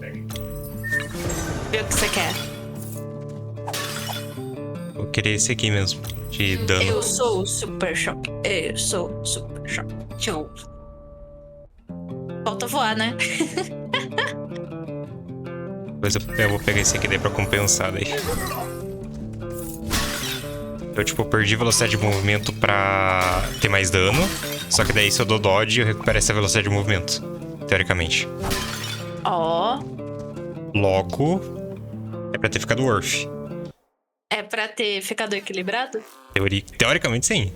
Vê o que você quer. Vou querer esse aqui mesmo. De dano. Eu sou o Super Choque. Eu sou o Super Choque. Tchau. Falta voar, né? Depois eu vou pegar esse aqui daí pra compensar daí. Eu, tipo, perdi velocidade de movimento pra ter mais dano. Só que daí se eu dou dodge, eu recupero essa velocidade de movimento. Teoricamente. Ó. Logo, é pra ter ficado worth. É pra ter ficado equilibrado? Teoricamente, sim.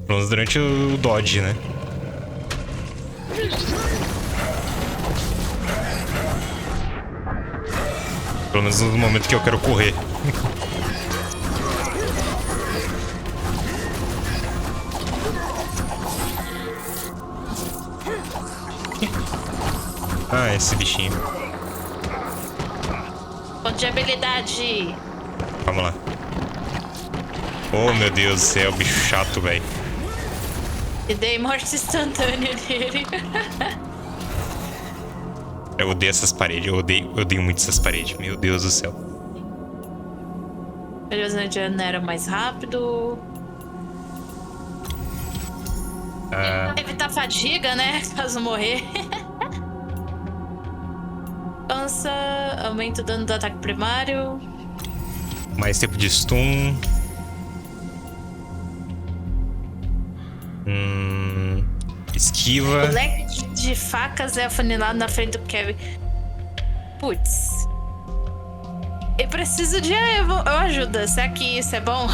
Pelo menos durante o dodge, né? Pelo menos no momento que eu quero correr. Ah, esse bichinho. Ponto de habilidade. Vamos lá. Oh, meu Deus do céu, bicho chato, velho. E dei morte instantânea nele. Eu odeio essas paredes, eu odeio muito essas paredes. Meu Deus do céu. Beleza, era mais rápido. Evitar fadiga, né? Caso morrer. Cansa, aumenta o dano do ataque primário. Mais tempo de stun. Esquiva. O leque de facas é afunilado na frente do Kevin. Putz. Eu preciso de eu ajuda. Será que isso é bom?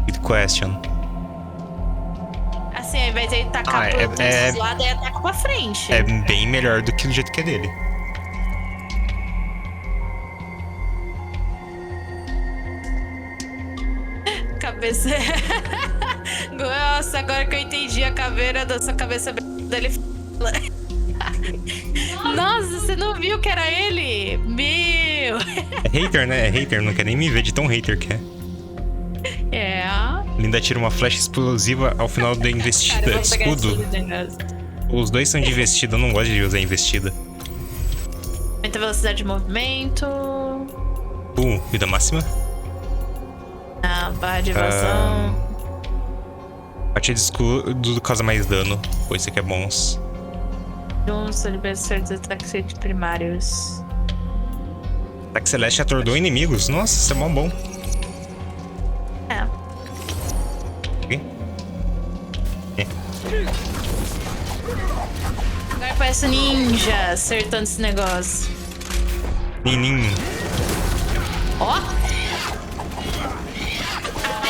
Good question. Assim, ao invés de ele tacar pro lado, ele ataca pra frente. É bem melhor do que o jeito que é dele. Cabeça. Nossa, agora que eu entendi a caveira da sua cabeça dele. Nossa, você não viu que era ele? Meu! É hater, né? É hater, não quer nem me ver de tão hater que é. É. Ele ainda tira uma flecha explosiva ao final da investida. Cara, Escudo. Os dois são de investida, eu não gosto de usar investida. Aumenta a velocidade de movimento. Vida máxima. Barra de evasão. Batida de escudo causa mais dano. Pô, isso aqui é bons. Juntos, libera certos ataques primários. Ataque Celeste atordoa inimigos. Nossa, isso é mó bom. É. Okay. Agora parece um ninja acertando esse negócio. Nininho. Ó!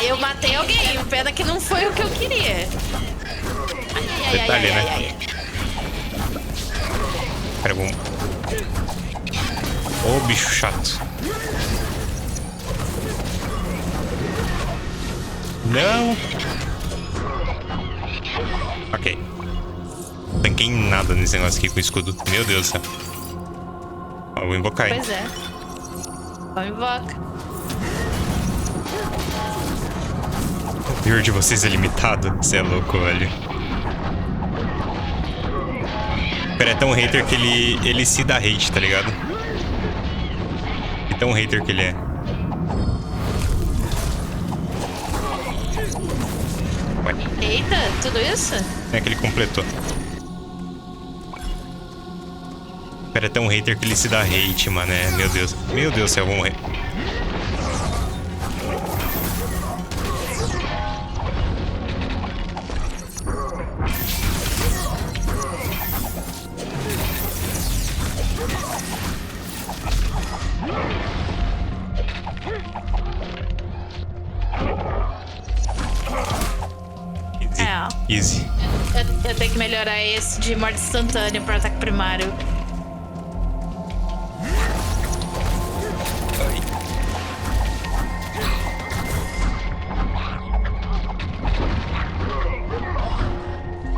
Eu matei alguém, o pena que não foi o que eu queria. Detalhe, né? Pera, vamos. Ô, bicho chato. Não. Ok. Não tanquei nada nesse negócio aqui com o escudo. Meu Deus do céu. Ó, eu vou invocar, hein? Pois é. Então invoca. O poder de vocês é limitado. Você é louco, velho. Pera, é tão hater que ele se dá hate, tá ligado? É tão hater que ele é. Ué, Eita, tudo isso? é que ele completou. Pera, é tão hater que ele se dá hate, mano. É, meu Deus. Meu Deus do céu, eu vou morrer. Easy. É, ó. Easy. Eu tenho que melhorar esse de morte instantânea pro ataque primário.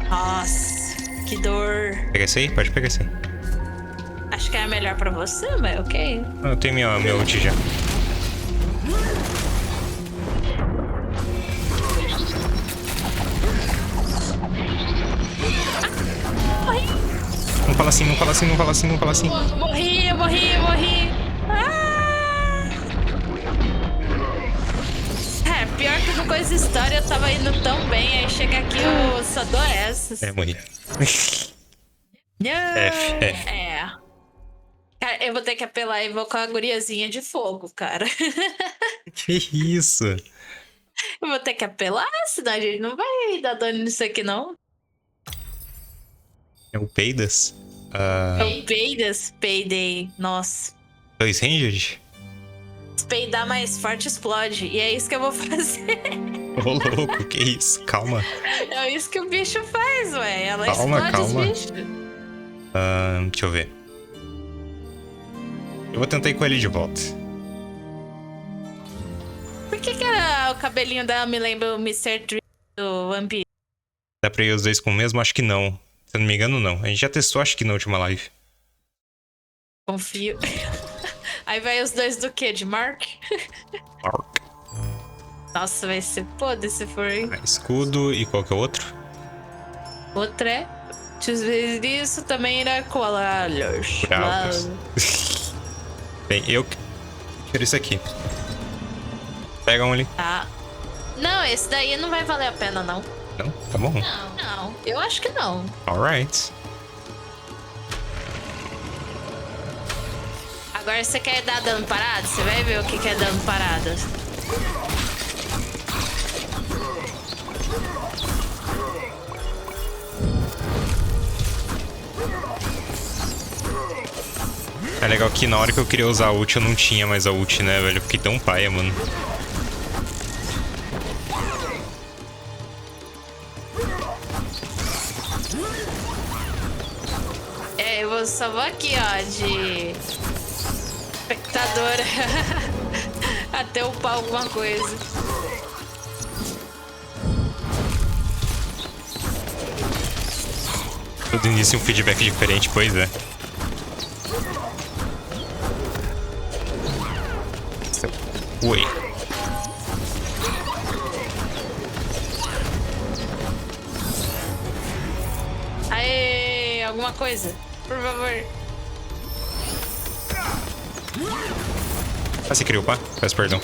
Nossa, que dor. Pega esse aí? Pode pegar esse aí. Acho que é melhor pra você, mas ok. Ah, eu tenho meu ult já. Morri. Não fala assim, não fala assim, não fala assim, não fala assim. Morri. É, pior que no Coisa História eu tava indo tão bem, aí chega aqui eu só dou essas. É, morri. Não. F. É. Cara, eu vou ter que apelar e invocar a guriazinha de fogo, cara. Que isso? Eu vou ter que apelar, senão a gente não vai dar dano nisso aqui, não. É o Peidas? É o Peidas, Payday. Nossa. 2 ranged? Se peidar mais forte, explode. E é isso que eu vou fazer. Ô, louco, que isso? Calma. É isso que o bicho faz, ué. Ela Calma, explode calma. os bichos. Deixa eu ver. Eu vou tentar ir com ele de volta. Por que o cabelinho dela me lembra o Mr. Tree do One Piece? Dá pra ir os dois com o mesmo? Acho que não. Se eu não me engano, não. A gente já testou, acho que na última live. Confio. Aí vai os dois do quê? De Mark? Mark. Nossa, vai ser podre se for, hein? Escudo e qual que é o outro? Outra é... Isso também era koalas. Bravos. Bem, eu quero isso aqui. Pega um ali. Tá. Não, esse daí não vai valer a pena, não. Não? Tá bom. Não. Eu acho que não. Alright. Agora você quer dar dano parado? Você vai ver o que é dano parado. É legal que na hora que eu queria usar a ult, eu não tinha mais a ult, né, velho? Eu fiquei tão paia, mano. É, eu só vou aqui, ó, de espectadora até upar alguma coisa. Todo início um feedback diferente, pois é. Oi. Aê, alguma coisa, por favor. Ah, você queria upar? Peço perdão.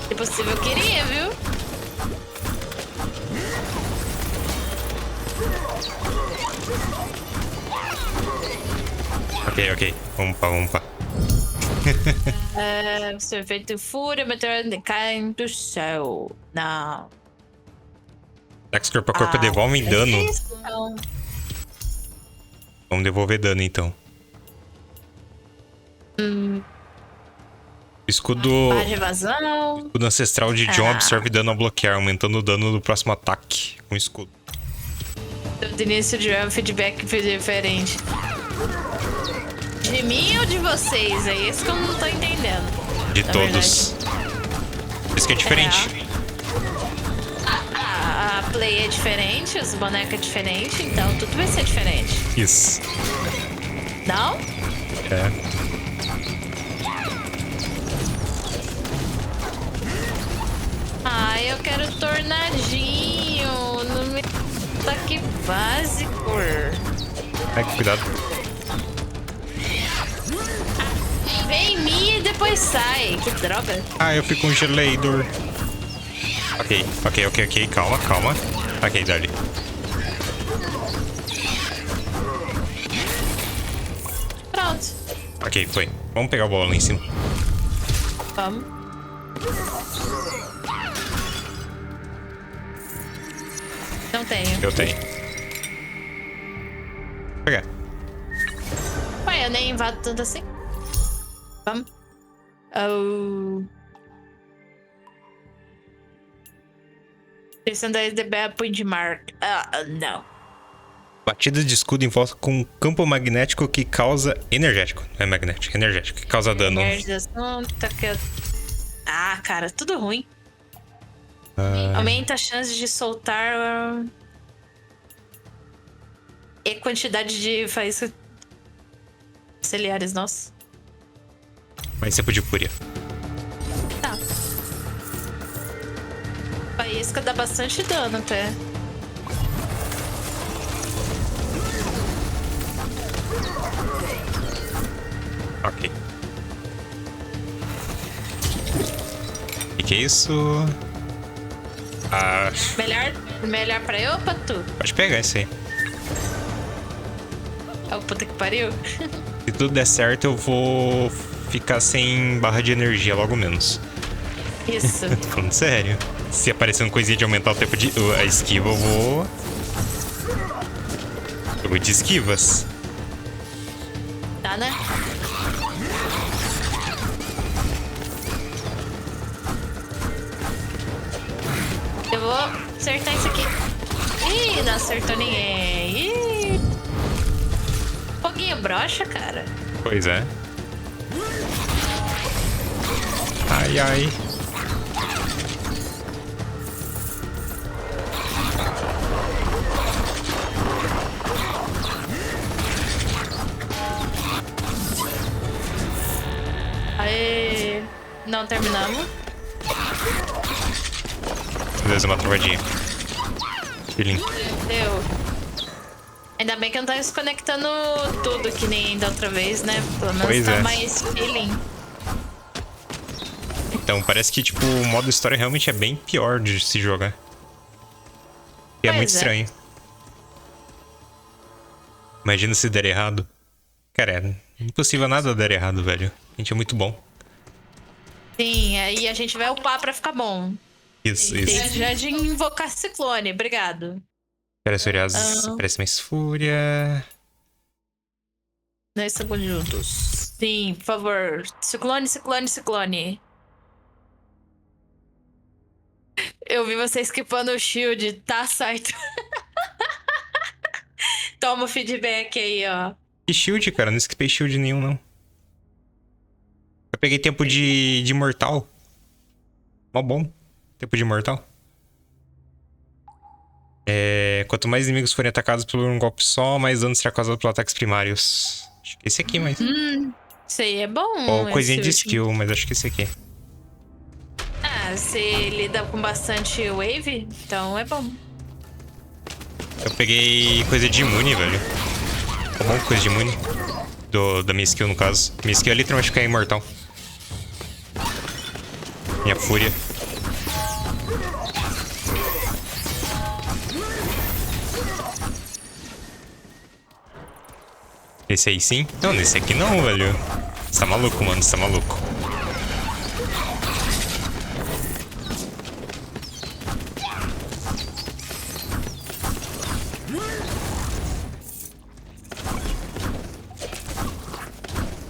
Se possível, eu queria, viu? Ok. Vamos upar. Seu efeito fúria, meteoro cai do céu. Não. Ataques corpo a corpo devolvem dano. Não. Vamos devolver dano, então. Escudo... Barra de evasão. Escudo ancestral de John absorve dano ao bloquear, aumentando o dano do próximo ataque com escudo. Do início de feedback diferente. De mim ou de vocês? É isso que eu não tô entendendo. De na todos. Por isso que é diferente. A play é diferente, os bonecos é diferente, então tudo vai ser diferente. Isso. Não? É. Ah, eu quero tornadinho no meu ataque básico. Ai, cuidado. Vem em mim e depois sai. Que droga. Ah, eu fico um gelador. Ok. Calma. Ok, dali. Pronto. Ok, foi. Vamos pegar a bola lá em cima. Vamos. Não tenho. Eu tenho. Vou pegar. Ué, eu nem invado tanto assim. Vamos. Oh. Pensando aí the bad point mark. Não. Batida de escudo em volta com um campo magnético que causa... Energético. Não é magnético, energético. Que causa dano. Ah, cara, tudo ruim. Aumenta a chance de soltar... E quantidade de faíscas auxiliares, nossa. Mas tempo de fúria. Tá. Faísca dá bastante dano até. Ok. O que é isso? Ah, Melhor pra eu ou pra tu? pode pegar isso aí. Oh, puta que pariu. Se tudo der certo, eu vou ficar sem barra de energia logo menos. Isso. Tô falando sério. Se aparecendo coisinha de aumentar o tempo de... a esquiva, eu vou... Eu vou de esquivas. Tá, né? Eu vou acertar isso aqui. Ih, não acertou ninguém. Ih. Foguinho broxa, cara. Pois é. Ai. Aê. Não terminamos. Beleza, uma travadinha. Que lindo. Deu. Ainda bem que não tá desconectando tudo que nem da outra vez, né? Pelo menos Pois tá é. mais feeling. Então, parece que, tipo, o modo história realmente é bem pior de se jogar. E é Pois muito é. estranho. Imagina se der errado. Cara, é impossível nada dar errado, velho. A gente é muito bom. Sim, aí a gente vai upar pra ficar bom. Isso. Já de invocar ciclone, obrigado. Parece furiosas, parece mais fúria. Nós estamos juntos. Sim, por favor. Ciclone. Eu vi você esquipando o shield, tá certo. Toma o feedback aí, ó. Que shield, cara? Não esquipei shield nenhum, não. Eu peguei tempo de mortal. Mó bom. Tempo de mortal. Quanto mais inimigos forem atacados por um golpe só, mais dano será causado por ataques primários. Acho que esse aqui, mas... Isso aí é bom. Ou coisinha esse de último. skill, mas acho que esse aqui. Ah, você lida com bastante wave, então é bom. Eu peguei coisa de imune, velho. Tá bom, coisa de imune. Da minha skill, no caso. Minha skill é literalmente ficar imortal. Minha fúria. Esse aí sim? Não, nesse aqui não, velho. Você tá maluco, mano. Você tá maluco.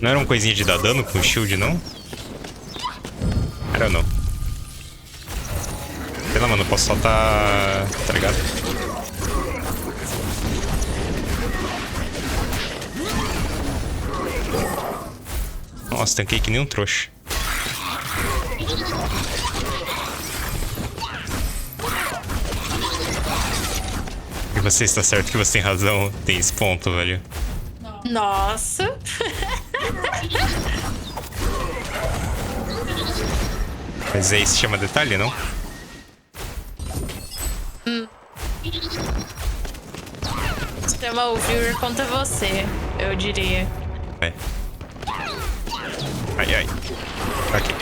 Não era uma coisinha de dar dano com shield, não? Era não. Sei lá, mano. Eu posso soltar... Tá ligado? Nossa, tanquei que nem um trouxa. E você está certo que você tem razão. Tem esse ponto, velho. Nossa. Mas aí se chama detalhe, não? Se chama o viewer contra você, eu diria. É. Ai, ai. Ok.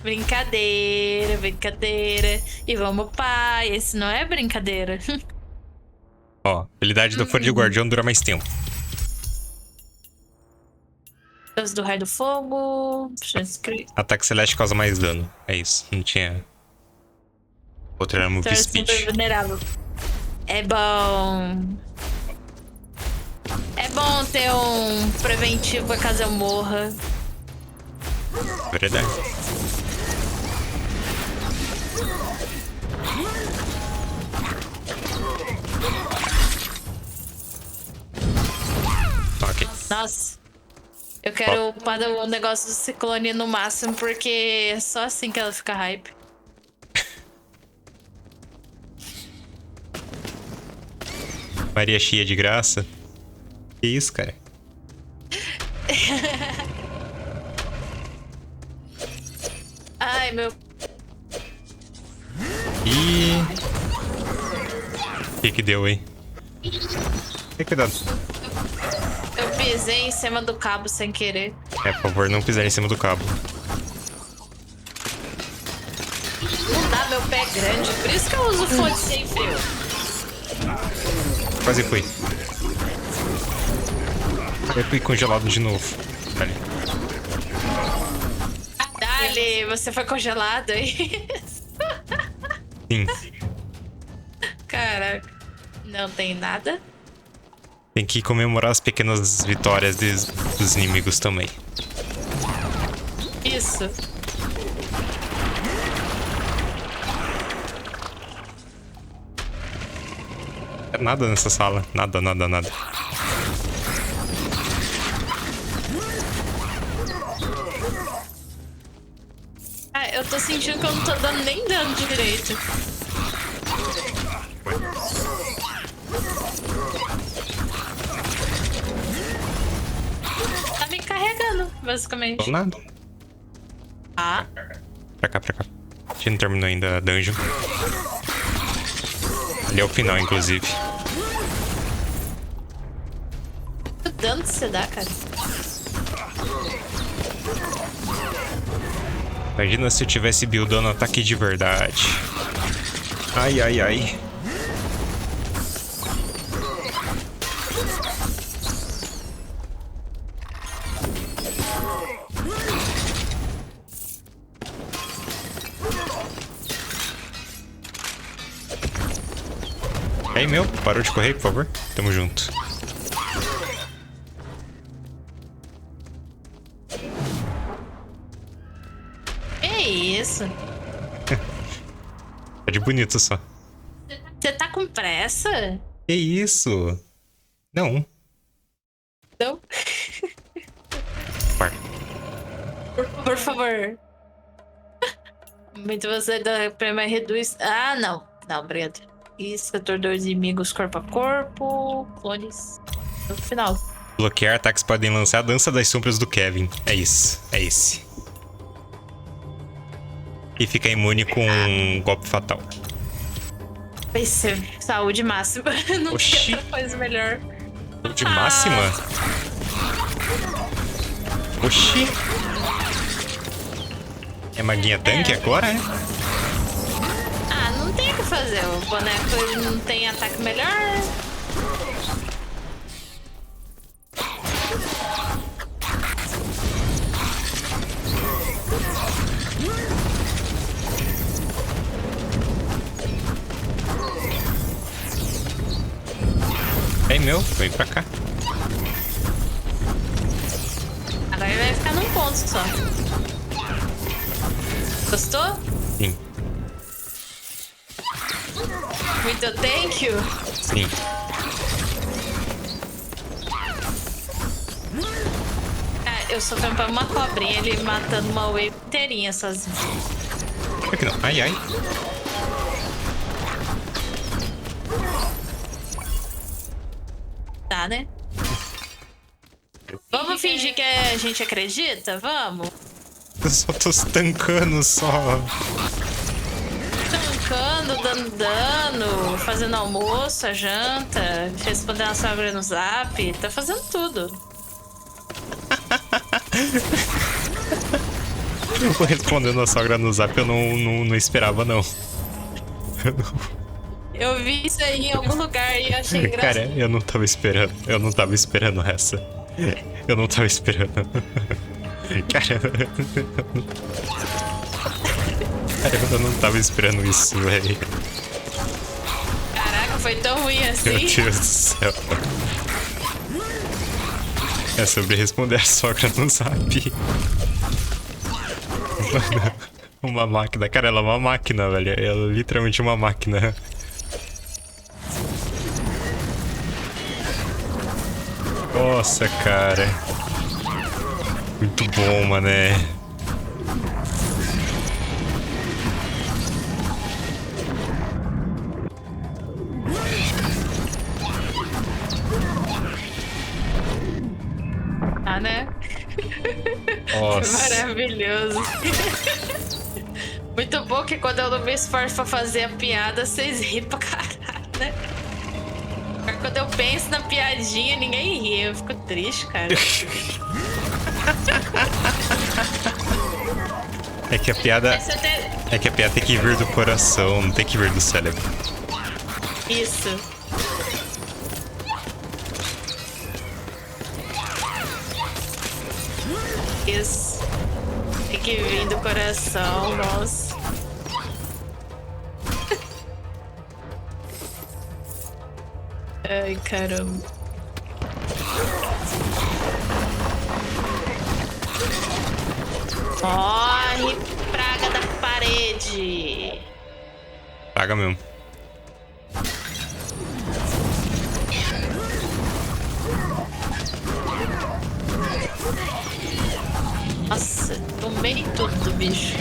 Brincadeira, brincadeira. E vamos, pai. Esse não é brincadeira. Ó, a habilidade do Fúria de Guardião dura mais tempo. Deus do raio do fogo. Ataque celeste causa mais dano. É isso. Não tinha. Outra era Move Speed. Super vulnerável. É bom. É bom ter um preventivo caso eu morra. Verdade. Ok. Nossa. Eu quero upar o negócio do Ciclone no máximo, porque é só assim que ela fica hype. Maria cheia de graça. Que isso, cara? Ai, meu. Ih. O que deu aí? Tem cuidado. Eu pisei em cima do cabo sem querer. É, por favor, não pisar em cima do cabo. Não dá, meu pé é grande. Por isso que eu uso fonte sem frio. Quase fui. Eu fui congelado de novo. Vale. Dali, você foi congelado aí. Sim. Caraca. Não tem nada. Tem que comemorar as pequenas vitórias dos inimigos também. Isso. É nada nessa sala. Nada, nada, nada. Ah, eu tô sentindo que eu não tô dando nem dano direito. Tá me carregando, basicamente. Tô nada. Ah, Pra cá, pra cá. A gente não terminou ainda a dungeon. Ali é o final, inclusive. que dano que você dá, cara? Imagina se eu tivesse buildando ataque de verdade. Ai, ai, ai. E aí, meu, parou de correr, por favor? Tamo junto. Que isso? Tá de bonito só. Você tá com pressa? Que isso? Não. Não? Par. Por favor. Muito você da prima reduz. Ah, não. Não, obrigado. Isso, atordoa os inimigos corpo a corpo. Clones. No final. Bloquear ataques podem lançar a dança das sombras do Kevin. É isso. É esse. E fica imune com um golpe fatal. Vai ser saúde máxima. Não Oxi. tem outra coisa melhor. De máxima? Oxi. É maguinha tanque agora, é? Ah, não tem o que fazer. O boneco ele não tem ataque melhor. É meu, vem pra cá. Agora ele vai ficar num ponto só. Gostou? Sim, Muito thank you. sim. eu sou tampando uma cobrinha, ele matando uma wave inteirinha sozinho. Por que não? Ai, ai. Tá, né? Vamos fingir que a gente acredita? Vamos? Eu só tô tancando só. Tancando, dando dano, fazendo almoço, a janta, respondendo a sogra no zap, tá fazendo tudo. Respondendo a sogra no zap, eu não esperava, não. Eu vi isso aí em algum lugar e achei engraçado. Cara, eu não tava esperando. Eu não tava esperando essa. Eu não tava esperando. Cara, eu não tava esperando isso, velho. Caraca, foi tão ruim assim. Meu Deus do céu. É sobre responder a sogra no zap. Uma máquina. Cara, ela é uma máquina, velho. Ela é literalmente uma máquina. Nossa, cara. Muito bom, mané. Ah, né? Nossa. Maravilhoso. Muito bom que quando eu não me esforço pra fazer a piada, vocês riem pra caralho, né? Quando eu penso na piadinha, ninguém ri. Eu fico triste, cara. É que a piada. Mas você tem- É que a piada tem que vir do coração, não tem que vir do cérebro. Isso. Isso. Tem que vir do coração, nossa. Ai, caramba. Morre, praga da parede. Paga mesmo. Nossa, tomei tudo do bicho.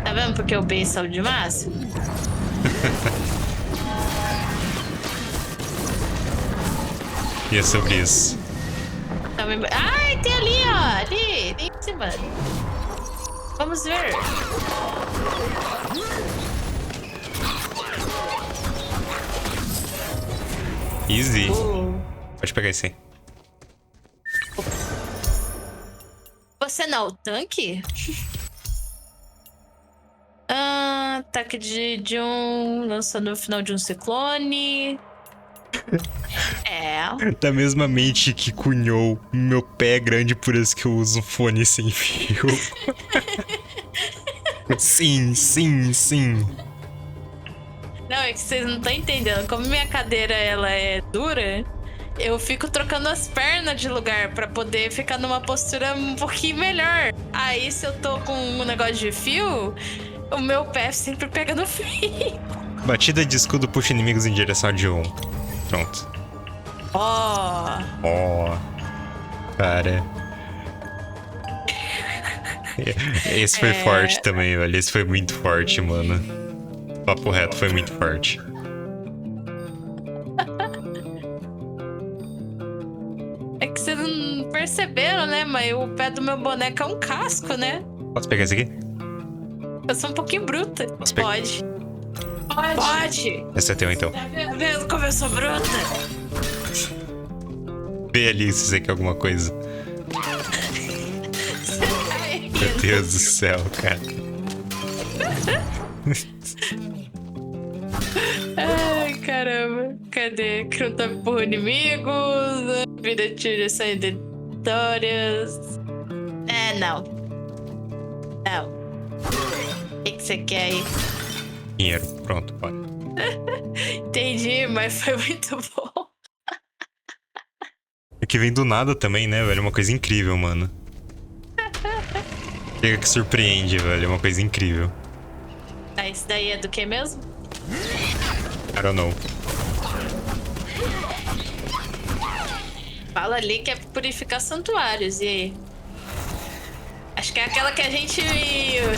Tá vendo porque eu bem saúde máxima? E é sobre isso. Ai, tem ali, ó. Ali em cima. Vamos ver. Easy. Pode pegar isso aí. Você não é o tanque? Ataque de um. Lança no final de um ciclone. É. Da mesma mente que cunhou meu pé é grande, por isso que eu uso fone sem fio. Sim, sim, sim. Não, é que vocês não estão entendendo. Como minha cadeira ela é dura, eu fico trocando as pernas de lugar pra poder ficar numa postura um pouquinho melhor. Aí, se eu tô com um negócio de fio, o meu pé sempre pega no fio. Batida de escudo puxa inimigos em direção a Dion. Pronto. Ó. Ó. Cara. Esse foi forte também, velho. Esse foi muito forte, mano. Papo reto, foi muito forte. É que vocês não perceberam, né? Mas o pé do meu boneco é um casco, né? Posso pegar esse aqui? Eu sou um pouquinho bruta. Posso pegar? Pode. Pode. Esse é teu, então. Tá vendo como eu sou bruta? Vê ali se você quer alguma coisa. Ai, Meu Deus do céu, cara. Ai, caramba. Cadê? Que não tá por inimigos. Vida tira sem vitórias. Não. Não. O que você quer aí? Dinheiro. Pronto, bora. Entendi, mas foi muito bom. É que vem do nada também, né, velho? É uma coisa incrível, mano. Chega que surpreende, velho. É uma coisa incrível. Ah, isso daí é do que mesmo? I don't know. Fala ali que é pra purificar santuários, e aí? Acho que é aquela que a gente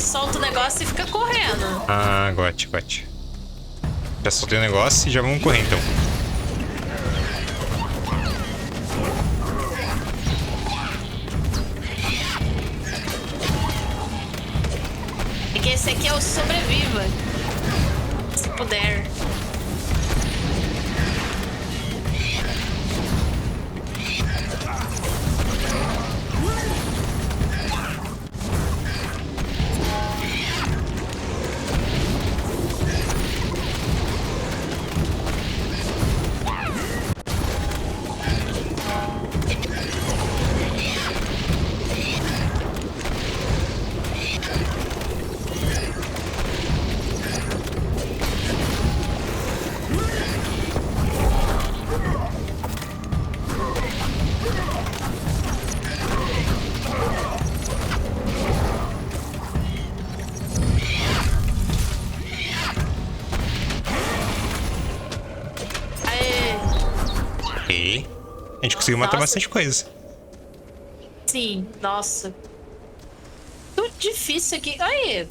solta o negócio e fica correndo. Ah, got. Já soltei o negócio e já vamos correr, então. É que esse aqui é o sobreviva. Se puder. E a gente conseguiu matar Nossa. bastante coisa. Sim, nossa. Tudo difícil aqui. Aí.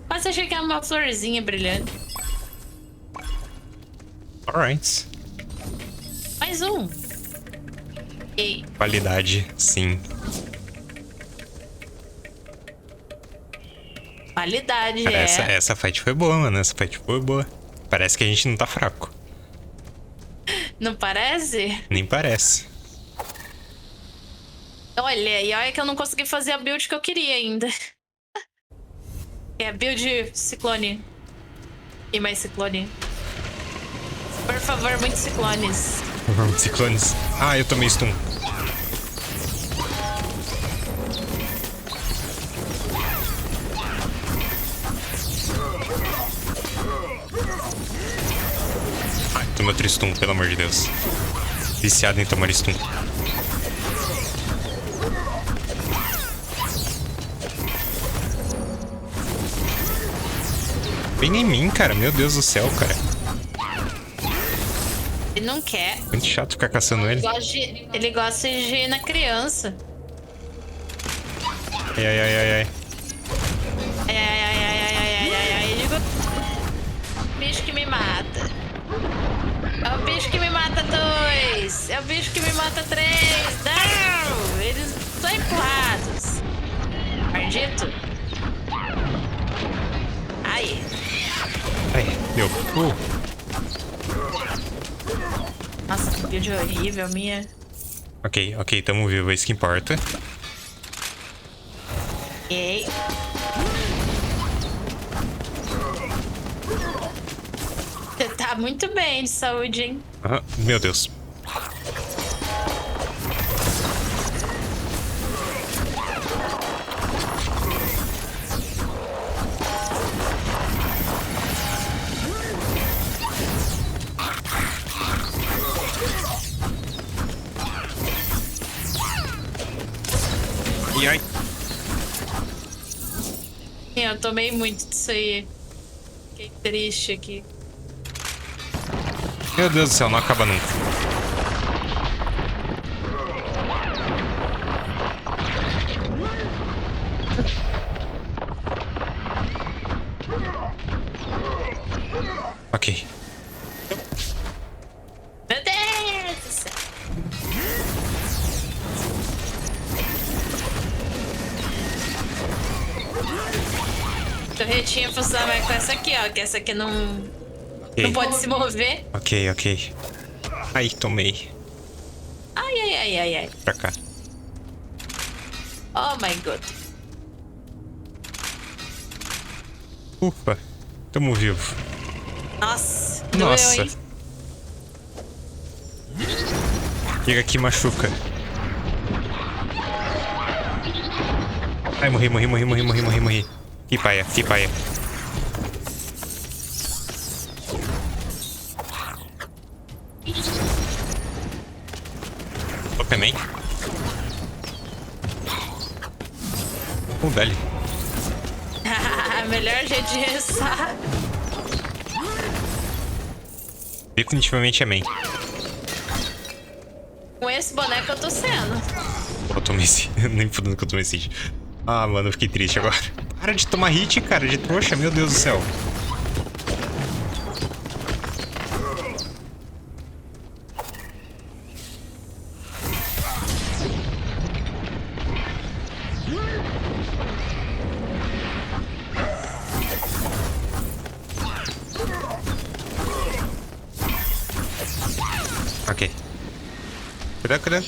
Quase achei que era uma florzinha brilhante. Alright. Mais um. Ei. Qualidade, sim. Qualidade, Cara, é. essa fight foi boa, mano. Essa fight foi boa. Parece que a gente não tá fraco. Não parece? Nem parece. Olha, e olha que eu não consegui fazer a build que eu queria ainda. É a build ciclone. E mais ciclone. Por favor, muitos ciclones. Ciclones. Ah, eu tomei stun. Ai, tomei outro stun, pelo amor de Deus. Viciado em tomar stun. Vem em mim, cara. Meu Deus do céu, cara. Ele não quer. Muito chato ficar caçando ele. Ele gosta de ir na criança. Ai, ai, ai, ai, ai. Bicho que me mata. É o bicho que me mata 2. É o bicho que me mata 3. Não! Eles são empurrados. Maldito. Aí. Ai, deu. Nossa, que build horrível, minha. Ok, tamo vivo, é isso que importa. Ok. Você tá muito bem de saúde, hein? Ah, meu Deus. E ai. Eu tomei muito disso aí. Fiquei triste aqui. Meu Deus do céu, não acaba nunca. Ok. Meu Deus do céu. Torretinha funciona mais com essa aqui, ó. Que essa aqui não pode se mover. Ok. Ai, tomei. Ai. Pra cá. Oh my god. Ufa. Tamo vivo. Nossa. Nossa. Doeu, hein? Chega aqui, machuca. Ai, morri. Que paia. Também. Dali. Melhor jeito de rezar. Definitivamente é main. Com esse boneco eu tô sendo. Eu tomei nem fudendo que eu tomei Siege. Ah, mano, eu fiquei triste agora. Para de tomar hit, cara, de trouxa, meu Deus do céu. Ok. Cuidado, cuidado.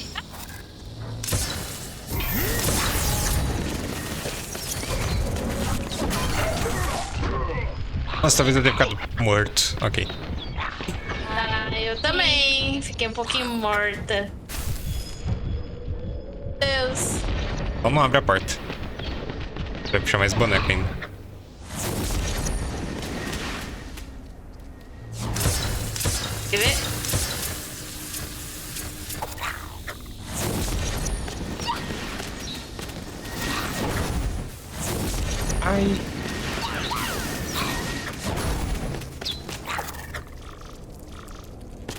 Nossa, talvez eu tenha ficado morto. Ok. Ah, eu também. Fiquei um pouquinho morta. Deus. Vamos abrir a porta. Vai puxar mais boneco ainda. Quer ver? Ai.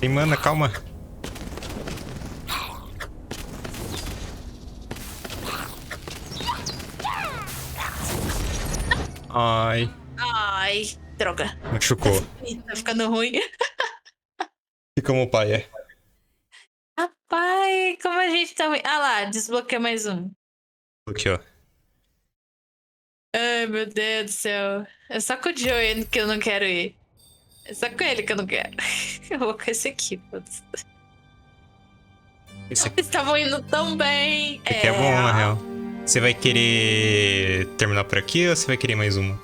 Tem mana, calma. Ai. Ai, droga. Machucou. Ih, tá ficando ruim. E como pai é? Rapaz, como a gente tá ruim. Ah lá, desbloqueia mais um. Aqui, ó. Ai, meu Deus do céu. É só com o Joey que eu não quero ir. É só com ele que eu não quero. Eu vou com esse aqui, foda-se. Esse Eles estavam indo tão bem. aqui é bom, na real. Você vai querer terminar por aqui ou você vai querer mais uma?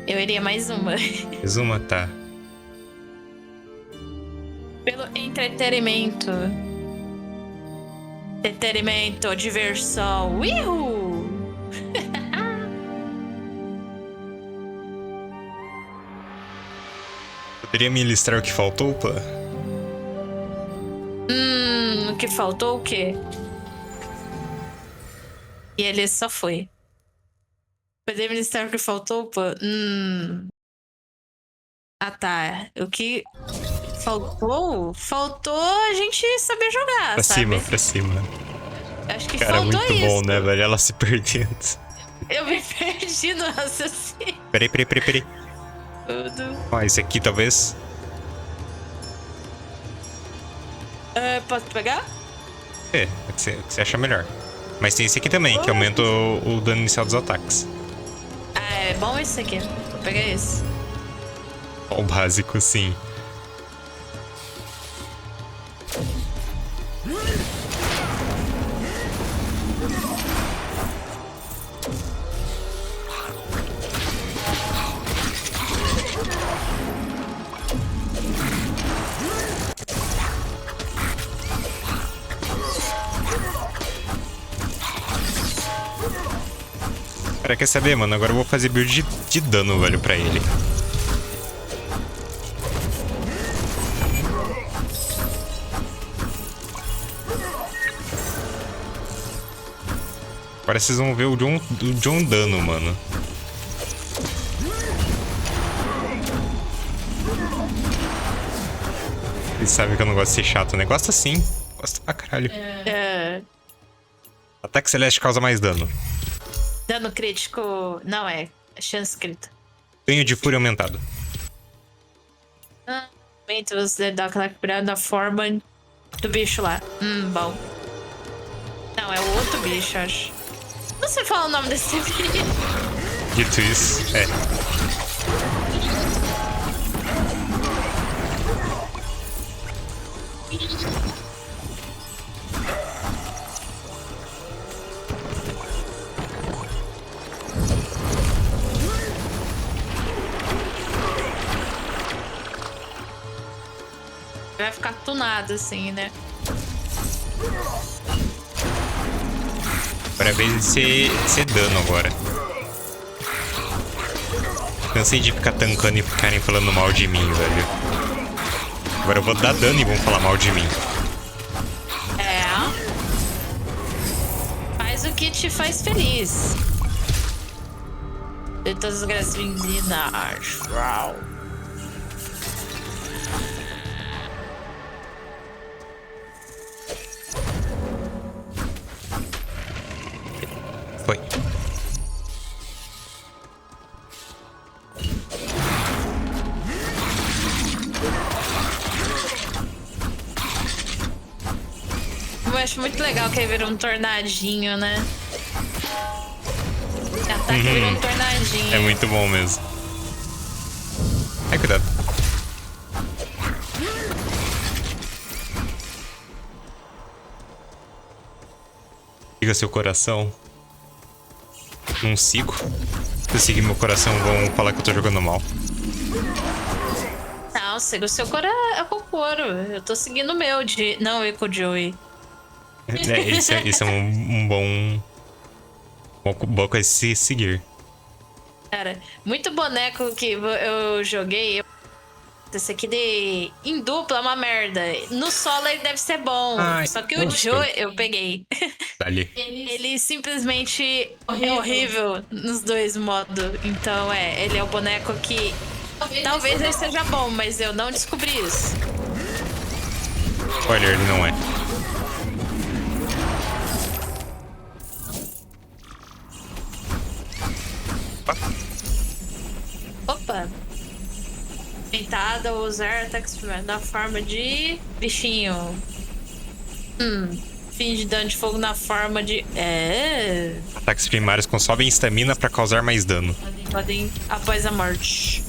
Eu iria mais uma. Mais uma? Tá. Pelo entretenimento. Entretenimento, diversão. Uhul! Poderia me listar o que faltou, pá? O que faltou o quê? E ele só foi. Poderia me listar o que faltou, pô? Ah, tá. O que faltou? Faltou a gente saber jogar, Pra sabe? cima, pra cima. Acho que Cara, faltou muito isso. bom, né, velho? Ela se perdendo. Eu me perdi no raciocínio. Peraí. Tudo. Ó, esse aqui talvez. Posso pegar? É, o que você acha melhor. Mas tem esse aqui também, que aumenta o dano inicial dos ataques. Ah, é bom esse aqui. Vou pegar esse. Ó, o básico, sim. Cara, quer saber, mano? Agora eu vou fazer build de dano, velho, pra ele. Agora vocês vão ver o John dano, mano. Vocês sabem que eu não gosto de ser chato, né? Gosta sim. Gosta pra caralho. Ataque celeste causa mais dano. Dano crítico. Não é. É chance crítica. Ganho de fúria aumentado. Momento você dá aquela quebrada na forma do bicho lá. Bom. Não, é o outro bicho, acho. Não sei falar o nome desse bicho. Dito isso, é. Vai ficar tunado assim, né? Agora é a vez de ser dano agora. Cansei de ficar tancando e ficarem falando mal de mim, velho. Agora eu vou dar dano e vão falar mal de mim. É. Faz o que te faz feliz. De todas as graças meninas. Uau. acho muito legal que ele vira um tornadinho, né? O ataque vira um tornadinho. É muito bom mesmo. Ai, cuidado. Siga seu coração. Não sigo. Se eu seguir meu coração, vão falar que eu tô jogando mal. Não, siga o seu coração. Eu tô seguindo o meu de... Não, eu com o Joey. Isso é um bom... Boa coisa se seguir. Cara, muito boneco que eu joguei. Esse aqui em dupla é uma merda. No solo ele deve ser bom. Ai, só que o Joey eu peguei. Dali. Ele simplesmente é horrível nos dois modos. Então ele é o boneco que talvez ele seja bom, mas eu não descobri isso. Spoiler, ele não é. Opa! Tentada usar ataques na forma de bichinho. Fim de dano de fogo na forma de... Ataques primários consomem estamina pra causar mais dano. Podem após a morte.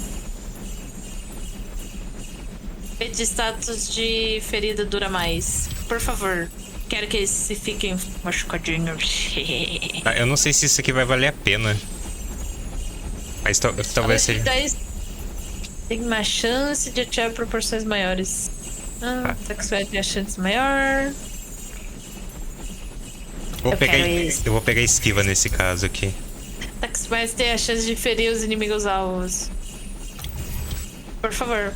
De status de ferida dura mais. Por favor, quero que eles se fiquem machucadinhos. Eu não sei se isso aqui vai valer a pena. Mas talvez seja... Tem uma chance de atirar proporções maiores. Ataque vai ter a chance maior. Eu vou pegar esquiva nesse caso aqui. Ataques mais tem a chance de ferir os inimigos alvos. Por favor.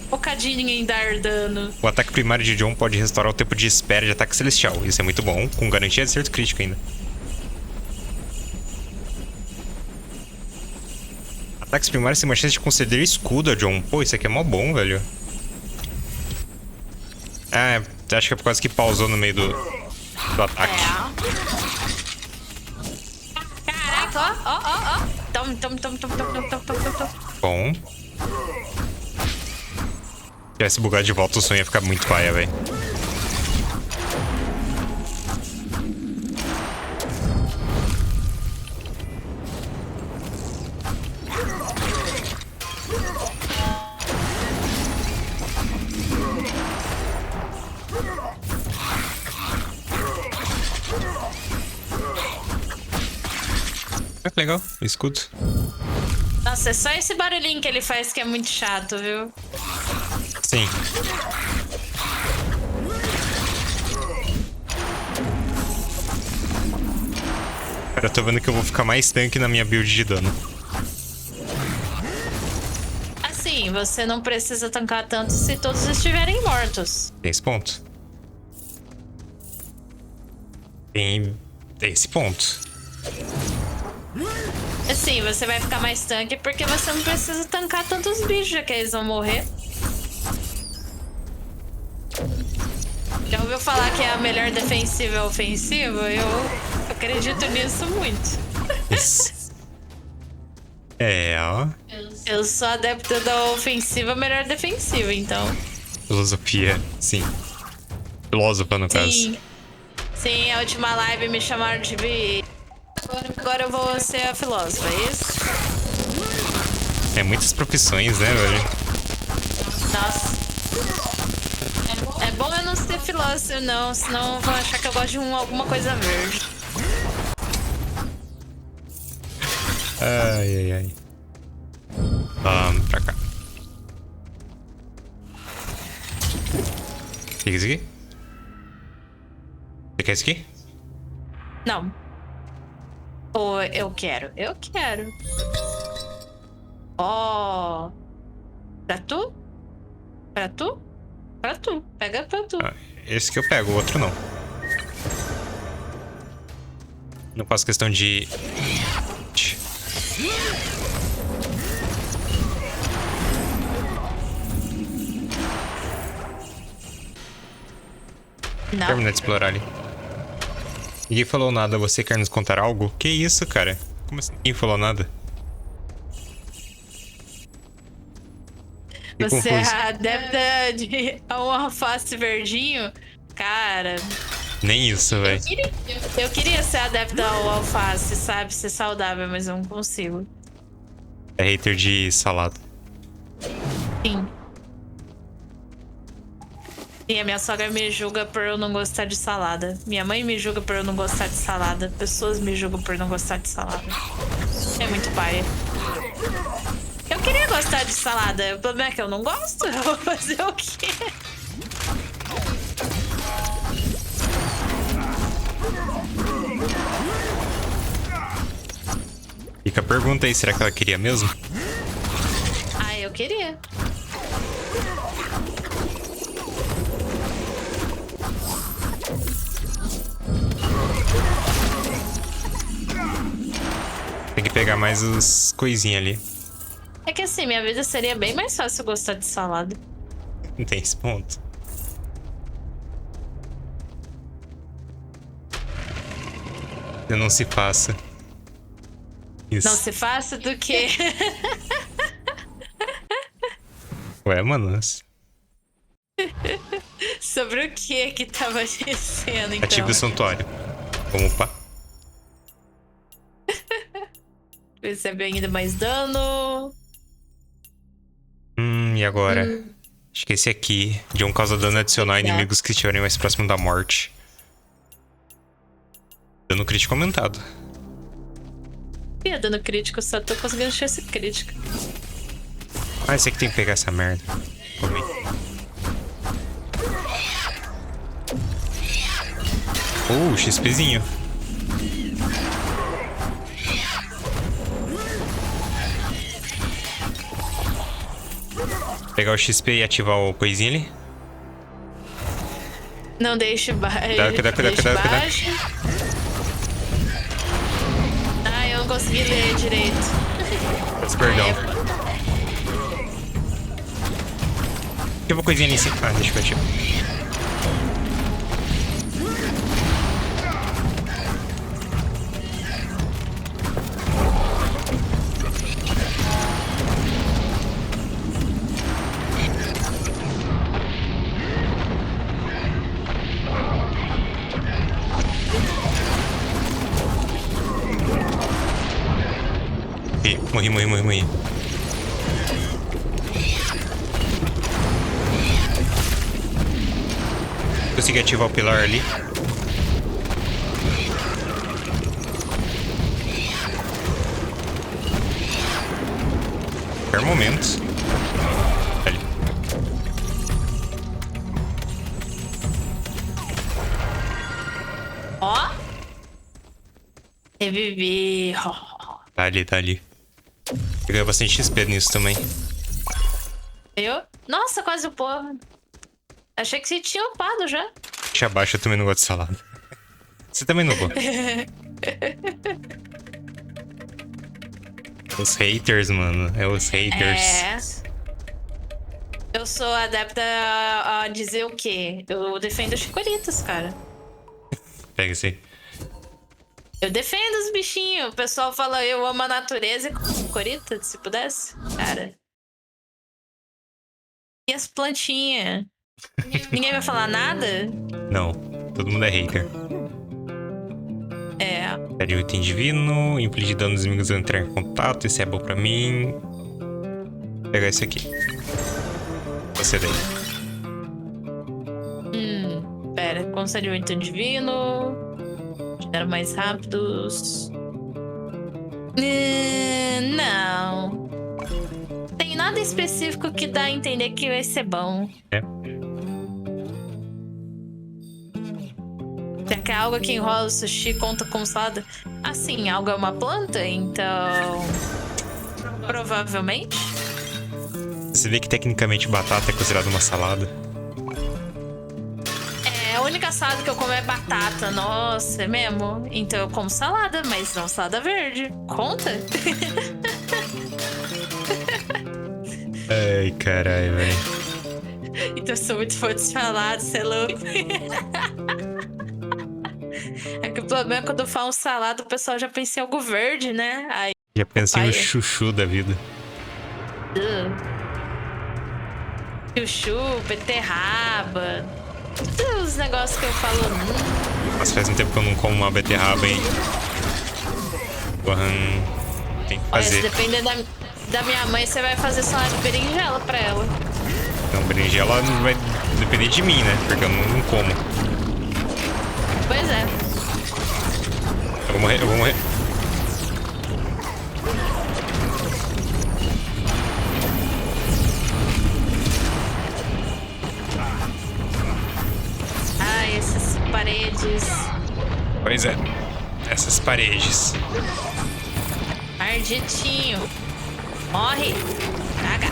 Focadinho em dar dano. O ataque primário de John pode restaurar o tempo de espera de ataque celestial. Isso é muito bom, com garantia de acerto crítico ainda. Ataques primários têm uma chance de conceder escudo a John. Pô, isso aqui é mó bom, velho. Acho que é por causa que pausou no meio do ataque. Caraca, ó. Toma. Bom. Se tivesse bugado de volta, o som ia ficar muito paia, velho. Que legal, escudo. Nossa, é só esse barulhinho que ele faz que é muito chato, viu? Sim. Cara, eu tô vendo que eu vou ficar mais tanque na minha build de dano. Assim, você não precisa tancar tanto se todos estiverem mortos. Tem esse ponto. Tem esse ponto. Assim, você vai ficar mais tanque porque você não precisa tancar tantos bichos, já que eles vão morrer. Já ouviu falar que a melhor defensiva é ofensiva? Eu acredito nisso muito. Isso. Ó. Eu sou adepta da ofensiva, melhor defensiva, então. Filosofia, sim. Filósofa, no caso. Sim, a última live me chamaram de... Agora eu vou ser a filósofa, é isso? É muitas profissões, né, velho? Nossa. É bom eu não ser filósofo, não, senão vão achar que eu gosto de alguma coisa verde. Ai. Vamos pra cá. O que é isso aqui? Você quer isso aqui? Não. Ou eu quero. Ó. Pra tu? Pega pra tu. Esse que eu pego, o outro não. Não faço questão de... Não. Terminar de explorar ali. Ninguém falou nada, você quer nos contar algo? Que isso, cara? Como assim ninguém falou nada? Que Você é confuso. adepta de um alface verdinho? Cara, Nem isso, velho. eu queria ser adepta ao alface, sabe? Ser saudável, mas eu não consigo. É hater de salada. Sim. E a minha sogra me julga por eu não gostar de salada. Minha mãe me julga por eu não gostar de salada. Pessoas me julgam por não gostar de salada. É muito paia. Eu queria gostar de salada. O problema é que eu não gosto. Eu vou fazer o quê? Fica a pergunta aí, será que ela queria mesmo? Ah, eu queria. Tem que pegar mais os coisinhas ali. É que assim, minha vida seria bem mais fácil gostar de salada. Não tem esse ponto. Eu não se faça. Isso. Não se faça do que. Ué, mano. Sobre o que tava dizendo, então? Ative o santuário. Vamos upar. Recebe ainda mais dano. E agora? Acho que esse aqui. John causa dano adicional a inimigos que estiverem mais próximo da morte. Dano crítico aumentado. Ih, dano crítico, só tô conseguindo chance crítica. Ah, esse aqui tem que pegar essa merda. Calma aí. XPzinho. Pegar o XP e ativar o coisinho ali. Não deixe baixo. Cuidado. Ah, eu não consegui ler direito. Peço perdão. Ativa a coisinha ali em cima. Ah, deixa eu ativar. Morri. Consegui ativar o pilar ali. Qualquer momento. Ali. Ó. Revivi. Tá ali. Peguei bastante XP nisso também. Eu? Nossa, quase upou. Achei que você tinha upado já. Deixa abaixo, eu também não gosto de salada. Você também não gosta. Os haters, mano. É os haters. Eu sou adepta a dizer o quê? Eu defendo os chicoritas, cara. Pega esse aí. Eu defendo os bichinhos. O pessoal fala, eu amo a natureza e chicorita, se pudesse. Cara. E as plantinhas? Ninguém vai falar nada? Não, todo mundo é hater. É. Pede o item divino, impedir dano dos inimigos ao entrar em contato. Esse é bom pra mim. Vou pegar esse aqui. Você daí. Pera, concede o item divino. Eram mais rápidos. Não. Tem nada específico que dá a entender que vai ser bom. É. Já que é algo que enrola o sushi conta como salada. Assim, algo é uma planta, então. Provavelmente. Você vê que tecnicamente batata é considerada uma salada. É, a única salada que eu como é batata. Nossa, é mesmo? Então eu como salada, mas não salada verde. Conta? Ai, caralho, velho. Então eu sou muito fã de salada, você é louco. É que o problema é quando eu falo salada, o pessoal já pensa em algo verde, né? Aí, Já pensei no paia. chuchu da vida. Chuchu, beterraba. Todos os negócios que eu falo. Nossa, faz um tempo que eu não como uma beterraba, hein? Porra, tem que Olha, se fazer. depender da minha mãe, você vai fazer salada de berinjela pra ela. Não, berinjela não vai depender de mim, né? Porque eu não como. Pois é. Eu vou morrer, eu vou morrer. Ai, essas paredes. Pois é. Essas paredes. Arditinho. Morre. Caga.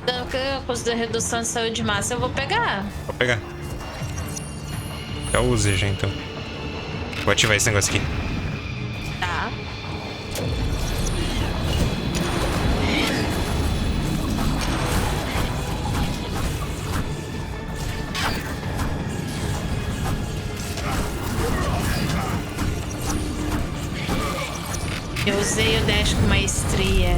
Então, que eu considero redução de saúde de massa, eu vou pegar. Vou pegar. Já usei já, então. Vou ativar esse negócio aqui. Tá. Eu usei o dash com maestria.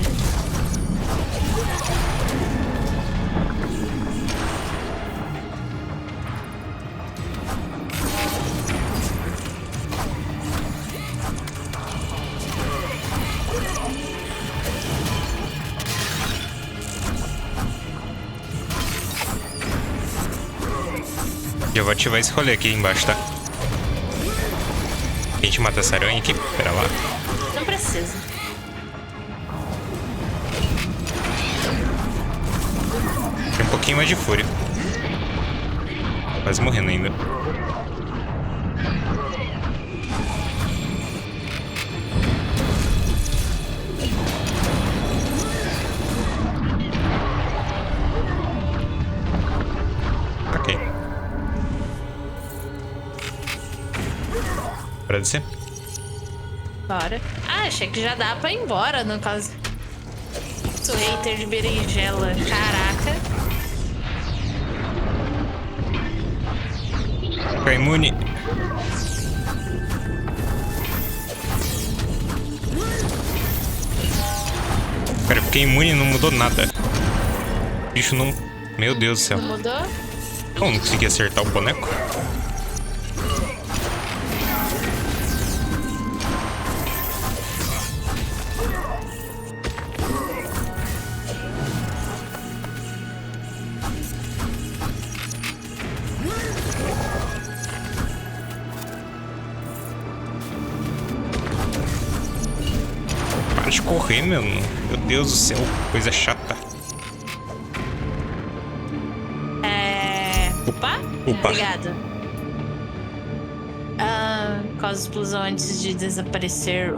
E eu vou ativar esse rolê aqui embaixo, tá? A gente mata essa aranha aqui. Pera lá. Não precisa. Tem um pouquinho mais de fúria. Quase morrendo ainda. Ok. Bora descer? Bora. Ah, achei que já dá pra ir embora, no caso. Sou hater de berinjela. Caraca. Fica imune. Cara, eu fiquei imune e não mudou nada. O bicho não... Meu Deus do céu. Não mudou? Eu não consegui acertar o boneco. Para de correr, meu. Meu Deus do céu, coisa chata. Opa? Opa. Obrigado. Causa explosão antes de desaparecer. Eu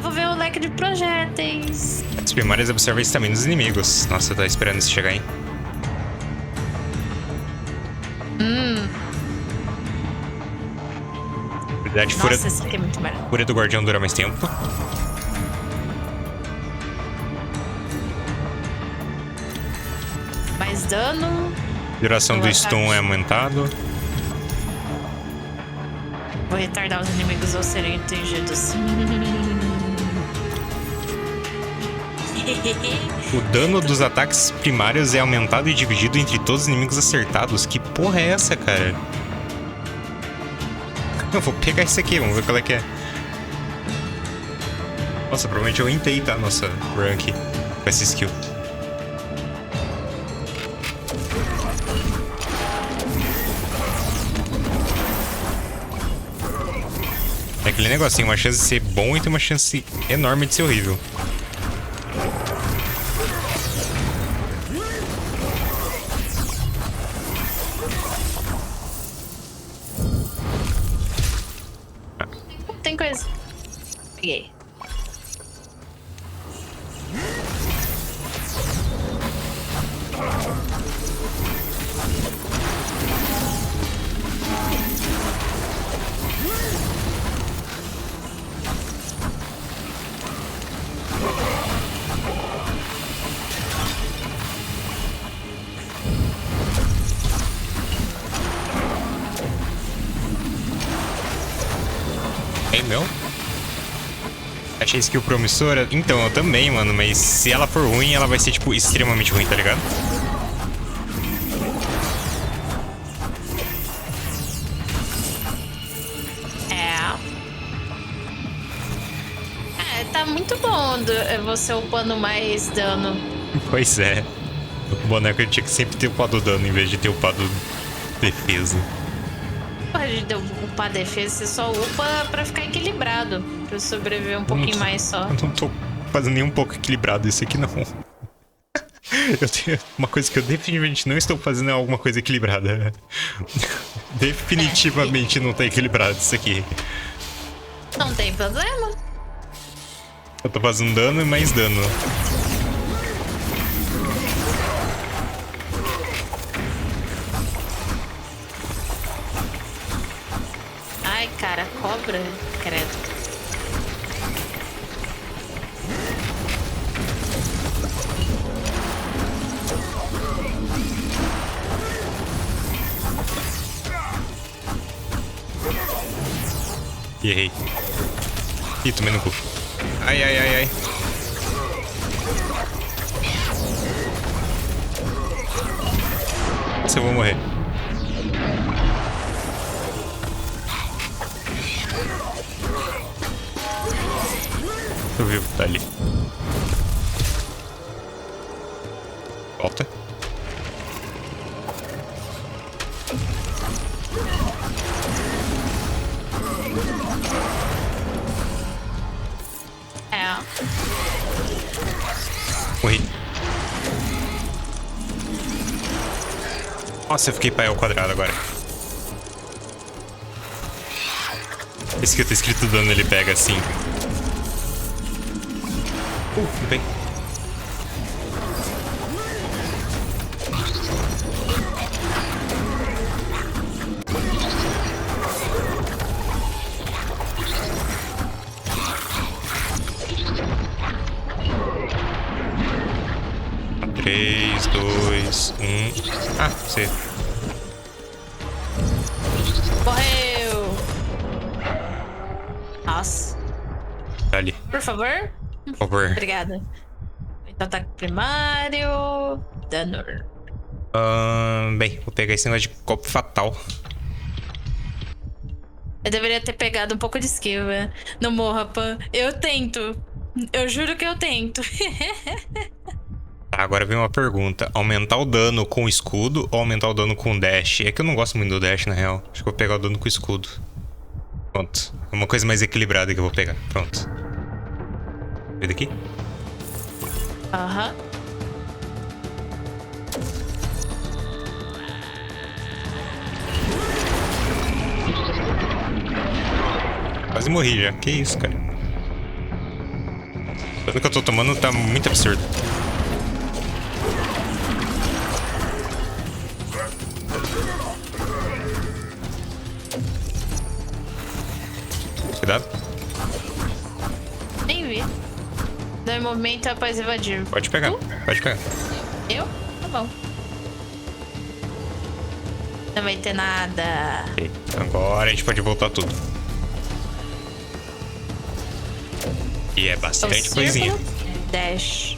vou ver o leque de projéteis. As primárias observam isso também nos inimigos. Nossa, eu tô esperando isso chegar, hein? Habilidade Nossa, fúria, esse aqui é muito barato. fúria do guardião dura mais tempo. Mais dano. Duração do Boa stun tarde. é aumentado. Vou retardar os inimigos ao serem atingidos. O dano dos ataques primários é aumentado e dividido entre todos os inimigos acertados. Que porra é essa, cara? Eu vou pegar isso aqui, vamos ver qual é que é. Nossa, provavelmente eu intei, tá? Nossa run aqui com essa skill. É aquele negocinho, uma chance de ser bom e tem uma chance enorme de ser horrível. Tem coisa. Peguei. Achei a skill promissora? Então, eu também, mano. Mas se ela for ruim, ela vai ser, tipo, extremamente ruim, tá ligado? Tá muito bom você upando mais dano. Pois é. O boneco tinha que sempre ter upado dano em vez de ter upado defesa. Pode upar defesa, você só upa pra ficar equilibrado. Pra sobreviver um pouquinho mais só. Eu não tô fazendo nem um pouco equilibrado isso aqui, não. Eu tenho uma coisa que eu definitivamente não estou fazendo é alguma coisa equilibrada. Definitivamente não tá equilibrado isso aqui. Não tem problema. Eu tô fazendo dano e mais dano. Ai, cara, cobra, credo. E errei. Ih, tomei no cu. Ai, ai, ai, ai. Nossa, eu vou morrer. Tô vivo, tá ali. Volta. Morri. Nossa, eu fiquei pai ao quadrado agora. Esse que eu tô escrito dano, ele pega assim. Bem. Três, dois, Ah, sei. Morreu! Nossa. Tá ali. Por favor? Por favor. Obrigada. Então, ataque primário. Dano. Bem, vou pegar esse negócio de copo fatal. Eu deveria ter pegado um pouco de skill, né? Não morra, Pan. Eu tento. Eu juro que eu tento. Tá, agora vem uma pergunta. Aumentar o dano com escudo ou aumentar o dano com dash? É que eu não gosto muito do dash, na real. Acho que eu vou pegar o dano com escudo. Pronto. É uma coisa mais equilibrada que eu vou pegar. Pronto. Vê daqui? Aham. Quase morri já. Que isso, cara. O dano que eu tô tomando tá muito absurdo. Cuidado. Nem vi. Dá movimento após evadir. Pode pegar. Pode pegar. Eu? Tá bom. Não vai ter nada. Ok. Agora a gente pode voltar tudo. E é bastante coisinha. Dash.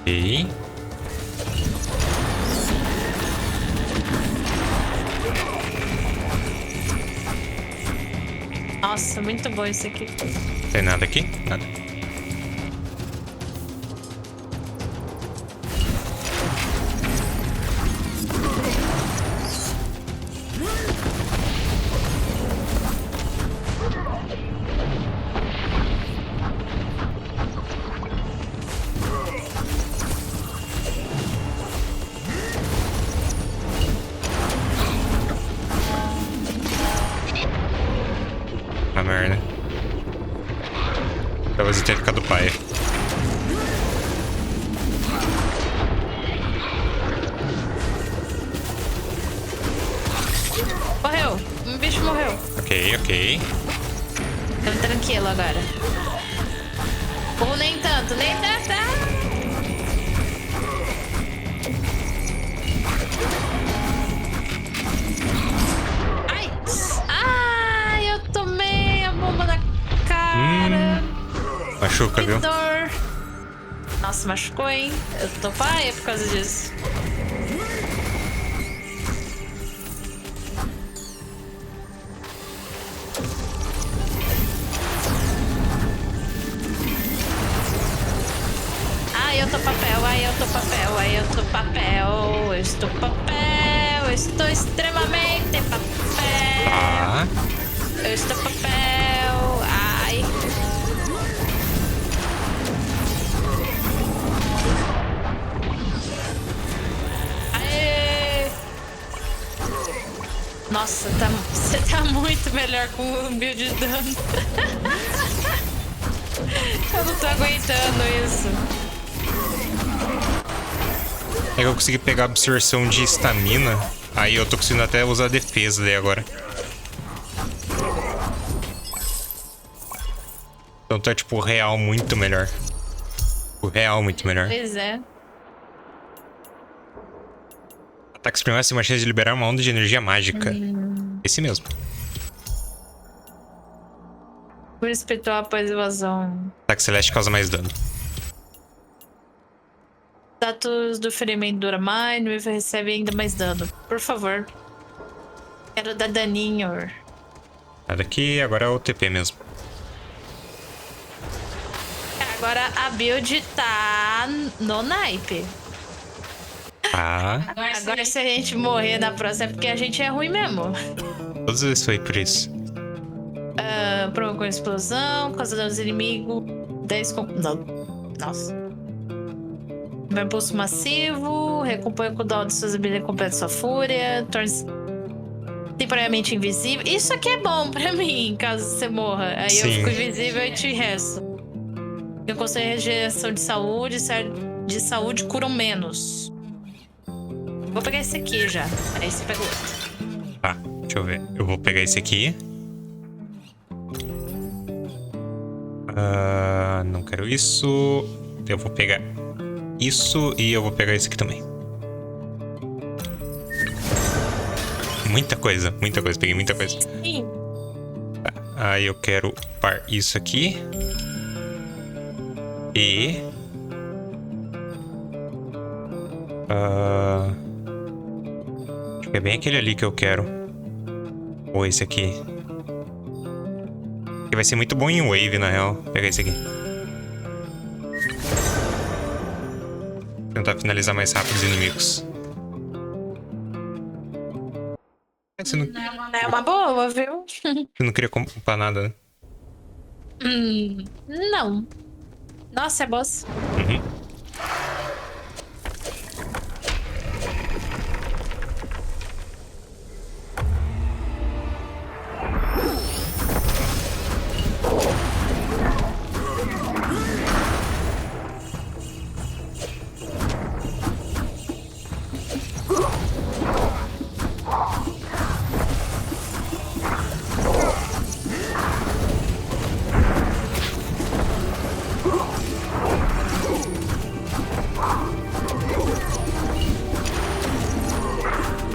Ok. Nossa, muito bom isso aqui. Tem nada aqui? Nada. A merda. Talvez eu tenha ficado pai. Morreu. Um bicho morreu. Ok, ok. Tô tranquilo agora. Ou nem tanto, nem tanto. machuca, viu? Dor. Nossa, machucou, hein? Eu tô paia por causa disso. Ai, eu tô papel, ai, eu tô papel, ai, eu tô papel, eu estou papel, eu estou extremamente papel. Ah. Eu estou papel, ai. Aê. Nossa, você tá muito melhor com o build de dano. Eu não tô aguentando isso. É que eu consegui pegar a absorção de estamina. Aí eu tô conseguindo até usar a defesa daí agora. Então tá tipo real muito melhor. O real muito melhor. Pois é. Ataques primários têm uma chance de liberar uma onda de energia mágica. Esse mesmo. Cura espiritual após evasão. Ataque celeste causa mais dano. Status do ferimento dura mais, no nível recebe ainda mais dano. Por favor. Quero dar daninho. Sai daqui, agora é o TP mesmo. Agora a build tá no naipe. Ah, Agora se a gente morrer na próxima é porque a gente é ruim mesmo. todas vezes foi por isso. Provocou explosão, causa danos inimigos. 10 com... Não. Nossa. Um impulso massivo, recompõe o cooldown de suas habilidades completa sua fúria, torna-se temporariamente invisível. Isso aqui é bom pra mim, caso você morra. Aí eu Sim. fico invisível e te resto. Eu consigo regeneração de saúde curam menos. Vou pegar esse aqui já. Aí você pega o outro. Tá, deixa eu ver. Eu vou pegar esse aqui. Não quero isso. Eu vou pegar isso e eu vou pegar esse aqui também. Muita coisa. Peguei muita coisa. Sim. Tá, aí eu quero upar isso aqui. E... acho que é bem aquele ali que eu quero. Ou esse aqui. Que vai ser muito bom em wave, na real. Vou pegar esse aqui. Tentar finalizar mais rápido os inimigos. Você não, É uma boa, viu? você não queria upar nada, né? Não. Nossa, é boss. Uhum.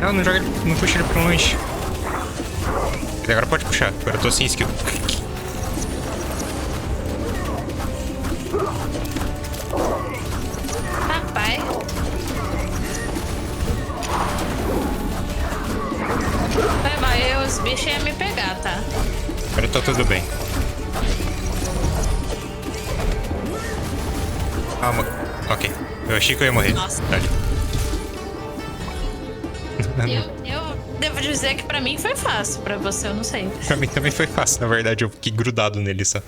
Não, não joga ele, não puxa ele pra longe. Mas agora pode puxar, agora eu tô sem skill. Rapaz. Mas os bichos iam me pegar, tá? Agora tá tudo bem. Calma. Ok. Eu achei que eu ia morrer. Nossa. Tá ali. Eu devo dizer que pra mim foi fácil, pra você eu não sei. Pra mim também foi fácil, na verdade. Eu fiquei grudado nele só.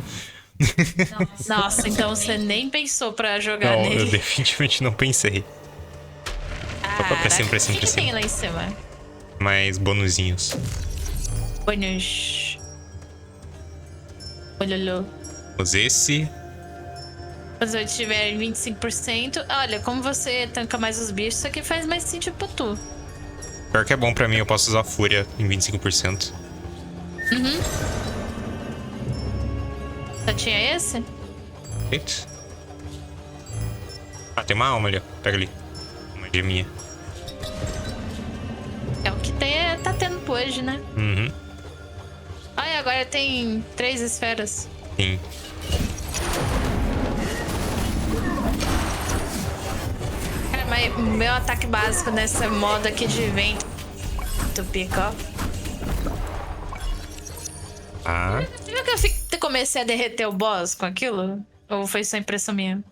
Nossa, então você nem pensou pra jogar Não, nele. eu definitivamente não pensei. Opa, pra cima, pra cima, O pra que tem cima. lá em cima? Mais bonuzinhos. Bônus. Olholô. Temos esse. Quando eu tiver 25%. Olha, como você tanca mais os bichos, isso aqui faz mais sentido pra tu. Pior que é bom pra mim, eu posso usar Fúria em 25%. Só tinha esse? Eita. Ah, tem uma alma ali, ó. Pega ali. Uma geminha. É o que tem, tá tendo hoje, né? Uhum. Olha, agora tem 3 esferas. Sim. Meu ataque básico nesse modo aqui de vento. Tu pica, ó. Ah. Você viu que eu comecei a derreter o boss com aquilo? Ou foi só impressão minha?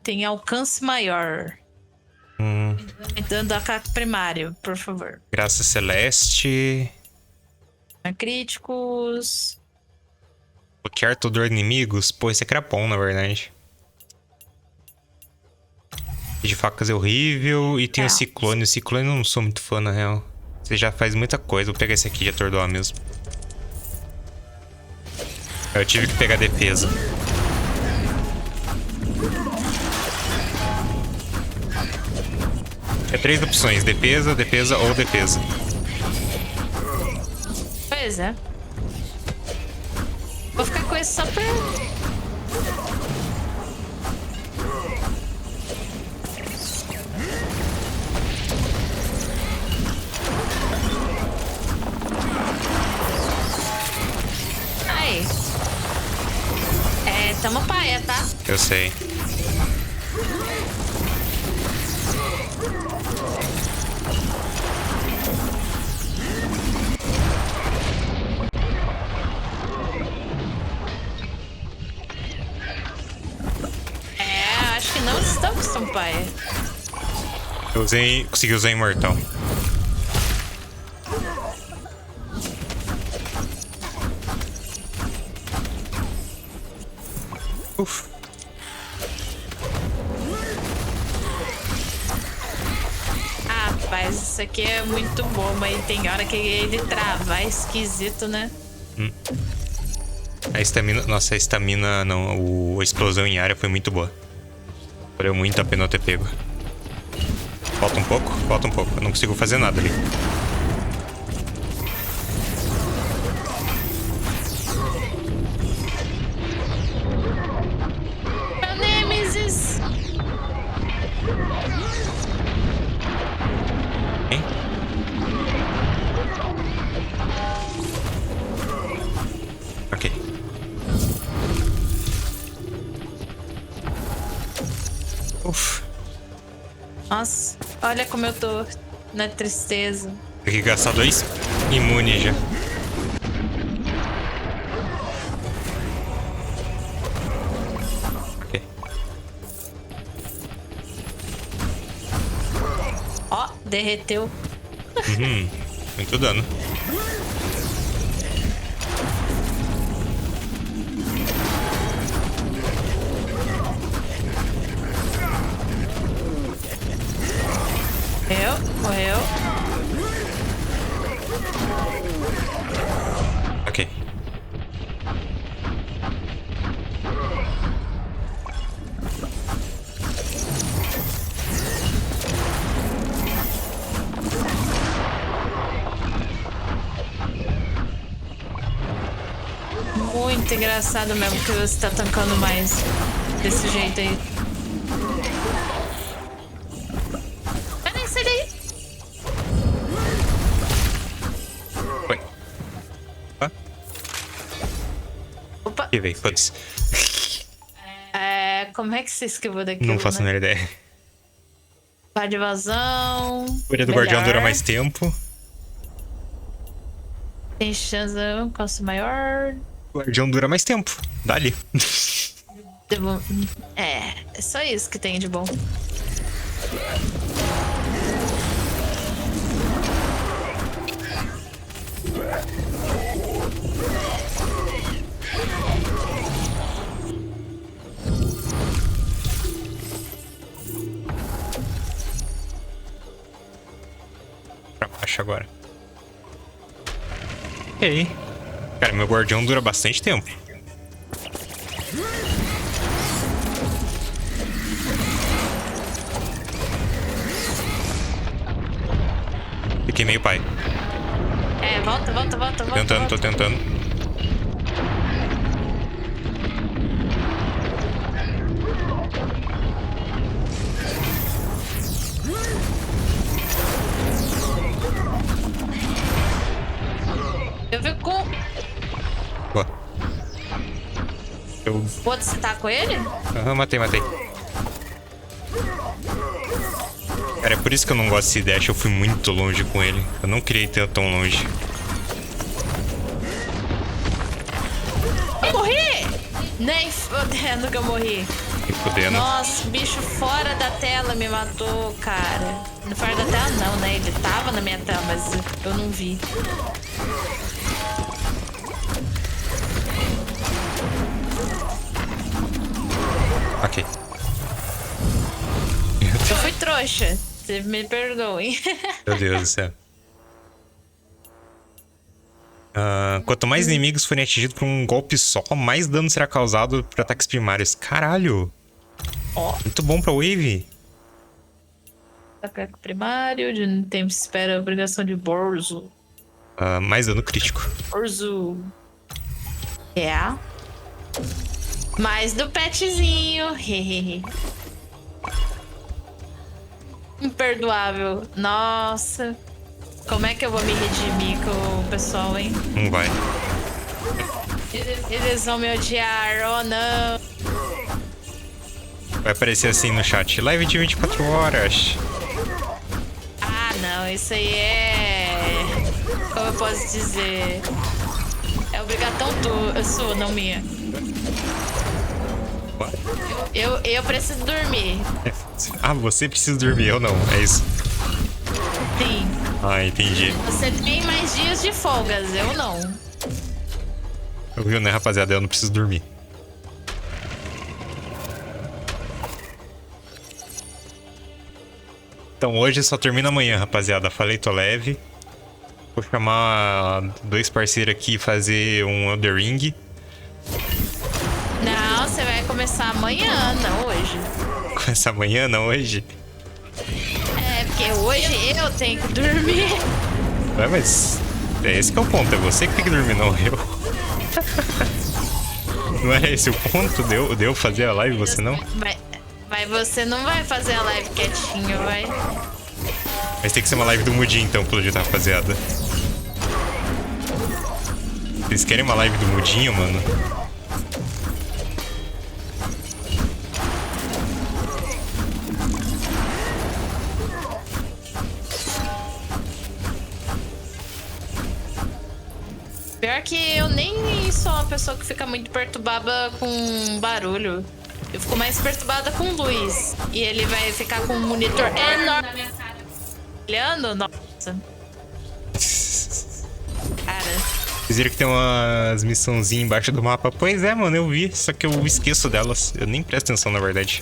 Tem alcance maior. Me dando ataque primário, por favor. Graça Celeste. Críticos. Bloquear todo inimigos. Pô, esse aqui era bom, na verdade. De facas é horrível. E tem o Ciclone. O Ciclone eu não sou muito fã, na real. Você já faz muita coisa. Vou pegar esse aqui de atordoar mesmo. Eu tive que pegar defesa. É 3 opções. Defesa, defesa ou defesa. Pois é. Vou ficar com esse só pra... Aí. Tamo paia, tá? Eu sei. Acho que não estamos tão paia. Eu usei... Consegui usar Imortal. Uf. Rapaz, isso aqui é muito bom, mas tem hora que ele trava, é esquisito, né? A estamina... Nossa, a estamina... Não, a explosão em área foi muito boa. Valeu muito a pena eu ter pego. Falta um pouco? Falta um pouco. Eu não consigo fazer nada ali. Meu Nemesis! Hein? Ok. Uf. Nossa, olha como eu tô na tristeza. Tem que gastar 2 imune já. Ok. Ó, derreteu. Muito dano. Morreu. Ok. Muito engraçado mesmo que você tá tancando mais desse jeito aí. Peraí, sai daí. Foi. Opa. E veio, foda-se. Como é que você esquivou daquilo? Não faço a menor ideia. Pá de vazão. Fúria do Guardião dura mais tempo. Tem chance de um custo maior. O Guardião dura mais tempo. Dá-lhe. É só isso que tem de bom. Pra baixo agora. E aí? Cara, meu Guardião dura bastante tempo. Fiquei meio pai. Volta. Tô tentando. Eu vi com... Boa. Eu O outro, você tá com ele? Aham, matei. Cara, é por isso que eu não gosto desse dash. Eu fui muito longe com ele. Eu não queria ir tão longe. Eu morri! Nem fodendo que eu morri. Me fudendo. Nossa, bicho fora da tela me matou, cara. Fora da tela não, né? Ele tava na minha tela, mas eu não vi. Ok. Eu fui trouxa. Você me perdoe. Meu Deus do céu. Quanto mais inimigos forem atingidos por um golpe só, mais dano será causado por ataques primários. Caralho! Ó. Muito bom pra Wave. Ataque primário, de tempo de espera, obrigação de Borzo. Mais dano crítico. Borzo. É. Mais do petzinho. Imperdoável. Nossa. Como é que eu vou me redimir com o pessoal, hein? Não vai. Eles vão me odiar, oh não. Vai aparecer assim no chat. Live de 24 horas. Ah, não. Isso aí é... Como eu posso dizer? É obrigação sua, não minha. Eu preciso dormir. Ah, você precisa dormir, eu não. É isso. Sim. Ah, entendi. Você tem mais dias de folgas, eu não. Viu, né, rapaziada? Eu não preciso dormir. Então hoje só termina amanhã, rapaziada. Falei, tô leve. Vou chamar 2 parceiros aqui e fazer um Elden Ring. Não, você vai começar amanhã, não hoje. Começa amanhã, não hoje? É, porque hoje eu tenho que dormir. Ué, mas esse que é o ponto. É você que tem que dormir, não eu. Não era esse o ponto? Deu fazer a live, você não? Mas você não vai fazer a live quietinho, vai? Mas tem que ser uma live do Mudinho, então, pelo jeito, rapaziada. Vocês querem uma live do Mudinho, mano? Pior que eu nem sou uma pessoa que fica muito perturbada com barulho. Eu fico mais perturbada com luz. E ele vai ficar com um monitor enorme na minha cara. Olhando? Nossa. Cara. Vocês viram que tem umas missãozinhas embaixo do mapa? Pois é, mano, eu vi. Só que eu esqueço delas. Eu nem presto atenção, na verdade.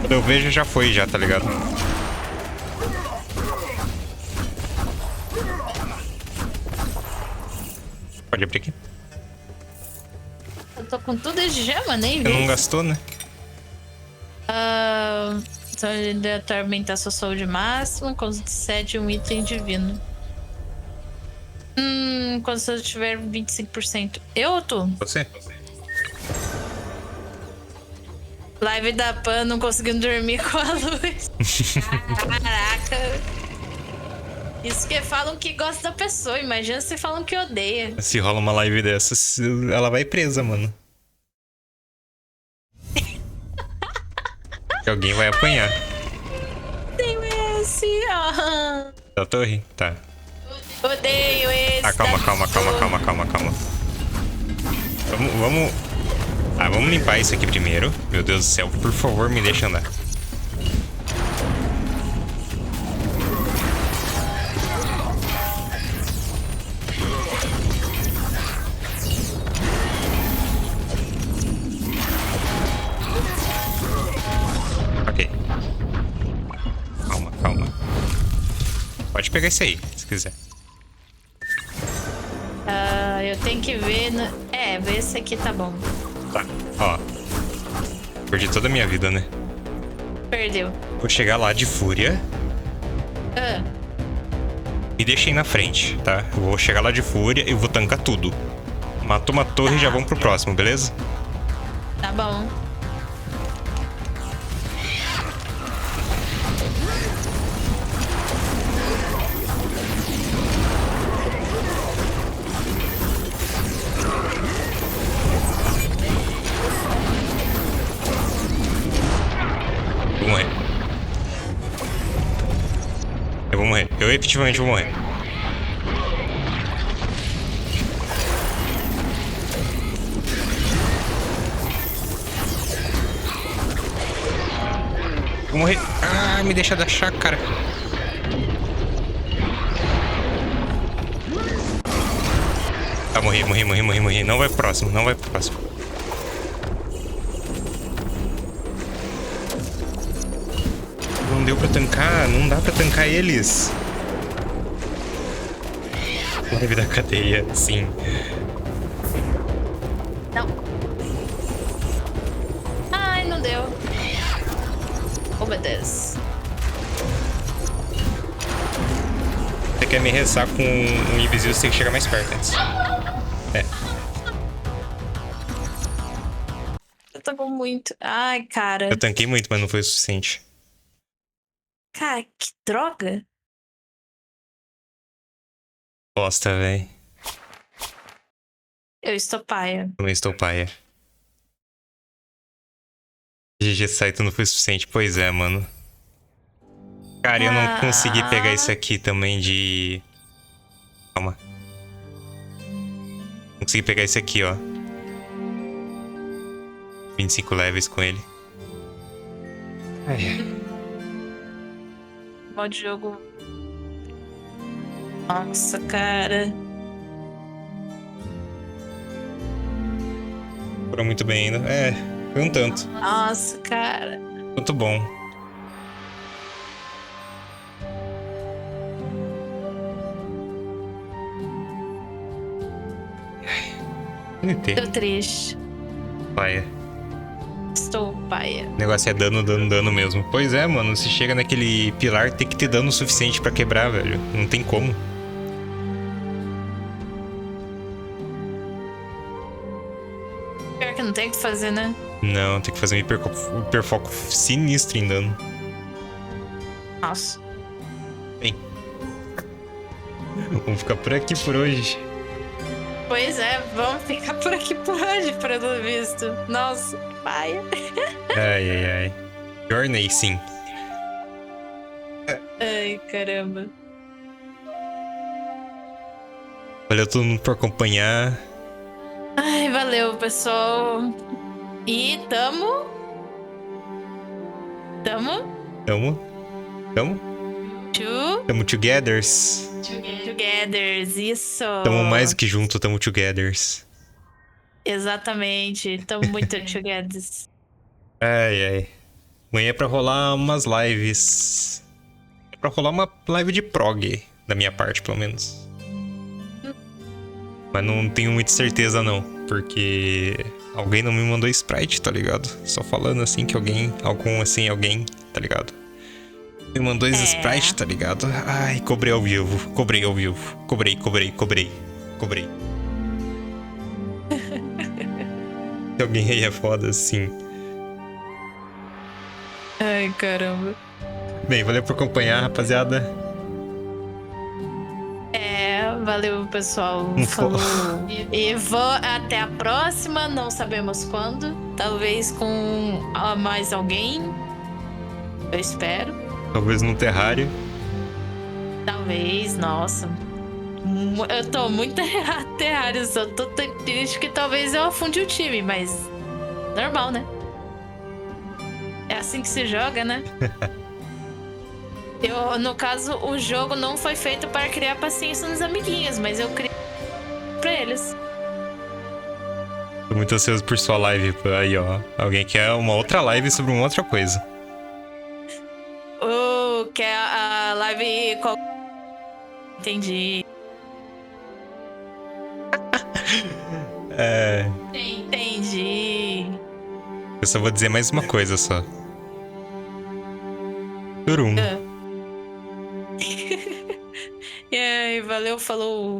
Quando eu vejo, já foi, já, tá ligado? Pode abrir aqui. Eu tô com tudo de gema, nem Você vi. não gastou, né? Então ele atormenta a sua saúde máxima, concede um item divino. Quando você tiver 25%. Eu ou tu? Você? Live da Pan não conseguindo dormir com a luz. Caraca. Isso que falam que gosta da pessoa. Imagina se falam que odeia. Se rola uma live dessas, ela vai presa, mano. Que alguém vai apanhar. Odeio esse. Da torre? Tá. Odeio esse. Ah, calma. Vamos limpar isso aqui primeiro. Meu Deus do céu, por favor, me deixa andar. Ok. Calma. Pode pegar esse aí, se quiser. Eu tenho que ver. Ver esse aqui tá bom. Tá, ó. Perdi toda a minha vida, né? Perdeu. Vou chegar lá de fúria. Me deixem na frente, tá? Eu vou chegar lá de fúria e vou tancar tudo. Matou uma torre e já vamos pro próximo, beleza? Tá bom. Eu efetivamente vou morrer. Vou morrer. Ah, me deixa dar chá, cara. Tá, morri. Não vai pro próximo, não vai pro próximo. Não deu pra tancar, não dá pra tancar eles. Live da cadeia, sim. Não. Ai, não deu. Oh, meu Deus. Você quer me rezar com um invisível, você tem que chegar mais perto antes. É. Eu tô com muito... Ai, cara. Eu tanquei muito, mas não foi o suficiente. Cara, que droga. Bosta, véi. Eu estou paia. Também estou paia. GG Saito não foi suficiente. Pois é, mano. Cara, eu não consegui pegar isso aqui também de... Calma. Não consegui pegar esse aqui, ó. 25 levels com ele. Ai. Modo de jogo. Nossa, cara. Foram muito bem ainda. É, foi um tanto. Nossa, cara. Muito bom. NT. Tô triste. Paia. Estou paia. O negócio é dano mesmo. Pois é, mano. Se chega naquele pilar, tem que ter dano suficiente pra quebrar, velho. Não tem como. Pior que não tem o que fazer, né? Não, tem que fazer um hiperfoco sinistro em dano. Nossa. Bem. Vamos ficar por aqui por hoje. Pois é, vamos ficar por aqui por hoje, pelo visto. Nossa, paia. Ai. Journey, sim. Ai, caramba. Valeu todo mundo por acompanhar. Ai, valeu, pessoal. E tamo. Tamo togethers. Togethers, isso. Tamo mais do que junto, tamo togethers. Exatamente, tamo muito togethers. Ai. Amanhã é pra rolar umas lives. É pra rolar uma live de prog, da minha parte, pelo menos. Mas não tenho muita certeza, não. Porque alguém não me mandou sprite, tá ligado? Só falando assim que alguém, tá ligado? Me mandou esse sprite, tá ligado? Ai, cobrei ao vivo. Cobrei. Se alguém aí é foda, sim. Ai, caramba. Bem, valeu por acompanhar, rapaziada. Valeu, pessoal. Falou. E vou até a próxima, não sabemos quando. Talvez com mais alguém. Eu espero. Talvez no terrário. Talvez, nossa. Eu tô muito terrário, só tô triste que talvez eu afunde o time, mas normal, né? É assim que se joga, né? No caso, o jogo não foi feito para criar paciência nos amiguinhos, mas eu criei pra eles. Tô muito ansioso por sua live. Aí, ó. Alguém quer uma outra live sobre uma outra coisa. Quer a live... Entendi. Entendi. Eu só vou dizer mais uma coisa só. Turum. E aí, valeu, falou.